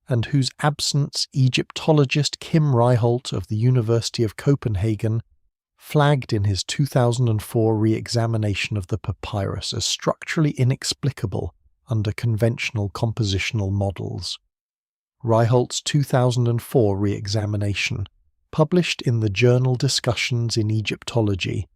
and whose absence Egyptologist Kim Ryholt of the University of Copenhagen flagged in his 2004 re-examination of the papyrus as structurally inexplicable under conventional compositional models. Ryholt's 2004 re-examination, published in the journal Discussions in Egyptology,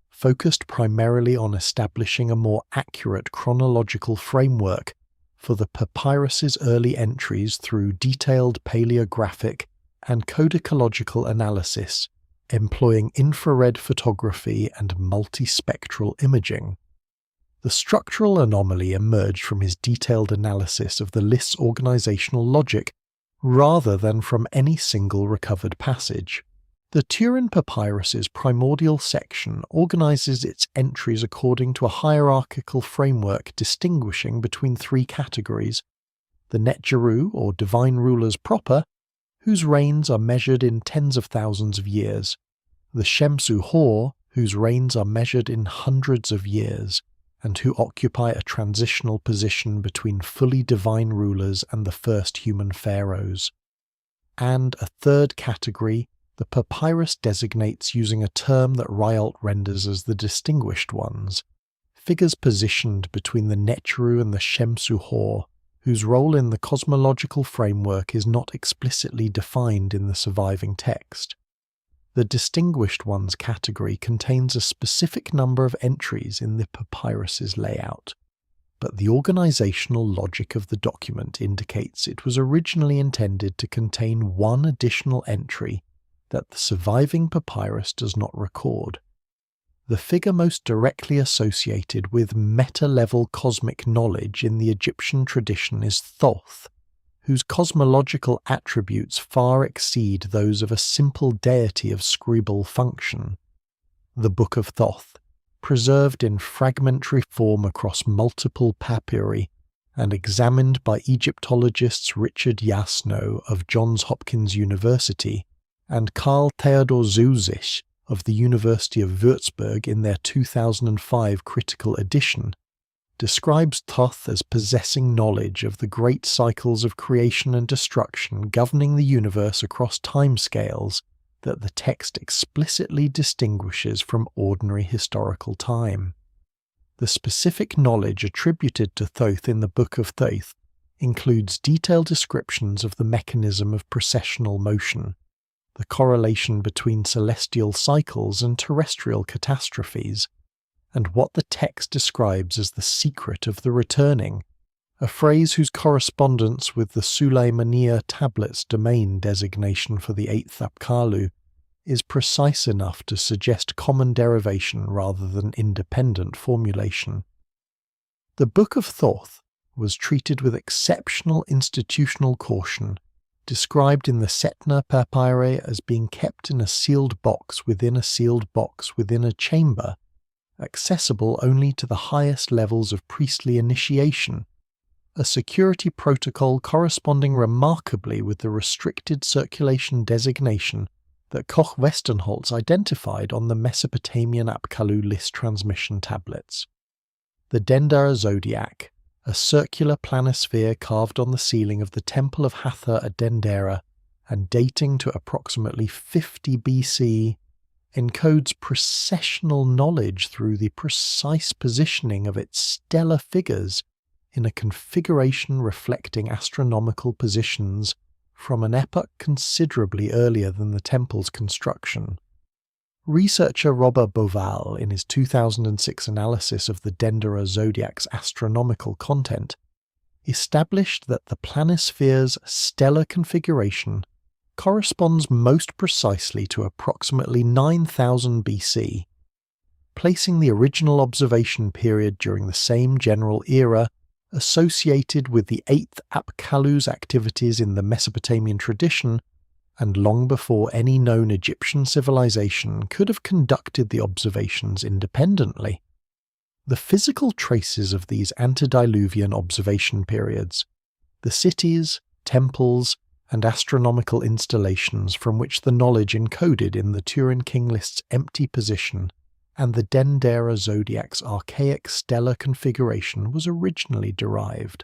focused primarily on establishing a more accurate chronological framework for the papyrus's early entries through detailed paleographic and codicological analysis, employing infrared photography and multispectral imaging. The structural anomaly emerged from his detailed analysis of the list's organizational logic, rather than from any single recovered passage. The Turin Papyrus's primordial section organizes its entries according to a hierarchical framework distinguishing between three categories: the Netjeru, or divine rulers proper, whose reigns are measured in tens of thousands of years; the Shemsu-Hor, whose reigns are measured in hundreds of years, and who occupy a transitional position between fully divine rulers and the first human pharaohs; and a third category the papyrus designates using a term that Ryholt renders as the distinguished ones, figures positioned between the Netjeru and the Shemsu-Hor, whose role in the cosmological framework is not explicitly defined in the surviving text. The distinguished ones category contains a specific number of entries in the papyrus's layout, but the organizational logic of the document indicates it was originally intended to contain one additional entry that the surviving papyrus does not record. The figure most directly associated with meta-level cosmic knowledge in the Egyptian tradition is Thoth, whose cosmological attributes far exceed those of a simple deity of scribal function. The Book of Thoth, preserved in fragmentary form across multiple papyri and examined by Egyptologists Richard Jasno of Johns Hopkins University and Karl Theodor Zusich of the University of Würzburg in their 2005 critical edition, describes Thoth as possessing knowledge of the great cycles of creation and destruction governing the universe across timescales that the text explicitly distinguishes from ordinary historical time. The specific knowledge attributed to Thoth in the Book of Thoth includes detailed descriptions of the mechanism of precessional motion, the correlation between celestial cycles and terrestrial catastrophes, and what the text describes as the secret of the returning, a phrase whose correspondence with the Sulaimaniya tablets domain designation for the 8th Apkallu is precise enough to suggest common derivation rather than independent formulation. The Book of Thoth was treated with exceptional institutional caution, described in the Setna Papyri as being kept in a sealed box within a sealed box within a chamber, accessible only to the highest levels of priestly initiation, a security protocol corresponding remarkably with the restricted circulation designation that Koch Westenholz identified on the Mesopotamian Apkallu list transmission tablets. The Dendera zodiac, a circular planisphere carved on the ceiling of the Temple of Hathor at Dendera and dating to approximately 50 BC, encodes precessional knowledge through the precise positioning of its stellar figures in a configuration reflecting astronomical positions from an epoch considerably earlier than the temple's construction. Researcher Robert Boval, in his 2006 analysis of the Dendera zodiac's astronomical content, established that the planisphere's stellar configuration corresponds most precisely to approximately 9000 BC, placing the original observation period during the same general era associated with the 8th Apkallu's activities in the Mesopotamian tradition and long before any known Egyptian civilization could have conducted the observations independently. The physical traces of these antediluvian observation periods, the cities, temples, and astronomical installations from which the knowledge encoded in the Turin King List's empty position and the Dendera zodiac's archaic stellar configuration was originally derived,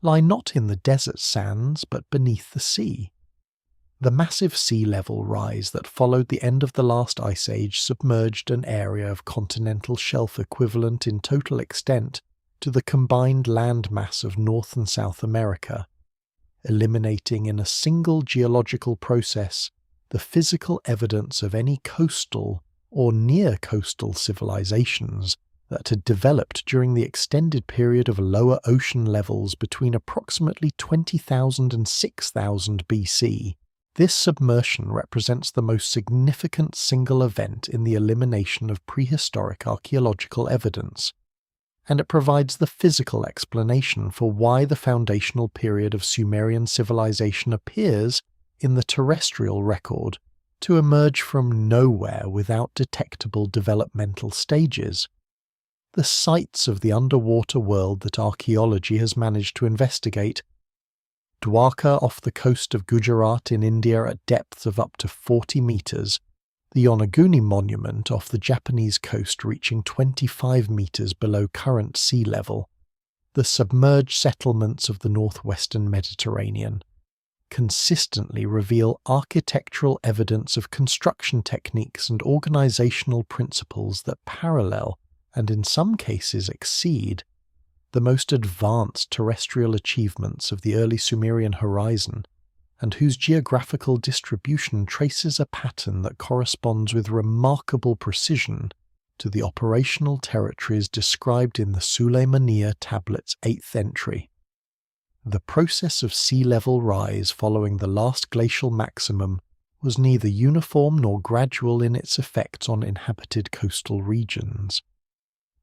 lie not in the desert sands but beneath the sea. The massive sea level rise that followed the end of the last ice age submerged an area of continental shelf equivalent in total extent to the combined land mass of North and South America, eliminating in a single geological process the physical evidence of any coastal or near-coastal civilizations that had developed during the extended period of lower ocean levels between approximately 20,000 and 6,000 BC. This submersion represents the most significant single event in the elimination of prehistoric archaeological evidence, and it provides the physical explanation for why the foundational period of Sumerian civilization appears in the terrestrial record to emerge from nowhere without detectable developmental stages. The sites of the underwater world that archaeology has managed to investigate, Dwarka off the coast of Gujarat in India at depths of up to 40 meters, the Yonaguni Monument off the Japanese coast reaching 25 meters below current sea level, the submerged settlements of the northwestern Mediterranean, consistently reveal architectural evidence of construction techniques and organizational principles that parallel, and in some cases exceed, the most advanced terrestrial achievements of the early Sumerian horizon, and whose geographical distribution traces a pattern that corresponds with remarkable precision to the operational territories described in the Sulaimaniya tablet's 8th entry. The process of sea level rise following the last glacial maximum was neither uniform nor gradual in its effects on inhabited coastal regions.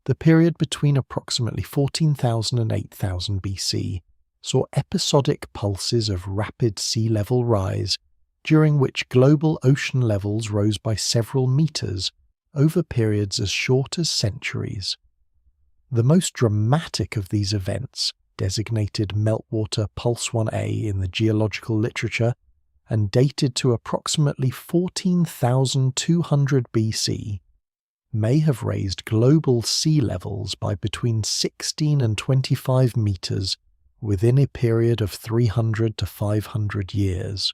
The period between approximately 14,000 and 8,000 BC saw episodic pulses of rapid sea level rise, during which global ocean levels rose by several meters over periods as short as centuries. The most dramatic of these events, designated Meltwater Pulse 1A in the geological literature and dated to approximately 14,200 BC, may have raised global sea levels by between 16 and 25 meters within a period of 300 to 500 years.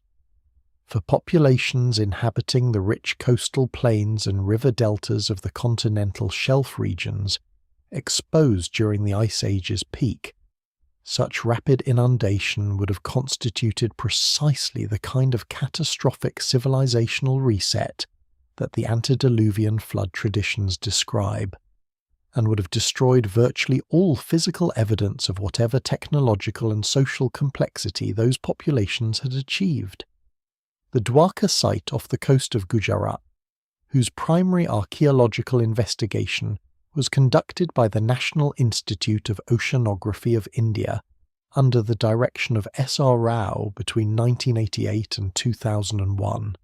For populations inhabiting the rich coastal plains and river deltas of the continental shelf regions, exposed during the Ice Age's peak, such rapid inundation would have constituted precisely the kind of catastrophic civilizational reset that the antediluvian flood traditions describe, and would have destroyed virtually all physical evidence of whatever technological and social complexity those populations had achieved. The Dwarka site off the coast of Gujarat, whose primary archaeological investigation was conducted by the National Institute of Oceanography of India under the direction of S.R. Rao between 1988 and 2001,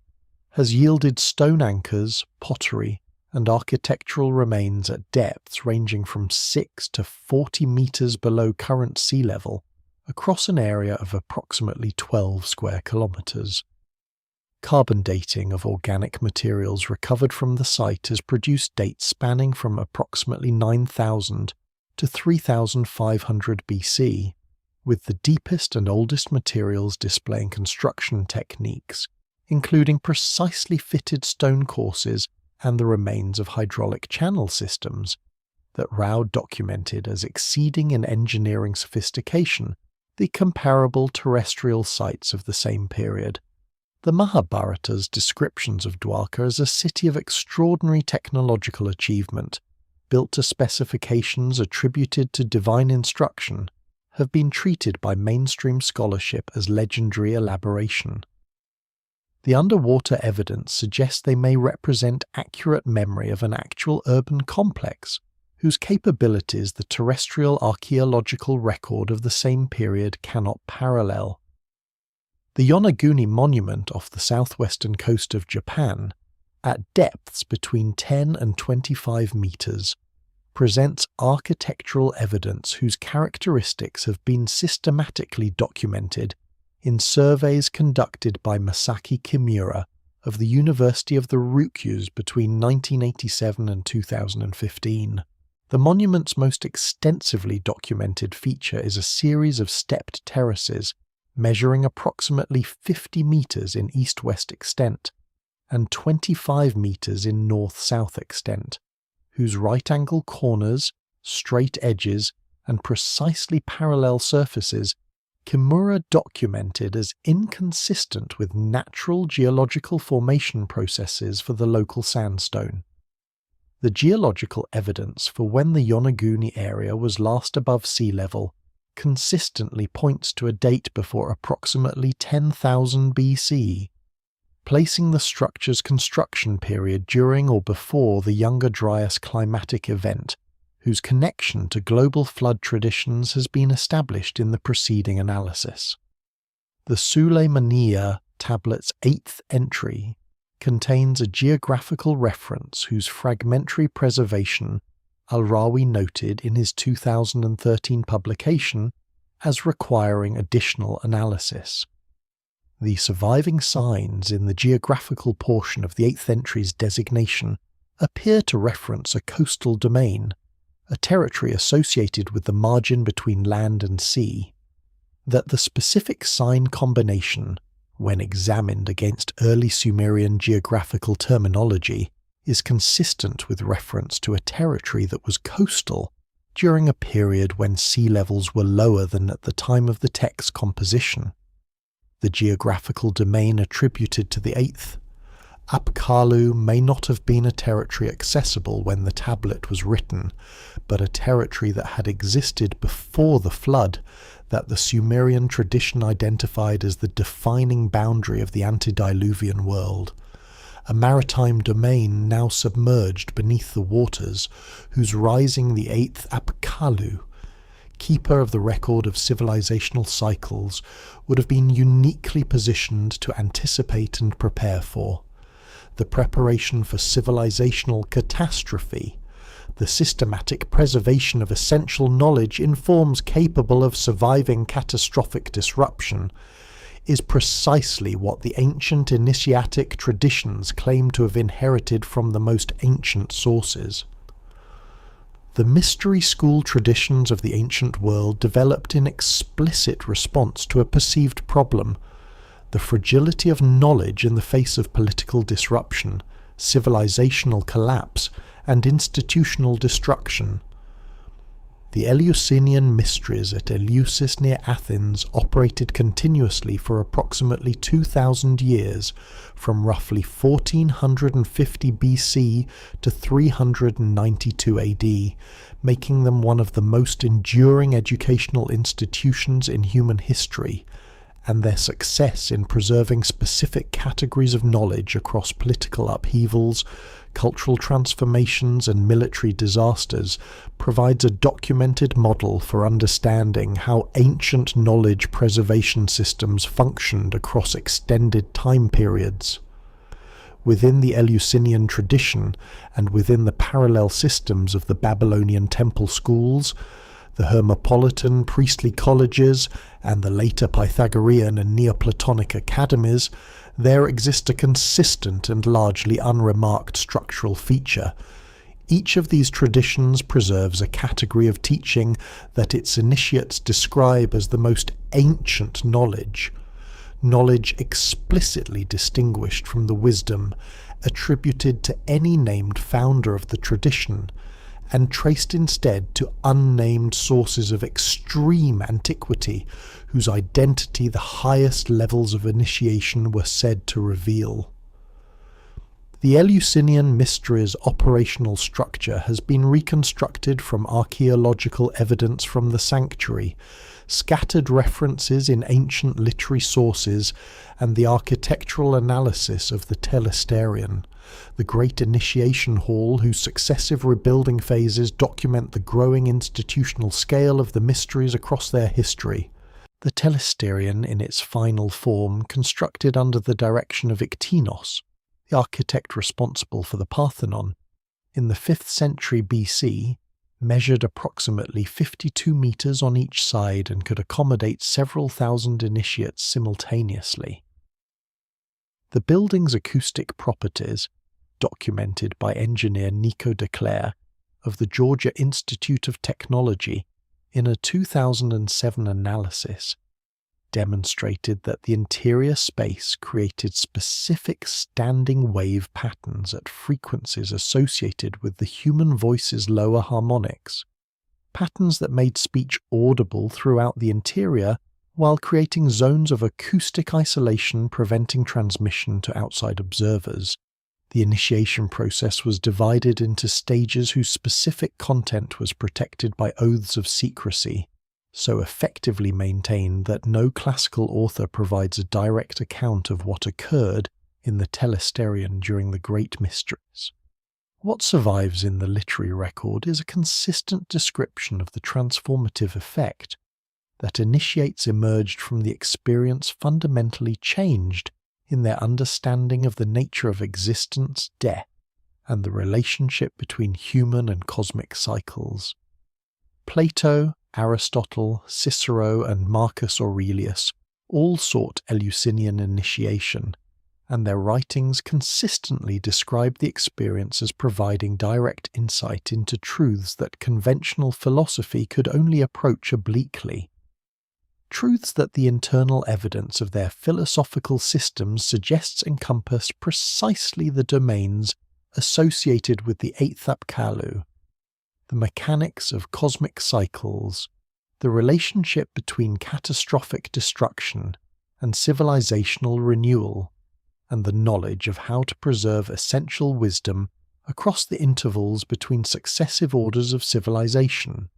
has yielded stone anchors, pottery, and architectural remains at depths ranging from 6 to 40 meters below current sea level across an area of approximately 12 square kilometers. Carbon dating of organic materials recovered from the site has produced dates spanning from approximately 9,000 to 3,500 BC, with the deepest and oldest materials displaying construction techniques, including precisely fitted stone courses and the remains of hydraulic channel systems, that Rao documented as exceeding in engineering sophistication the comparable terrestrial sites of the same period. The Mahabharata's descriptions of Dwarka as a city of extraordinary technological achievement, built to specifications attributed to divine instruction, have been treated by mainstream scholarship as legendary elaboration. The underwater evidence suggests they may represent accurate memory of an actual urban complex, whose capabilities the terrestrial archaeological record of the same period cannot parallel. The Yonaguni monument off the southwestern coast of Japan, at depths between 10 and 25 meters, presents architectural evidence whose characteristics have been systematically documented in surveys conducted by Masaki Kimura of the University of the Ryukyus between 1987 and 2015. The monument's most extensively documented feature is a series of stepped terraces measuring approximately 50 meters in east-west extent and 25 meters in north-south extent, whose right-angle corners, straight edges, and precisely parallel surfaces Kimura documented as inconsistent with natural geological formation processes for the local sandstone. The geological evidence for when the Yonaguni area was last above sea level consistently points to a date before approximately 10,000 BC, placing the structure's construction period during or before the Younger Dryas climatic event, whose connection to global flood traditions has been established in the preceding analysis. The Suleymaniya tablet's 8th entry contains a geographical reference whose fragmentary preservation Al-Rawi noted in his 2013 publication as requiring additional analysis. The surviving signs in the geographical portion of the 8th entry's designation appear to reference a coastal domain, a territory associated with the margin between land and sea. That the specific sign combination, when examined against early Sumerian geographical terminology, is consistent with reference to a territory that was coastal during a period when sea levels were lower than at the time of the text's composition. The geographical domain attributed to the 8th, Apkallu, may not have been a territory accessible when the tablet was written, but a territory that had existed before the flood, that the Sumerian tradition identified as the defining boundary of the antediluvian world. A maritime domain now submerged beneath the waters, whose rising the 8th Apkallu keeper of the record of civilizational cycles, would have been uniquely positioned to anticipate and prepare for the preparation for civilizational catastrophe. The systematic preservation of essential knowledge in forms capable of surviving catastrophic disruption is precisely what the ancient initiatic traditions claim to have inherited from the most ancient sources. The mystery school traditions of the ancient world developed in explicit response to a perceived problem: the fragility of knowledge in the face of political disruption, civilizational collapse, and institutional destruction. The Eleusinian mysteries at Eleusis near Athens operated continuously for approximately 2,000 years, from roughly 1450 BC to 392 AD, making them one of the most enduring educational institutions in human history, and their success in preserving specific categories of knowledge across political upheavals, cultural transformations, and military disasters provides a documented model for understanding how ancient knowledge preservation systems functioned across extended time periods. Within the Eleusinian tradition, and within the parallel systems of the Babylonian temple schools, the Hermopolitan priestly colleges, and the later Pythagorean and Neoplatonic academies, there exists a consistent and largely unremarked structural feature. Each of these traditions preserves a category of teaching that its initiates describe as the most ancient knowledge explicitly distinguished from the wisdom attributed to any named founder of the tradition, and traced instead to unnamed sources of extreme antiquity, whose identity the highest levels of initiation were said to reveal. The Eleusinian mystery's operational structure has been reconstructed from archaeological evidence from the sanctuary, scattered references in ancient literary sources, and the architectural analysis of the telesterion, the great initiation hall whose successive rebuilding phases document the growing institutional scale of the mysteries across their history. The telesterion, in its final form, constructed under the direction of Iktinos, the architect responsible for the Parthenon, in the 5th century BC, measured approximately 52 meters on each side and could accommodate several thousand initiates simultaneously. The building's acoustic properties, documented by engineer Nico de Clercq of the Georgia Institute of Technology in a 2007 analysis, demonstrated that the interior space created specific standing wave patterns at frequencies associated with the human voice's lower harmonics, patterns that made speech audible throughout the interior while creating zones of acoustic isolation preventing transmission to outside observers. The initiation process was divided into stages whose specific content was protected by oaths of secrecy, so effectively maintained that no classical author provides a direct account of what occurred in the telesterion during the Great Mysteries. What survives in the literary record is a consistent description of the transformative effect that initiates emerged from the experience fundamentally changed in their understanding of the nature of existence, death, and the relationship between human and cosmic cycles. Plato, Aristotle, Cicero, and Marcus Aurelius all sought Eleusinian initiation, and their writings consistently describe the experience as providing direct insight into truths that conventional philosophy could only approach obliquely. Truths that the internal evidence of their philosophical systems suggests encompass precisely the domains associated with the 8th Apkallu, the mechanics of cosmic cycles, the relationship between catastrophic destruction and civilizational renewal, and the knowledge of how to preserve essential wisdom across the intervals between successive orders of civilization.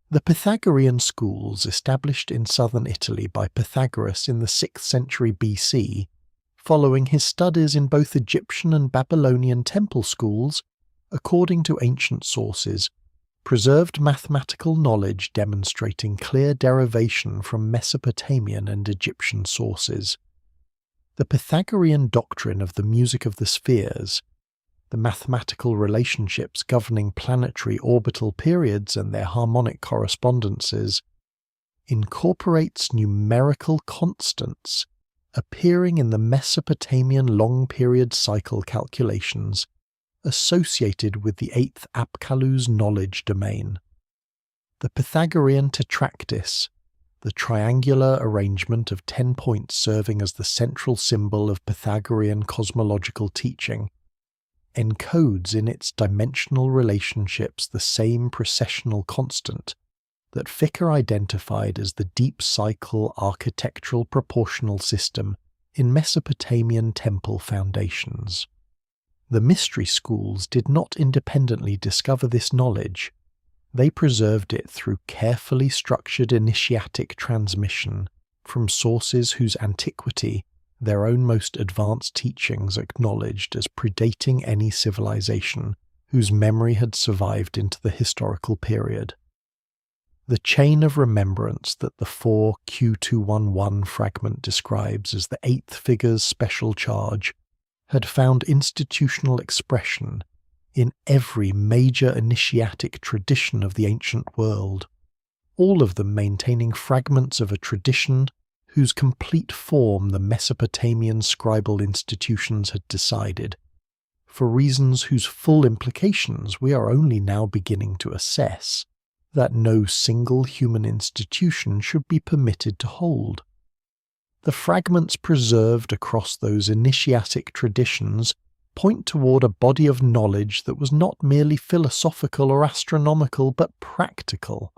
The Pythagorean schools, established in southern Italy by Pythagoras in the 6th century BC, following his studies in both Egyptian and Babylonian temple schools, according to ancient sources, preserved mathematical knowledge demonstrating clear derivation from Mesopotamian and Egyptian sources. The Pythagorean doctrine of the music of the spheres, the mathematical relationships governing planetary orbital periods and their harmonic correspondences, incorporates numerical constants appearing in the Mesopotamian long-period cycle calculations associated with the 8th Apkallu's knowledge domain. The Pythagorean tetractys, the triangular arrangement of 10 points serving as the central symbol of Pythagorean cosmological teaching, encodes in its dimensional relationships the same precessional constant that Ficker identified as the deep cycle architectural proportional system in Mesopotamian temple foundations. The mystery schools did not independently discover this knowledge. They preserved it through carefully structured initiatic transmission from sources whose antiquity their own most advanced teachings acknowledged as predating any civilization whose memory had survived into the historical period. The chain of remembrance that the 4Q211 fragment describes as the 8th figure's special charge had found institutional expression in every major initiatic tradition of the ancient world, all of them maintaining fragments of a tradition whose complete form the Mesopotamian scribal institutions had decided, for reasons whose full implications we are only now beginning to assess, that no single human institution should be permitted to hold. The fragments preserved across those initiatic traditions point toward a body of knowledge that was not merely philosophical or astronomical but practical,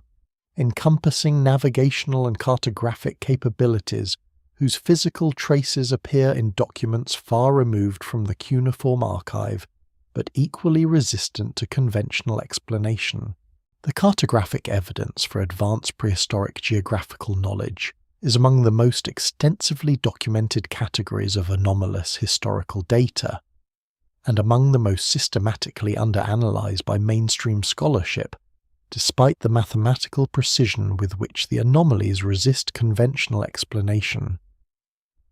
encompassing navigational and cartographic capabilities whose physical traces appear in documents far removed from the cuneiform archive, but equally resistant to conventional explanation. The cartographic evidence for advanced prehistoric geographical knowledge is among the most extensively documented categories of anomalous historical data, and among the most systematically underanalyzed by mainstream scholarship, despite the mathematical precision with which the anomalies resist conventional explanation.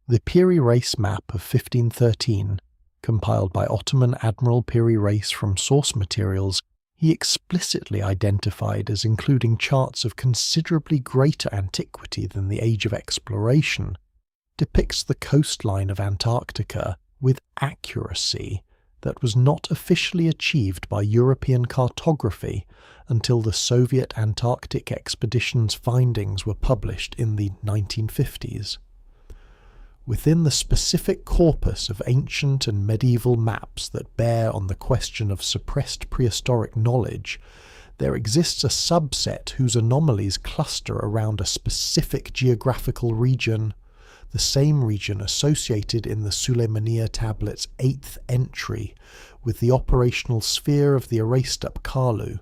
The Piri Reis map of 1513, compiled by Ottoman Admiral Piri Reis from source materials he explicitly identified as including charts of considerably greater antiquity than the Age of Exploration, depicts the coastline of Antarctica with accuracy that was not officially achieved by European cartography until the Soviet Antarctic expedition's findings were published in the 1950s. Within the specific corpus of ancient and medieval maps that bear on the question of suppressed prehistoric knowledge, there exists a subset whose anomalies cluster around a specific geographical region, the same region associated in the Suleymaniya tablet's 8th entry with the operational sphere of the erased Apkallu,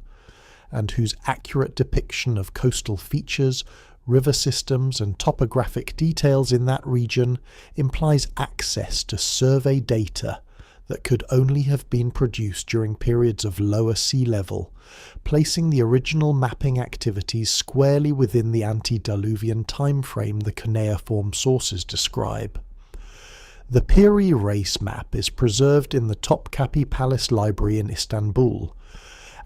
and whose accurate depiction of coastal features, river systems and topographic details in that region implies access to survey data that could only have been produced during periods of lower sea level, placing the original mapping activities squarely within the Antediluvian timeframe the Cuneiform sources describe. The Piri Reis map is preserved in the Topkapi Palace Library in Istanbul.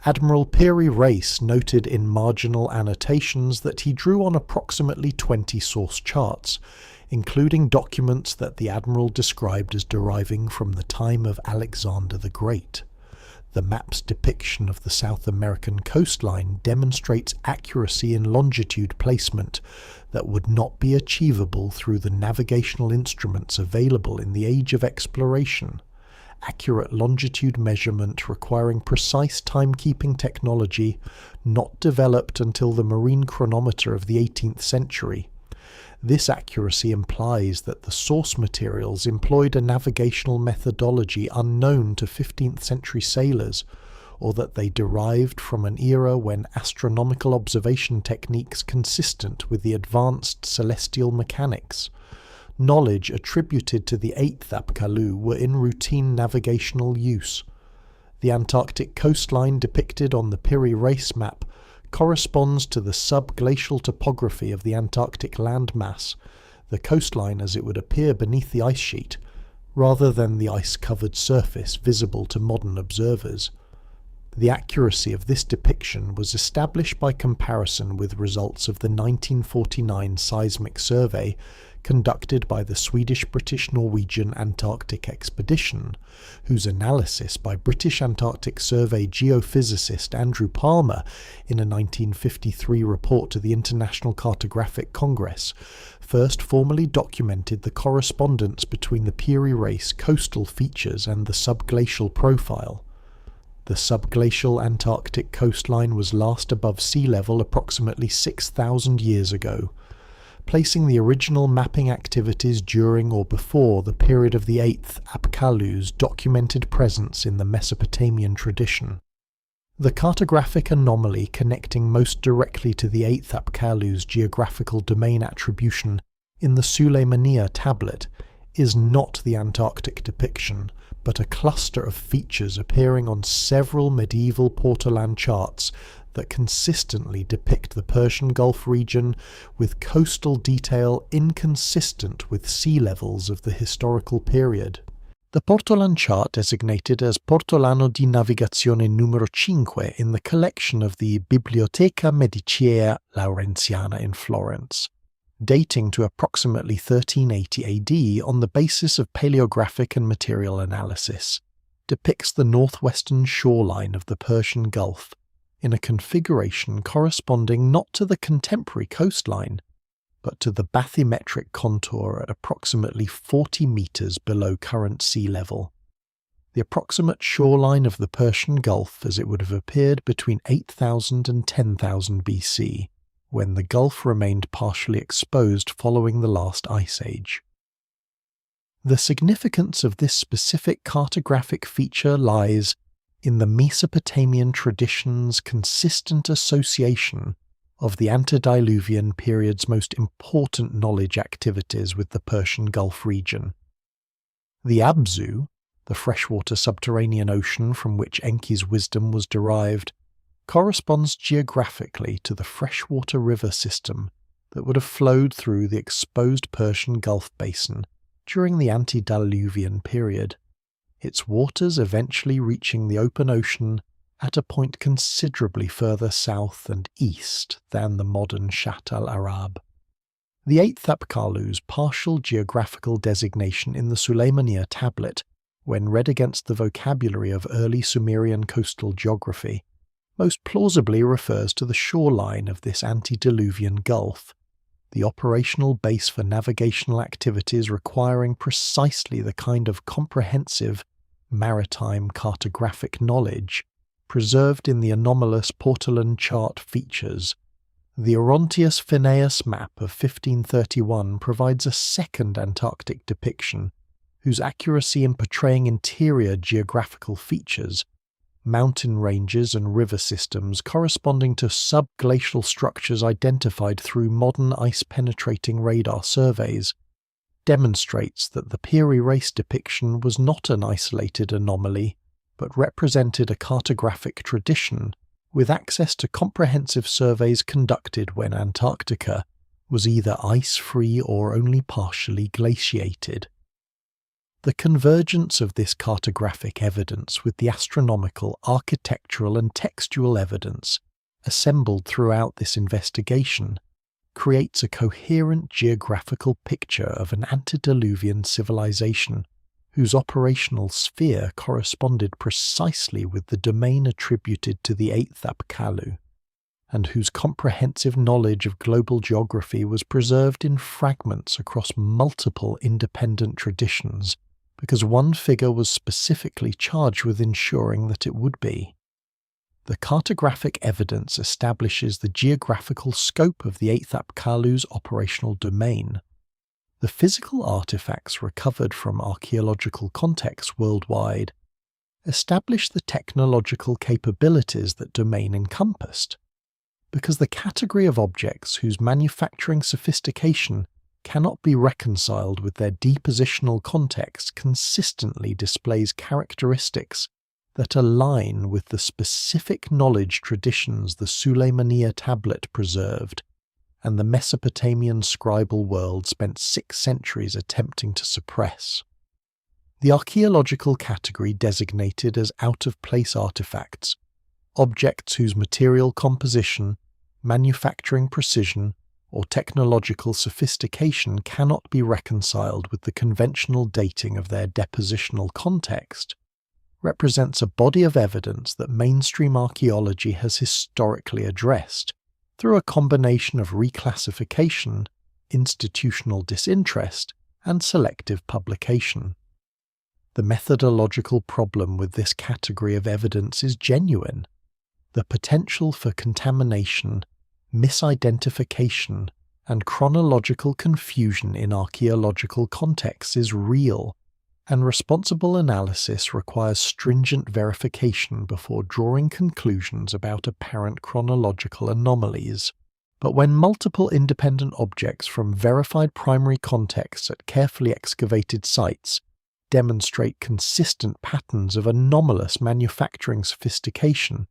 Admiral Piri Reis noted in marginal annotations that he drew on approximately 20 source charts, including documents that the admiral described as deriving from the time of Alexander the Great. The map's depiction of the South American coastline demonstrates accuracy in longitude placement that would not be achievable through the navigational instruments available in the Age of Exploration. Accurate longitude measurement requiring precise timekeeping technology not developed until the marine chronometer of the 18th century. This accuracy implies that the source materials employed a navigational methodology unknown to 15th century sailors, or that they derived from an era when astronomical observation techniques consistent with the advanced celestial mechanics. Knowledge attributed to the 8th Apkallu were in routine navigational use. The Antarctic coastline depicted on the Piri Reis map corresponds to the subglacial topography of the Antarctic landmass, the coastline as it would appear beneath the ice sheet, rather than the ice-covered surface visible to modern observers. The accuracy of this depiction was established by comparison with results of the 1949 seismic survey conducted by the Swedish-British-Norwegian Antarctic Expedition, whose analysis by British Antarctic Survey geophysicist Andrew Palmer in a 1953 report to the International Cartographic Congress first formally documented the correspondence between the Piri Reis coastal features and the subglacial profile. The subglacial Antarctic coastline was last above sea level approximately 6,000 years ago, placing the original mapping activities during or before the period of the 8th Apkallu's documented presence in the Mesopotamian tradition. The cartographic anomaly connecting most directly to the 8th Apkallu's geographical domain attribution in the Suleymaniya tablet is not the Antarctic depiction, but a cluster of features appearing on several medieval Portolan charts that consistently depict the Persian Gulf region with coastal detail inconsistent with sea levels of the historical period. The Portolan chart, designated as Portolano di Navigazione numero 5 in the collection of the Biblioteca Medicea Laurentiana in Florence, dating to approximately 1380 AD on the basis of paleographic and material analysis, depicts the northwestern shoreline of the Persian Gulf in a configuration corresponding not to the contemporary coastline, but to the bathymetric contour at approximately 40 meters below current sea level. The approximate shoreline of the Persian Gulf as it would have appeared between 8000 and 10,000 BC, when the Gulf remained partially exposed following the last ice age. The significance of this specific cartographic feature lies in the Mesopotamian tradition's consistent association of the Antediluvian period's most important knowledge activities with the Persian Gulf region. The Abzu, the freshwater subterranean ocean from which Enki's wisdom was derived, corresponds geographically to the freshwater river system that would have flowed through the exposed Persian Gulf basin during the Antediluvian period, its waters eventually reaching the open ocean at a point considerably further south and east than the modern Shatt al-Arab. The 8th Apkallu's partial geographical designation in the Suleymaniya tablet, when read against the vocabulary of early Sumerian coastal geography, most plausibly refers to the shoreline of this antediluvian gulf, the operational base for navigational activities requiring precisely the kind of comprehensive maritime cartographic knowledge preserved in the anomalous Portolan chart features. The Orontius Phineus map of 1531 provides a second Antarctic depiction, whose accuracy in portraying interior geographical features, mountain ranges and river systems corresponding to subglacial structures identified through modern ice-penetrating radar surveys, demonstrates that the Piri Reis depiction was not an isolated anomaly, but represented a cartographic tradition with access to comprehensive surveys conducted when Antarctica was either ice-free or only partially glaciated. The convergence of this cartographic evidence with the astronomical, architectural and textual evidence assembled throughout this investigation creates a coherent geographical picture of an antediluvian civilization whose operational sphere corresponded precisely with the domain attributed to the 8th Apkallu, and whose comprehensive knowledge of global geography was preserved in fragments across multiple independent traditions, because one figure was specifically charged with ensuring that it would be. The cartographic evidence establishes the geographical scope of the 8th Apkallu's operational domain. The physical artifacts recovered from archaeological contexts worldwide establish the technological capabilities that domain encompassed, because the category of objects whose manufacturing sophistication cannot be reconciled with their depositional context consistently displays characteristics that align with the specific knowledge traditions the Suleymaniya tablet preserved and the Mesopotamian scribal world spent 6 centuries attempting to suppress. The archaeological category designated as out-of-place artifacts, objects whose material composition, manufacturing precision, or technological sophistication cannot be reconciled with the conventional dating of their depositional context, represents a body of evidence that mainstream archaeology has historically addressed through a combination of reclassification, institutional disinterest, and selective publication. The methodological problem with this category of evidence is genuine. The potential for contamination, misidentification, and chronological confusion in archaeological contexts is real, and responsible analysis requires stringent verification before drawing conclusions about apparent chronological anomalies. But when multiple independent objects from verified primary contexts at carefully excavated sites demonstrate consistent patterns of anomalous manufacturing sophistication,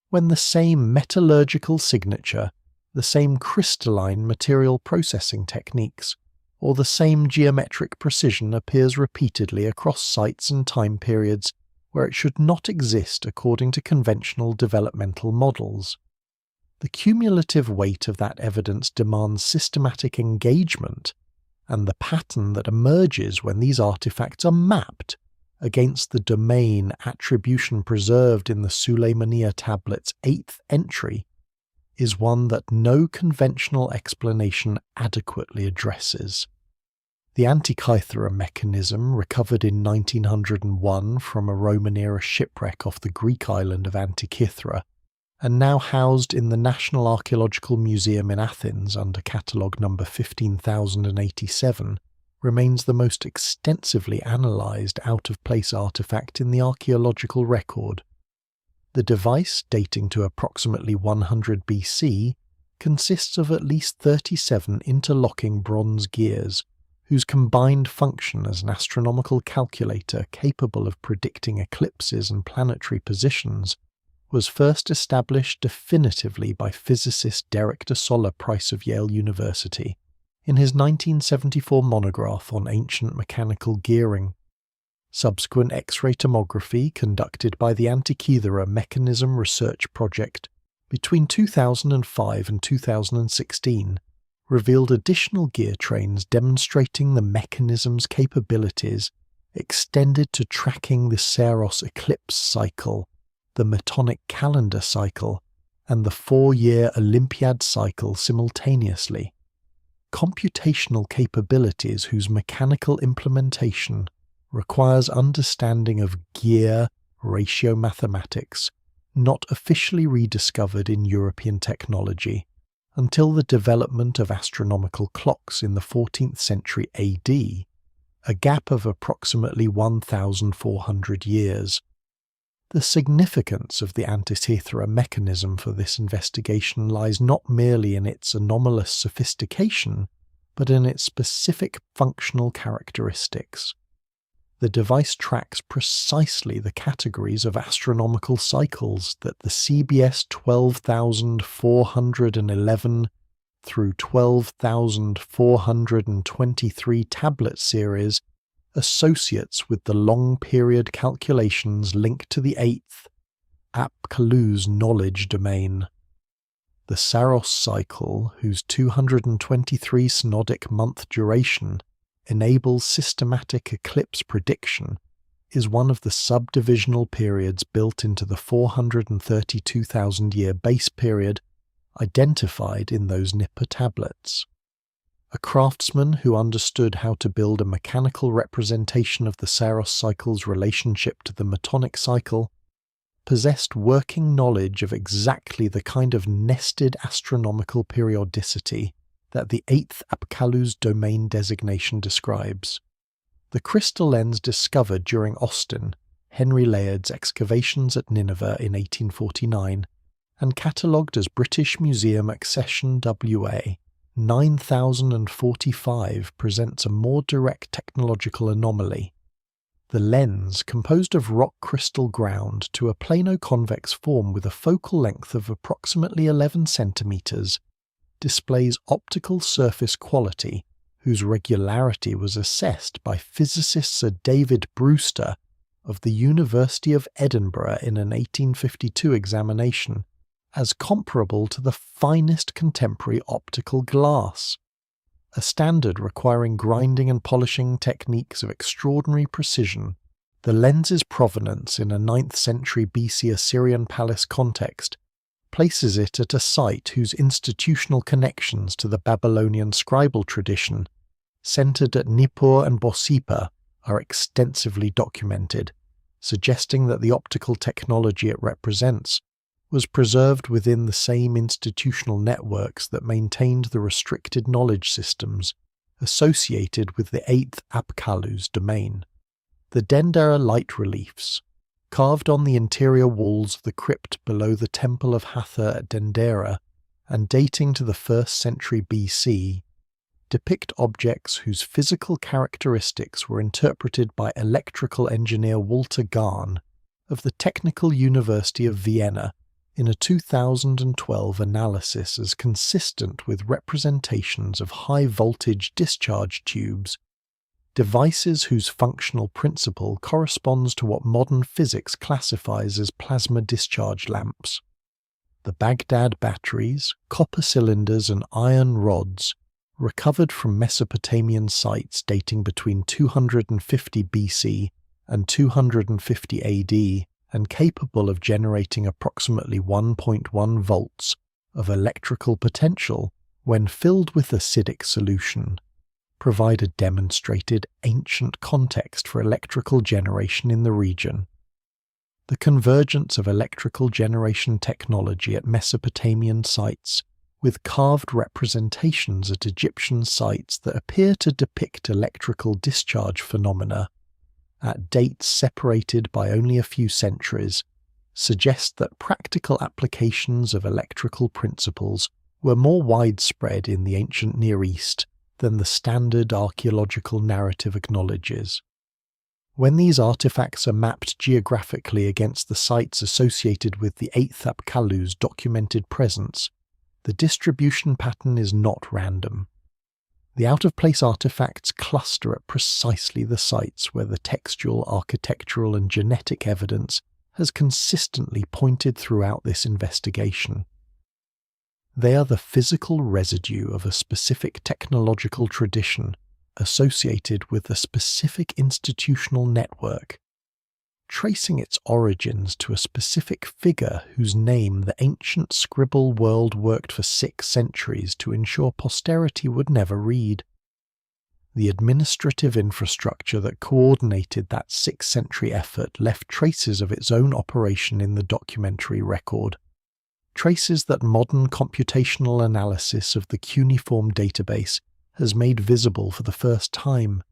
when the same metallurgical signature, the same crystalline material processing techniques, or the same geometric precision appears repeatedly across sites and time periods where it should not exist according to conventional developmental models, the cumulative weight of that evidence demands systematic engagement, and the pattern that emerges when these artifacts are mapped against the domain attribution preserved in the Suleymaniya tablet's 8th entry is one that no conventional explanation adequately addresses. The Antikythera mechanism, recovered in 1901 from a Roman-era shipwreck off the Greek island of Antikythera, and now housed in the National Archaeological Museum in Athens under catalogue number 15087, remains the most extensively analysed out-of-place artefact in the archaeological record. The device, dating to approximately 100 BC, consists of at least 37 interlocking bronze gears, whose combined function as an astronomical calculator capable of predicting eclipses and planetary positions was first established definitively by physicist Derek de Solla Price of Yale University in his 1974 monograph on ancient mechanical gearing. Subsequent X-ray tomography conducted by the Antikythera Mechanism Research Project between 2005 and 2016 revealed additional gear trains demonstrating the mechanism's capabilities extended to tracking the Saros eclipse cycle, the Metonic calendar cycle, and the 4-year Olympiad cycle simultaneously. Computational capabilities whose mechanical implementation requires understanding of gear ratio mathematics, not officially rediscovered in European technology until the development of astronomical clocks in the 14th century AD, a gap of approximately 1,400 years. The significance of the Antikythera mechanism for this investigation lies not merely in its anomalous sophistication, but in its specific functional characteristics. The device tracks precisely the categories of astronomical cycles that the CBS 12,411 through 12,423 tablet series associates with the long-period calculations linked to the 8th, Apkallu's knowledge domain. The Saros cycle, whose 223 synodic month duration enables systematic eclipse prediction, is one of the subdivisional periods built into the 432,000-year base period identified in those Nippur tablets. A craftsman who understood how to build a mechanical representation of the Saros cycle's relationship to the Metonic cycle possessed working knowledge of exactly the kind of nested astronomical periodicity that the 8th Apkallu's domain designation describes. The crystal lens discovered during Austin, Henry Layard's excavations at Nineveh in 1849, and catalogued as British Museum Accession WA 9045, presents a more direct technological anomaly. The lens, composed of rock crystal ground to a plano-convex form with a focal length of approximately 11 centimeters, displays optical surface quality whose regularity was assessed by physicist Sir David Brewster of the University of Edinburgh in an 1852 examination as comparable to the finest contemporary optical glass, a standard requiring grinding and polishing techniques of extraordinary precision. The lens's provenance in a 9th century BC Assyrian palace context places it at a site whose institutional connections to the Babylonian scribal tradition, centered at Nippur and Bossipa, are extensively documented, suggesting that the optical technology it represents was preserved within the same institutional networks that maintained the restricted knowledge systems associated with the 8th Apkallu's domain. The Dendera light reliefs, carved on the interior walls of the crypt below the Temple of Hathor at Dendera and dating to the 1st century BC, depict objects whose physical characteristics were interpreted by electrical engineer Walter Gahn of the Technical University of Vienna in a 2012 analysis as consistent with representations of high-voltage discharge tubes, devices whose functional principle corresponds to what modern physics classifies as plasma discharge lamps. The Baghdad batteries, copper cylinders and iron rods, recovered from Mesopotamian sites dating between 250 BC and 250 AD, and capable of generating approximately 1.1 volts of electrical potential when filled with acidic solution, provide a demonstrated ancient context for electrical generation in the region. The convergence of electrical generation technology at Mesopotamian sites with carved representations at Egyptian sites that appear to depict electrical discharge phenomena at dates separated by only a few centuries, suggest that practical applications of electrical principles were more widespread in the ancient Near East than the standard archaeological narrative acknowledges. When these artifacts are mapped geographically against the sites associated with the 8th Apkallu's documented presence, the distribution pattern is not random. The out-of-place artifacts cluster at precisely the sites where the textual, architectural and genetic evidence has consistently pointed throughout this investigation. They are the physical residue of a specific technological tradition associated with a specific institutional network, tracing its origins to a specific figure whose name the ancient scribal world worked for 6 centuries to ensure posterity would never read. The administrative infrastructure that coordinated that 6th century effort left traces of its own operation in the documentary record, traces that modern computational analysis of the cuneiform database has made visible for the first time.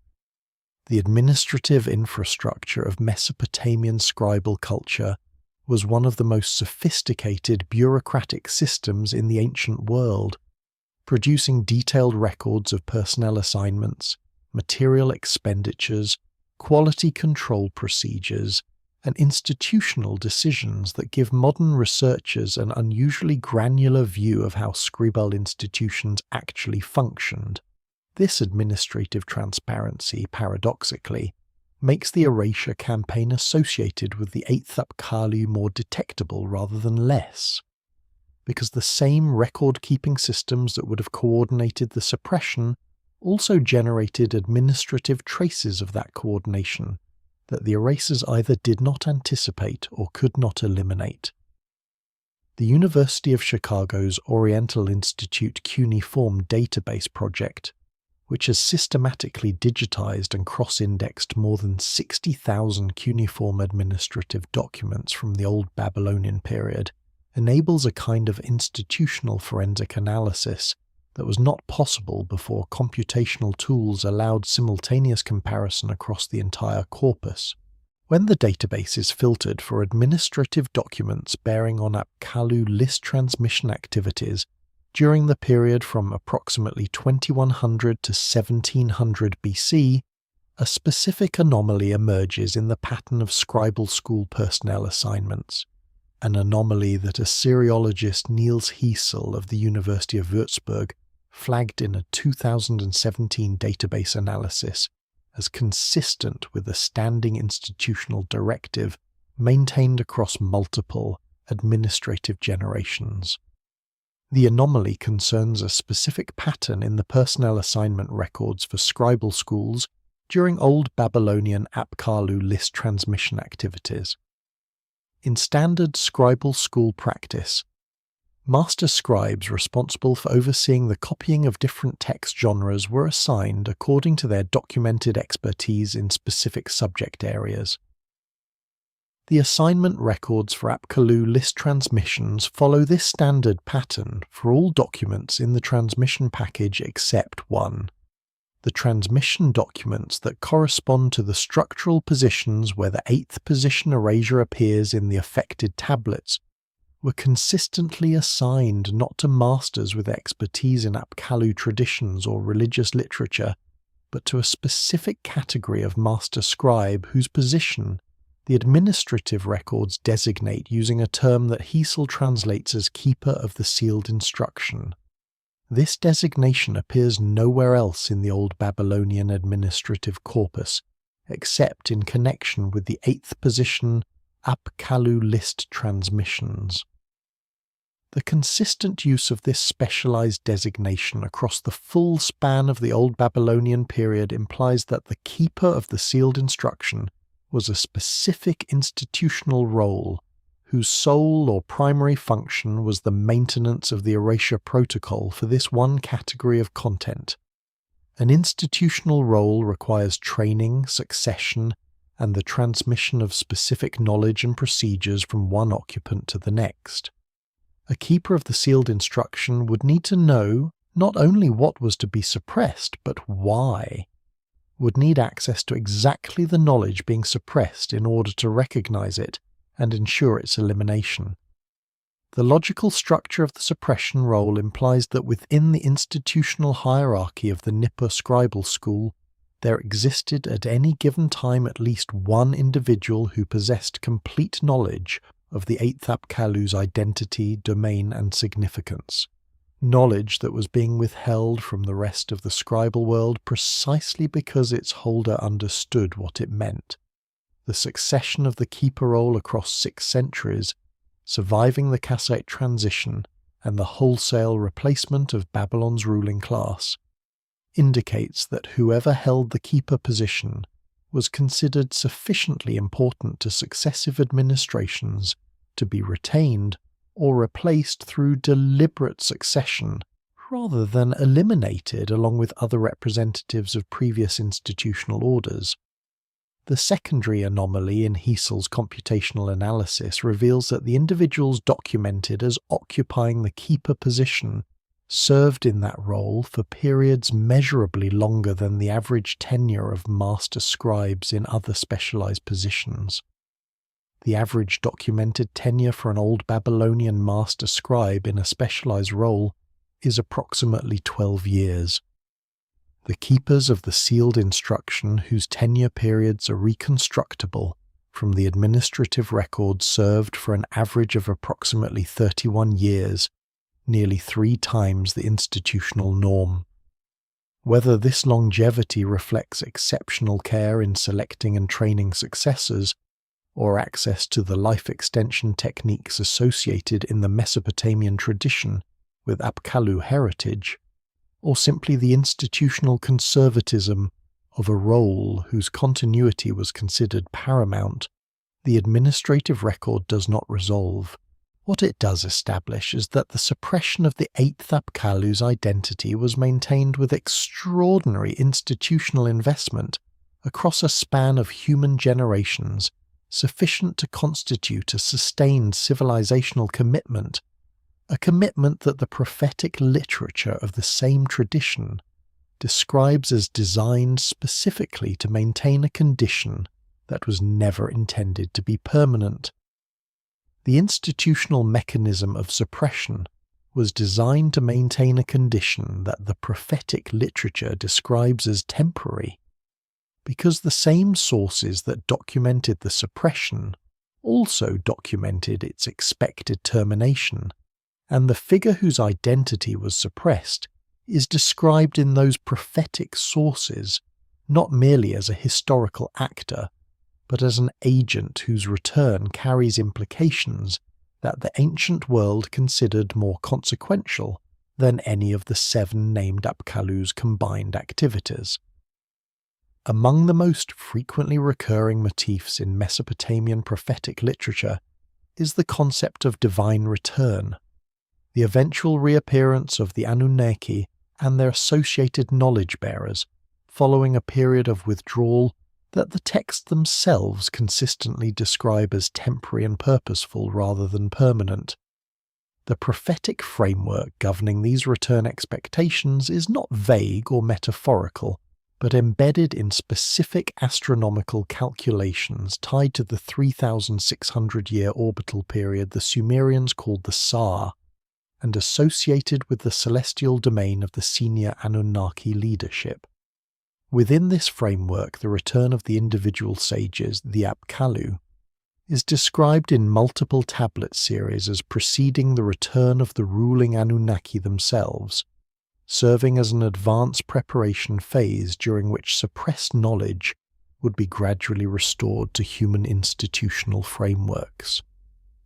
The administrative infrastructure of Mesopotamian scribal culture was one of the most sophisticated bureaucratic systems in the ancient world, producing detailed records of personnel assignments, material expenditures, quality control procedures, and institutional decisions that give modern researchers an unusually granular view of how scribal institutions actually functioned. This administrative transparency, paradoxically, makes the erasure campaign associated with the 8th Apkallu more detectable rather than less, because the same record-keeping systems that would have coordinated the suppression also generated administrative traces of that coordination that the erasers either did not anticipate or could not eliminate. The University of Chicago's Oriental Institute Cuneiform Database Project, which has systematically digitized and cross-indexed more than 60,000 cuneiform administrative documents from the Old Babylonian period, enables a kind of institutional forensic analysis that was not possible before computational tools allowed simultaneous comparison across the entire corpus. When the database is filtered for administrative documents bearing on Apkallu list transmission activities during the period from approximately 2100 to 1700 BC, a specific anomaly emerges in the pattern of scribal school personnel assignments, an anomaly that Assyriologist Niels Hiesel of the University of Würzburg flagged in a 2017 database analysis as consistent with a standing institutional directive maintained across multiple administrative generations. The anomaly concerns a specific pattern in the personnel assignment records for scribal schools during Old Babylonian Apkallu list transmission activities. In standard scribal school practice, master scribes responsible for overseeing the copying of different text genres were assigned according to their documented expertise in specific subject areas. The assignment records for Apkallu list transmissions follow this standard pattern for all documents in the transmission package except one. The transmission documents that correspond to the structural positions where the 8th position erasure appears in the affected tablets were consistently assigned not to masters with expertise in Apkallu traditions or religious literature, but to a specific category of master scribe whose position the administrative records designate using a term that Hiesel translates as keeper of the sealed instruction. This designation appears nowhere else in the Old Babylonian administrative corpus, except in connection with the 8th position Apkallu list transmissions. The consistent use of this specialized designation across the full span of the Old Babylonian period implies that the keeper of the sealed instruction was a specific institutional role whose sole or primary function was the maintenance of the erasure protocol for this one category of content. An institutional role requires training, succession, and the transmission of specific knowledge and procedures from one occupant to the next. A keeper of the sealed instruction would need to know not only what was to be suppressed, but why. Would need access to exactly the knowledge being suppressed in order to recognize it and ensure its elimination. The logical structure of the suppression role implies that within the institutional hierarchy of the Nippur scribal school, there existed at any given time at least one individual who possessed complete knowledge of the 8th Apkallu's identity, domain, and significance. Knowledge that was being withheld from the rest of the scribal world precisely because its holder understood what it meant. The succession of the keeper role across 6 centuries, surviving the Kassite transition and the wholesale replacement of Babylon's ruling class, indicates that whoever held the keeper position was considered sufficiently important to successive administrations to be retained or replaced through deliberate succession, rather than eliminated along with other representatives of previous institutional orders. The secondary anomaly in Hiesel's computational analysis reveals that the individuals documented as occupying the keeper position served in that role for periods measurably longer than the average tenure of master scribes in other specialized positions. The average documented tenure for an Old Babylonian master scribe in a specialized role is approximately 12 years. The keepers of the sealed instruction whose tenure periods are reconstructible from the administrative records served for an average of approximately 31 years, nearly 3 times the institutional norm. Whether this longevity reflects exceptional care in selecting and training successors, or access to the life extension techniques associated in the Mesopotamian tradition with Apkallu heritage, or simply the institutional conservatism of a role whose continuity was considered paramount, the administrative record does not resolve. What it does establish is that the suppression of the 8th Apkallu's identity was maintained with extraordinary institutional investment across a span of human generations, sufficient to constitute a sustained civilizational commitment, a commitment that the prophetic literature of the same tradition describes as designed specifically to maintain a condition that was never intended to be permanent. The institutional mechanism of suppression was designed to maintain a condition that the prophetic literature describes as temporary. because the same sources that documented the suppression also documented its expected termination, and the figure whose identity was suppressed is described in those prophetic sources not merely as a historical actor, but as an agent whose return carries implications that the ancient world considered more consequential than any of the 7 named Apkallu's combined activities. Among the most frequently recurring motifs in Mesopotamian prophetic literature is the concept of divine return, the eventual reappearance of the Anunnaki and their associated knowledge bearers following a period of withdrawal that the texts themselves consistently describe as temporary and purposeful rather than permanent. The prophetic framework governing these return expectations is not vague or metaphorical, but embedded in specific astronomical calculations tied to the 3,600-year orbital period the Sumerians called the Sa, and associated with the celestial domain of the senior Anunnaki leadership. Within this framework, the return of the individual sages, the Apkallu, is described in multiple tablet series as preceding the return of the ruling Anunnaki themselves, serving as an advanced preparation phase during which suppressed knowledge would be gradually restored to human institutional frameworks.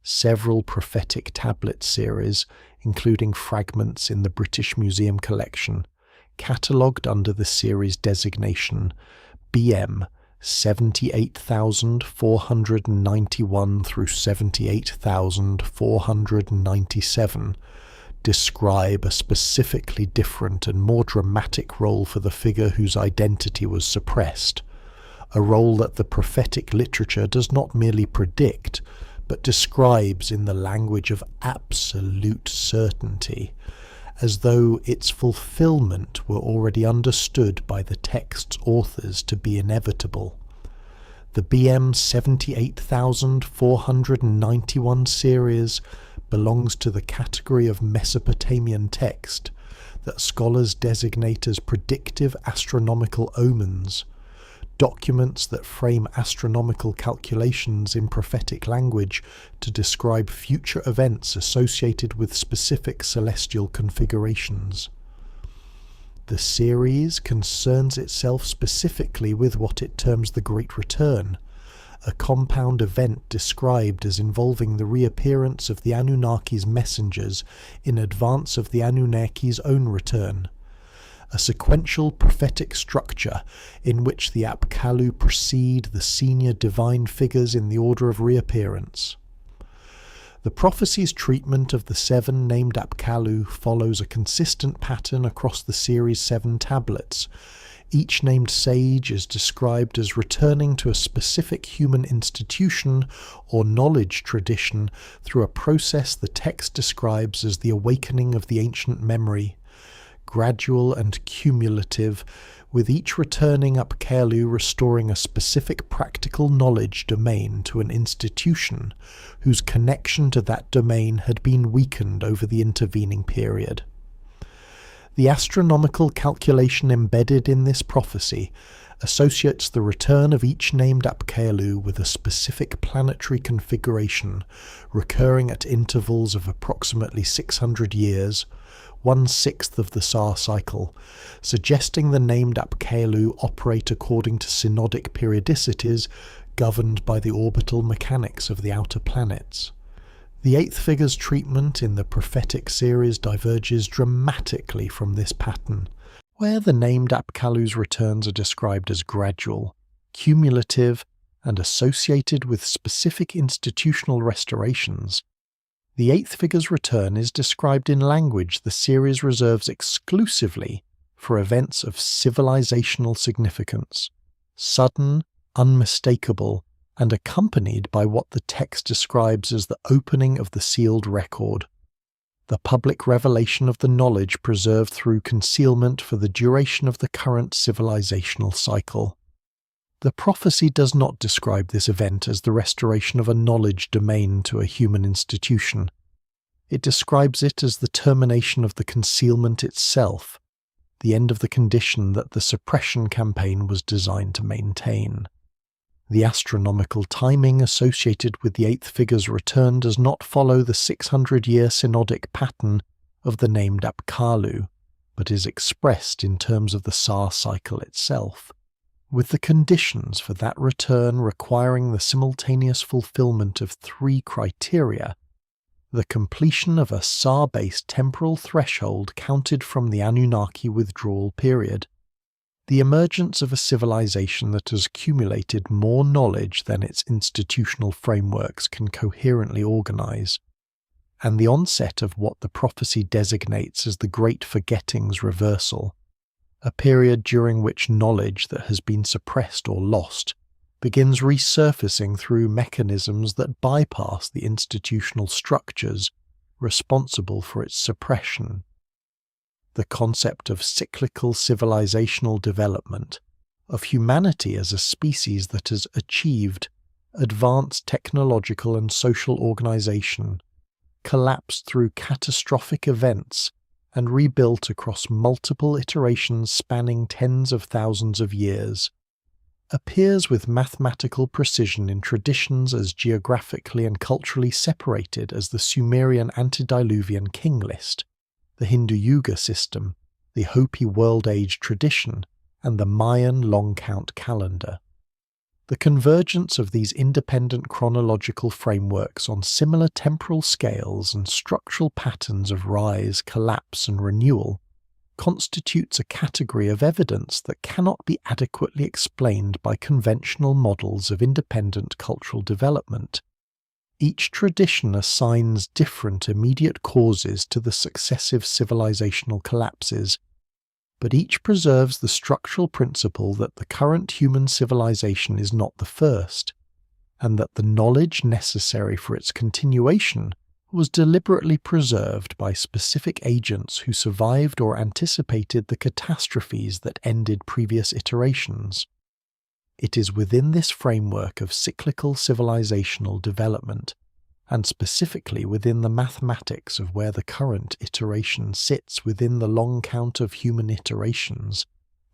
Several prophetic tablet series, including fragments in the British Museum collection, catalogued under the series designation BM 78,491 through 78,497, describe a specifically different and more dramatic role for the figure whose identity was suppressed, a role that the prophetic literature does not merely predict, but describes in the language of absolute certainty, as though its fulfillment were already understood by the text's authors to be inevitable. The BM 78,491 series belongs to the category of Mesopotamian text that scholars designate as predictive astronomical omens, documents that frame astronomical calculations in prophetic language to describe future events associated with specific celestial configurations. The series concerns itself specifically with what it terms the Great Return, a compound event described as involving the reappearance of the Anunnaki's messengers in advance of the Anunnaki's own return, a sequential prophetic structure in which the Apkallu precede the senior divine figures in the order of reappearance. The prophecy's treatment of the 7 named Apkallu follows a consistent pattern across the series' 7 tablets. Each named sage is described as returning to a specific human institution or knowledge tradition through a process the text describes as the awakening of the ancient memory, gradual and cumulative, with each returning Apkallu restoring a specific practical knowledge domain to an institution whose connection to that domain had been weakened over the intervening period. The astronomical calculation embedded in this prophecy associates the return of each named Apkallu with a specific planetary configuration recurring at intervals of approximately 600 years, 1/6 of the Sa cycle, suggesting the named Apkallu operate according to synodic periodicities governed by the orbital mechanics of the outer planets. The 8th figure's treatment in the prophetic series diverges dramatically from this pattern, where the named Apkallu's returns are described as gradual, cumulative, and associated with specific institutional restorations. The 8th figure's return is described in language the series reserves exclusively for events of civilizational significance, sudden, unmistakable, and accompanied by what the text describes as the opening of the sealed record, the public revelation of the knowledge preserved through concealment for the duration of the current civilizational cycle. The prophecy does not describe this event as the restoration of a knowledge domain to a human institution. It describes it as the termination of the concealment itself, the end of the condition that the suppression campaign was designed to maintain. The astronomical timing associated with the eighth figure's return does not follow the 600-year synodic pattern of the named Apkallu, but is expressed in terms of the Sar cycle itself, with the conditions for that return requiring the simultaneous fulfillment of three criteria: the completion of a Sar-based temporal threshold counted from the Anunnaki withdrawal period, the emergence of a civilization that has accumulated more knowledge than its institutional frameworks can coherently organize, and the onset of what the prophecy designates as the Great Forgetting's reversal, a period during which knowledge that has been suppressed or lost begins resurfacing through mechanisms that bypass the institutional structures responsible for its suppression. The concept of cyclical civilizational development, of humanity as a species that has achieved advanced technological and social organization, collapsed through catastrophic events and rebuilt across multiple iterations spanning tens of thousands of years, appears with mathematical precision in traditions as geographically and culturally separated as the Sumerian Antediluvian king list, the Hindu Yuga system, the Hopi World Age tradition, and the Mayan long count calendar. The convergence of these independent chronological frameworks on similar temporal scales and structural patterns of rise, collapse, and renewal constitutes a category of evidence that cannot be adequately explained by conventional models of independent cultural development. Each tradition assigns different immediate causes to the successive civilizational collapses, but each preserves the structural principle that the current human civilization is not the first, and that the knowledge necessary for its continuation was deliberately preserved by specific agents who survived or anticipated the catastrophes that ended previous iterations. It is within this framework of cyclical civilizational development, and specifically within the mathematics of where the current iteration sits within the long count of human iterations,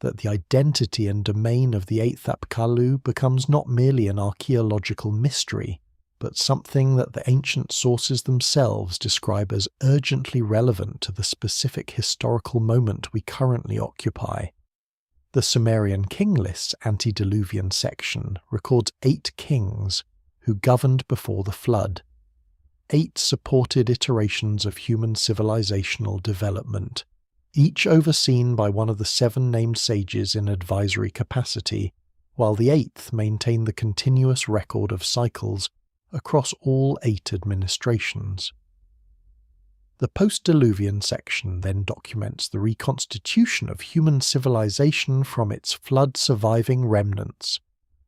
that the identity and domain of the eighth Apkallu becomes not merely an archaeological mystery, but something that the ancient sources themselves describe as urgently relevant to the specific historical moment we currently occupy. The Sumerian king list's Antediluvian section records 8 kings who governed before the flood, 8 supported iterations of human civilizational development, each overseen by one of the 7 named sages in advisory capacity, while the 8th maintained the continuous record of cycles across all 8 administrations. The post-Diluvian section then documents the reconstitution of human civilization from its flood-surviving remnants,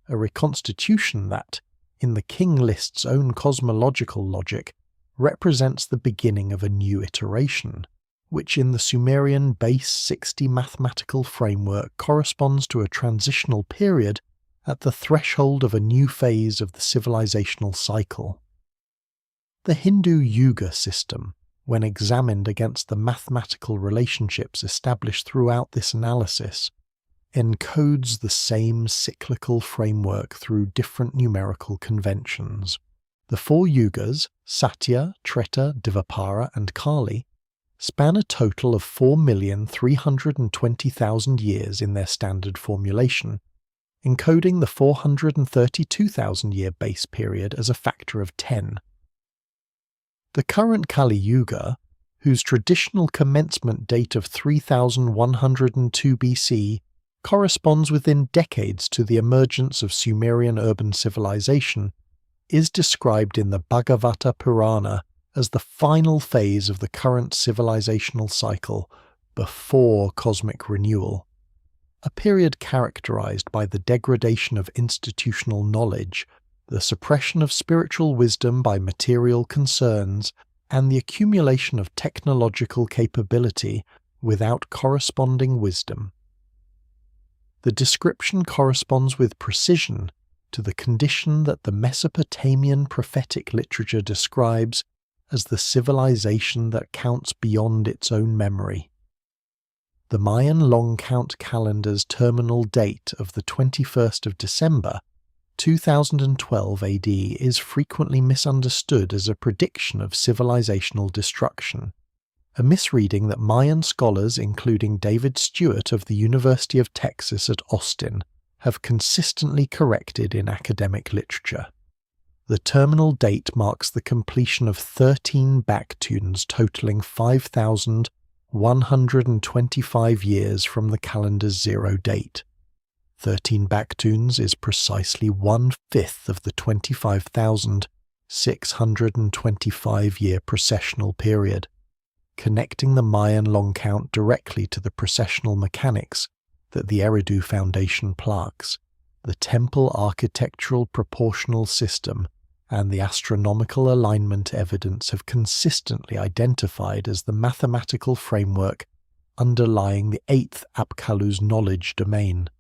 a reconstitution that, in the king list's own cosmological logic, represents the beginning of a new iteration, which in the Sumerian base 60 mathematical framework corresponds to a transitional period at the threshold of a new phase of the civilizational cycle. The Hindu Yuga system, when examined against the mathematical relationships established throughout this analysis, encodes the same cyclical framework through different numerical conventions. The 4 yugas, Satya, Treta, Dvapara, and Kali, span a total of 4,320,000 years in their standard formulation, encoding the 432,000-year base period as a factor of 10. The current Kali Yuga, whose traditional commencement date of 3102 BC corresponds within decades to the emergence of Sumerian urban civilization, is described in the Bhagavata Purana as the final phase of the current civilizational cycle before cosmic renewal, a period characterized by the degradation of institutional knowledge, the suppression of spiritual wisdom by material concerns, and the accumulation of technological capability without corresponding wisdom. The description corresponds with precision to the condition that the Mesopotamian prophetic literature describes as the civilization that counts beyond its own memory. The Mayan long count calendar's terminal date of the 21st of December, 2012 AD is frequently misunderstood as a prediction of civilizational destruction, a misreading that Mayan scholars including David Stewart of the University of Texas at Austin have consistently corrected in academic literature. The terminal date marks the completion of 13 backtunes totaling 5,125 years from the calendar's zero date. 13 backtunes is precisely 1/5 of the 25,625-year precessional period, connecting the Mayan long count directly to the precessional mechanics that the Eridu Foundation plaques, the temple architectural proportional system, and the astronomical alignment evidence have consistently identified as the mathematical framework underlying the 8th Apkallu's knowledge domain.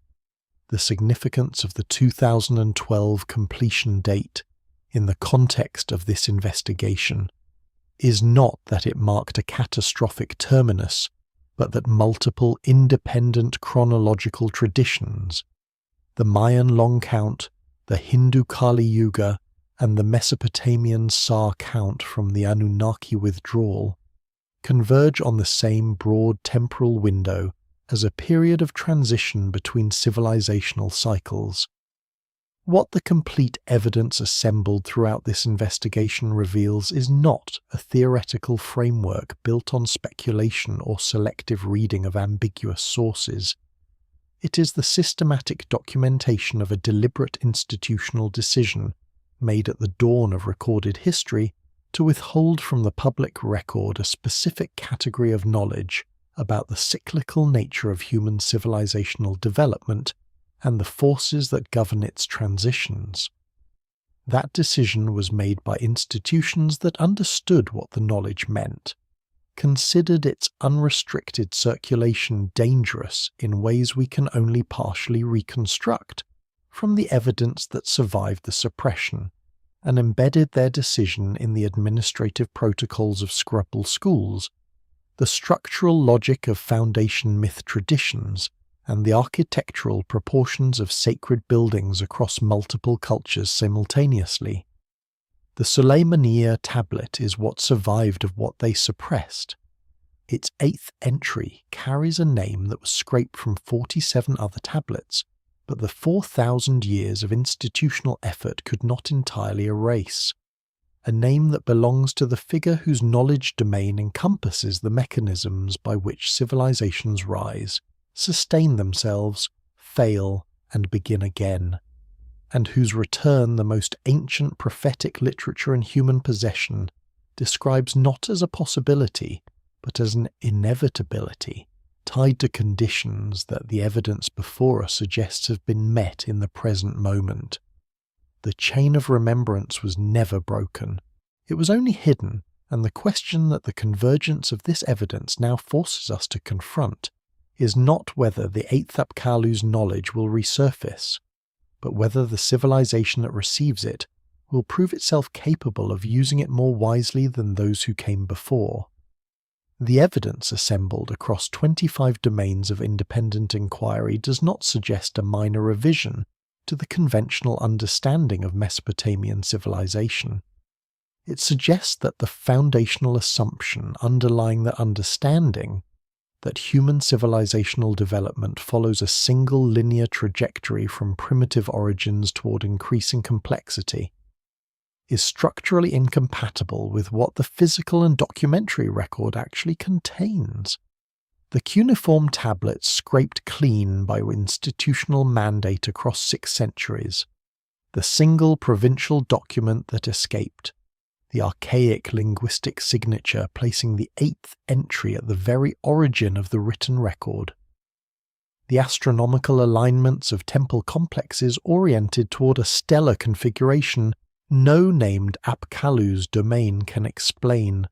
The significance of the 2012 completion date in the context of this investigation is not that it marked a catastrophic terminus, but that multiple independent chronological traditions, the Mayan long count, the Hindu Kali Yuga, and the Mesopotamian Sar count from the Anunnaki withdrawal, converge on the same broad temporal window as a period of transition between civilizational cycles. What the complete evidence assembled throughout this investigation reveals is not a theoretical framework built on speculation or selective reading of ambiguous sources. It is the systematic documentation of a deliberate institutional decision made at the dawn of recorded history to withhold from the public record a specific category of knowledge about the cyclical nature of human civilizational development and the forces that govern its transitions. That decision was made by institutions that understood what the knowledge meant, considered its unrestricted circulation dangerous in ways we can only partially reconstruct from the evidence that survived the suppression, and embedded their decision in the administrative protocols of scribal schools, the structural logic of foundation myth traditions, and the architectural proportions of sacred buildings across multiple cultures simultaneously. The Suleymaniya tablet is what survived of what they suppressed. Its 8th entry carries a name that was scraped from 47 other tablets, but the 4,000 years of institutional effort could not entirely erase. A name that belongs to the figure whose knowledge domain encompasses the mechanisms by which civilizations rise, sustain themselves, fail, and begin again, and whose return the most ancient prophetic literature in human possession describes not as a possibility, but as an inevitability, tied to conditions that the evidence before us suggests have been met in the present moment. The chain of remembrance was never broken. It was only hidden, and the question that the convergence of this evidence now forces us to confront is not whether the 8th Apkallu's knowledge will resurface, but whether the civilization that receives it will prove itself capable of using it more wisely than those who came before. The evidence assembled across 25 domains of independent inquiry does not suggest a minor revision to the conventional understanding of Mesopotamian civilization. It suggests that the foundational assumption underlying that understanding, that human civilizational development follows a single linear trajectory from primitive origins toward increasing complexity, is structurally incompatible with what the physical and documentary record actually contains. The Cuneiform tablets scraped clean by institutional mandate across 6 centuries, the single provincial document that escaped, the archaic linguistic signature placing the 8th entry at the very origin of the written record, the astronomical alignments of temple complexes oriented toward a stellar configuration no named Apkallu's domain can explain,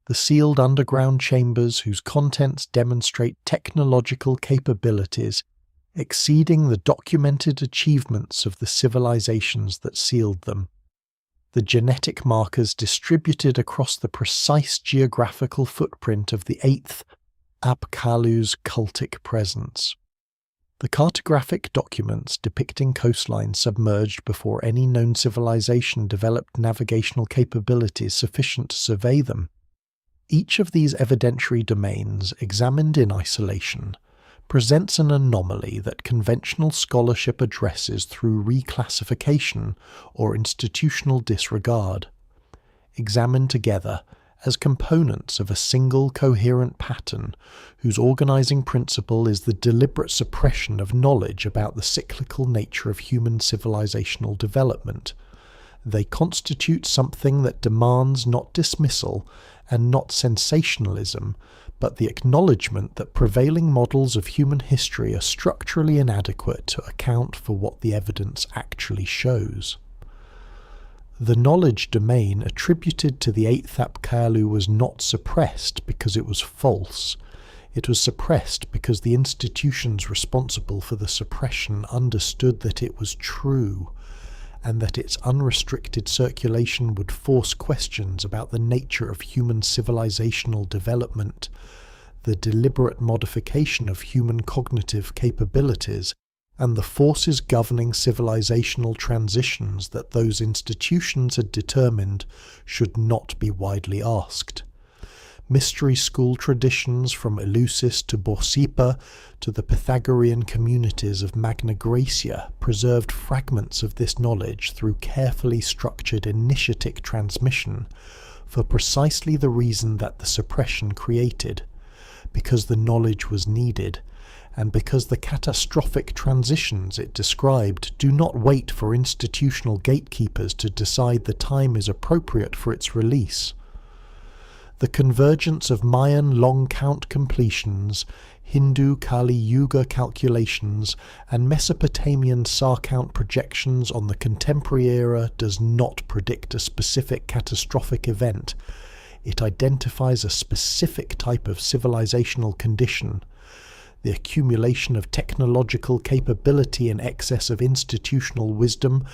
the sealed underground chambers whose contents demonstrate technological capabilities exceeding the documented achievements of the civilizations that sealed them, the genetic markers distributed across the precise geographical footprint of the 8th Apkallu's cultic presence. The cartographic documents depicting coastlines submerged before any known civilization developed navigational capabilities sufficient to survey them. Each of these evidentiary domains, examined in isolation, presents an anomaly that conventional scholarship addresses through reclassification or institutional disregard. Examined together as components of a single coherent pattern whose organizing principle is the deliberate suppression of knowledge about the cyclical nature of human civilizational development, they constitute something that demands not dismissal and not sensationalism, but the acknowledgement that prevailing models of human history are structurally inadequate to account for what the evidence actually shows. The knowledge domain attributed to the 8th Apkallu was not suppressed because it was false. It was suppressed because the institutions responsible for the suppression understood that it was true, and that its unrestricted circulation would force questions about the nature of human civilizational development, the deliberate modification of human cognitive capabilities, and the forces governing civilizational transitions that those institutions had determined should not be widely asked. Mystery school traditions from Eleusis to Borsippa to the Pythagorean communities of Magna Graecia preserved fragments of this knowledge through carefully structured initiatic transmission for precisely the reason that the suppression created, because the knowledge was needed, and because the catastrophic transitions it described do not wait for institutional gatekeepers to decide the time is appropriate for its release. The convergence of Mayan long count completions, Hindu Kali Yuga calculations, and Mesopotamian Sar count projections on the contemporary era does not predict a specific catastrophic event. It identifies a specific type of civilizational condition, the accumulation of technological capability in excess of institutional wisdom,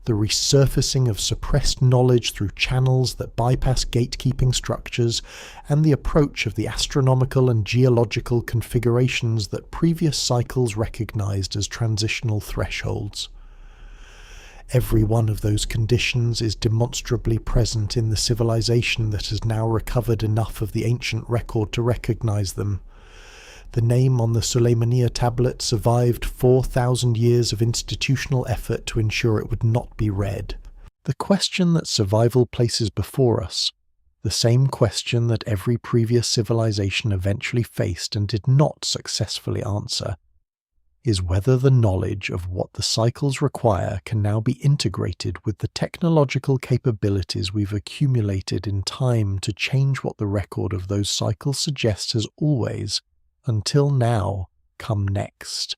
the resurfacing of suppressed knowledge through channels that bypass gatekeeping structures, and the approach of the astronomical and geological configurations that previous cycles recognized as transitional thresholds. Every one of those conditions is demonstrably present in the civilization that has now recovered enough of the ancient record to recognize them. The name on the Suleymaniya tablet survived 4,000 years of institutional effort to ensure it would not be read. The question that survival places before us, the same question that every previous civilization eventually faced and did not successfully answer, is whether the knowledge of what the cycles require can now be integrated with the technological capabilities we've accumulated in time to change what the record of those cycles suggests has always, until now, come next.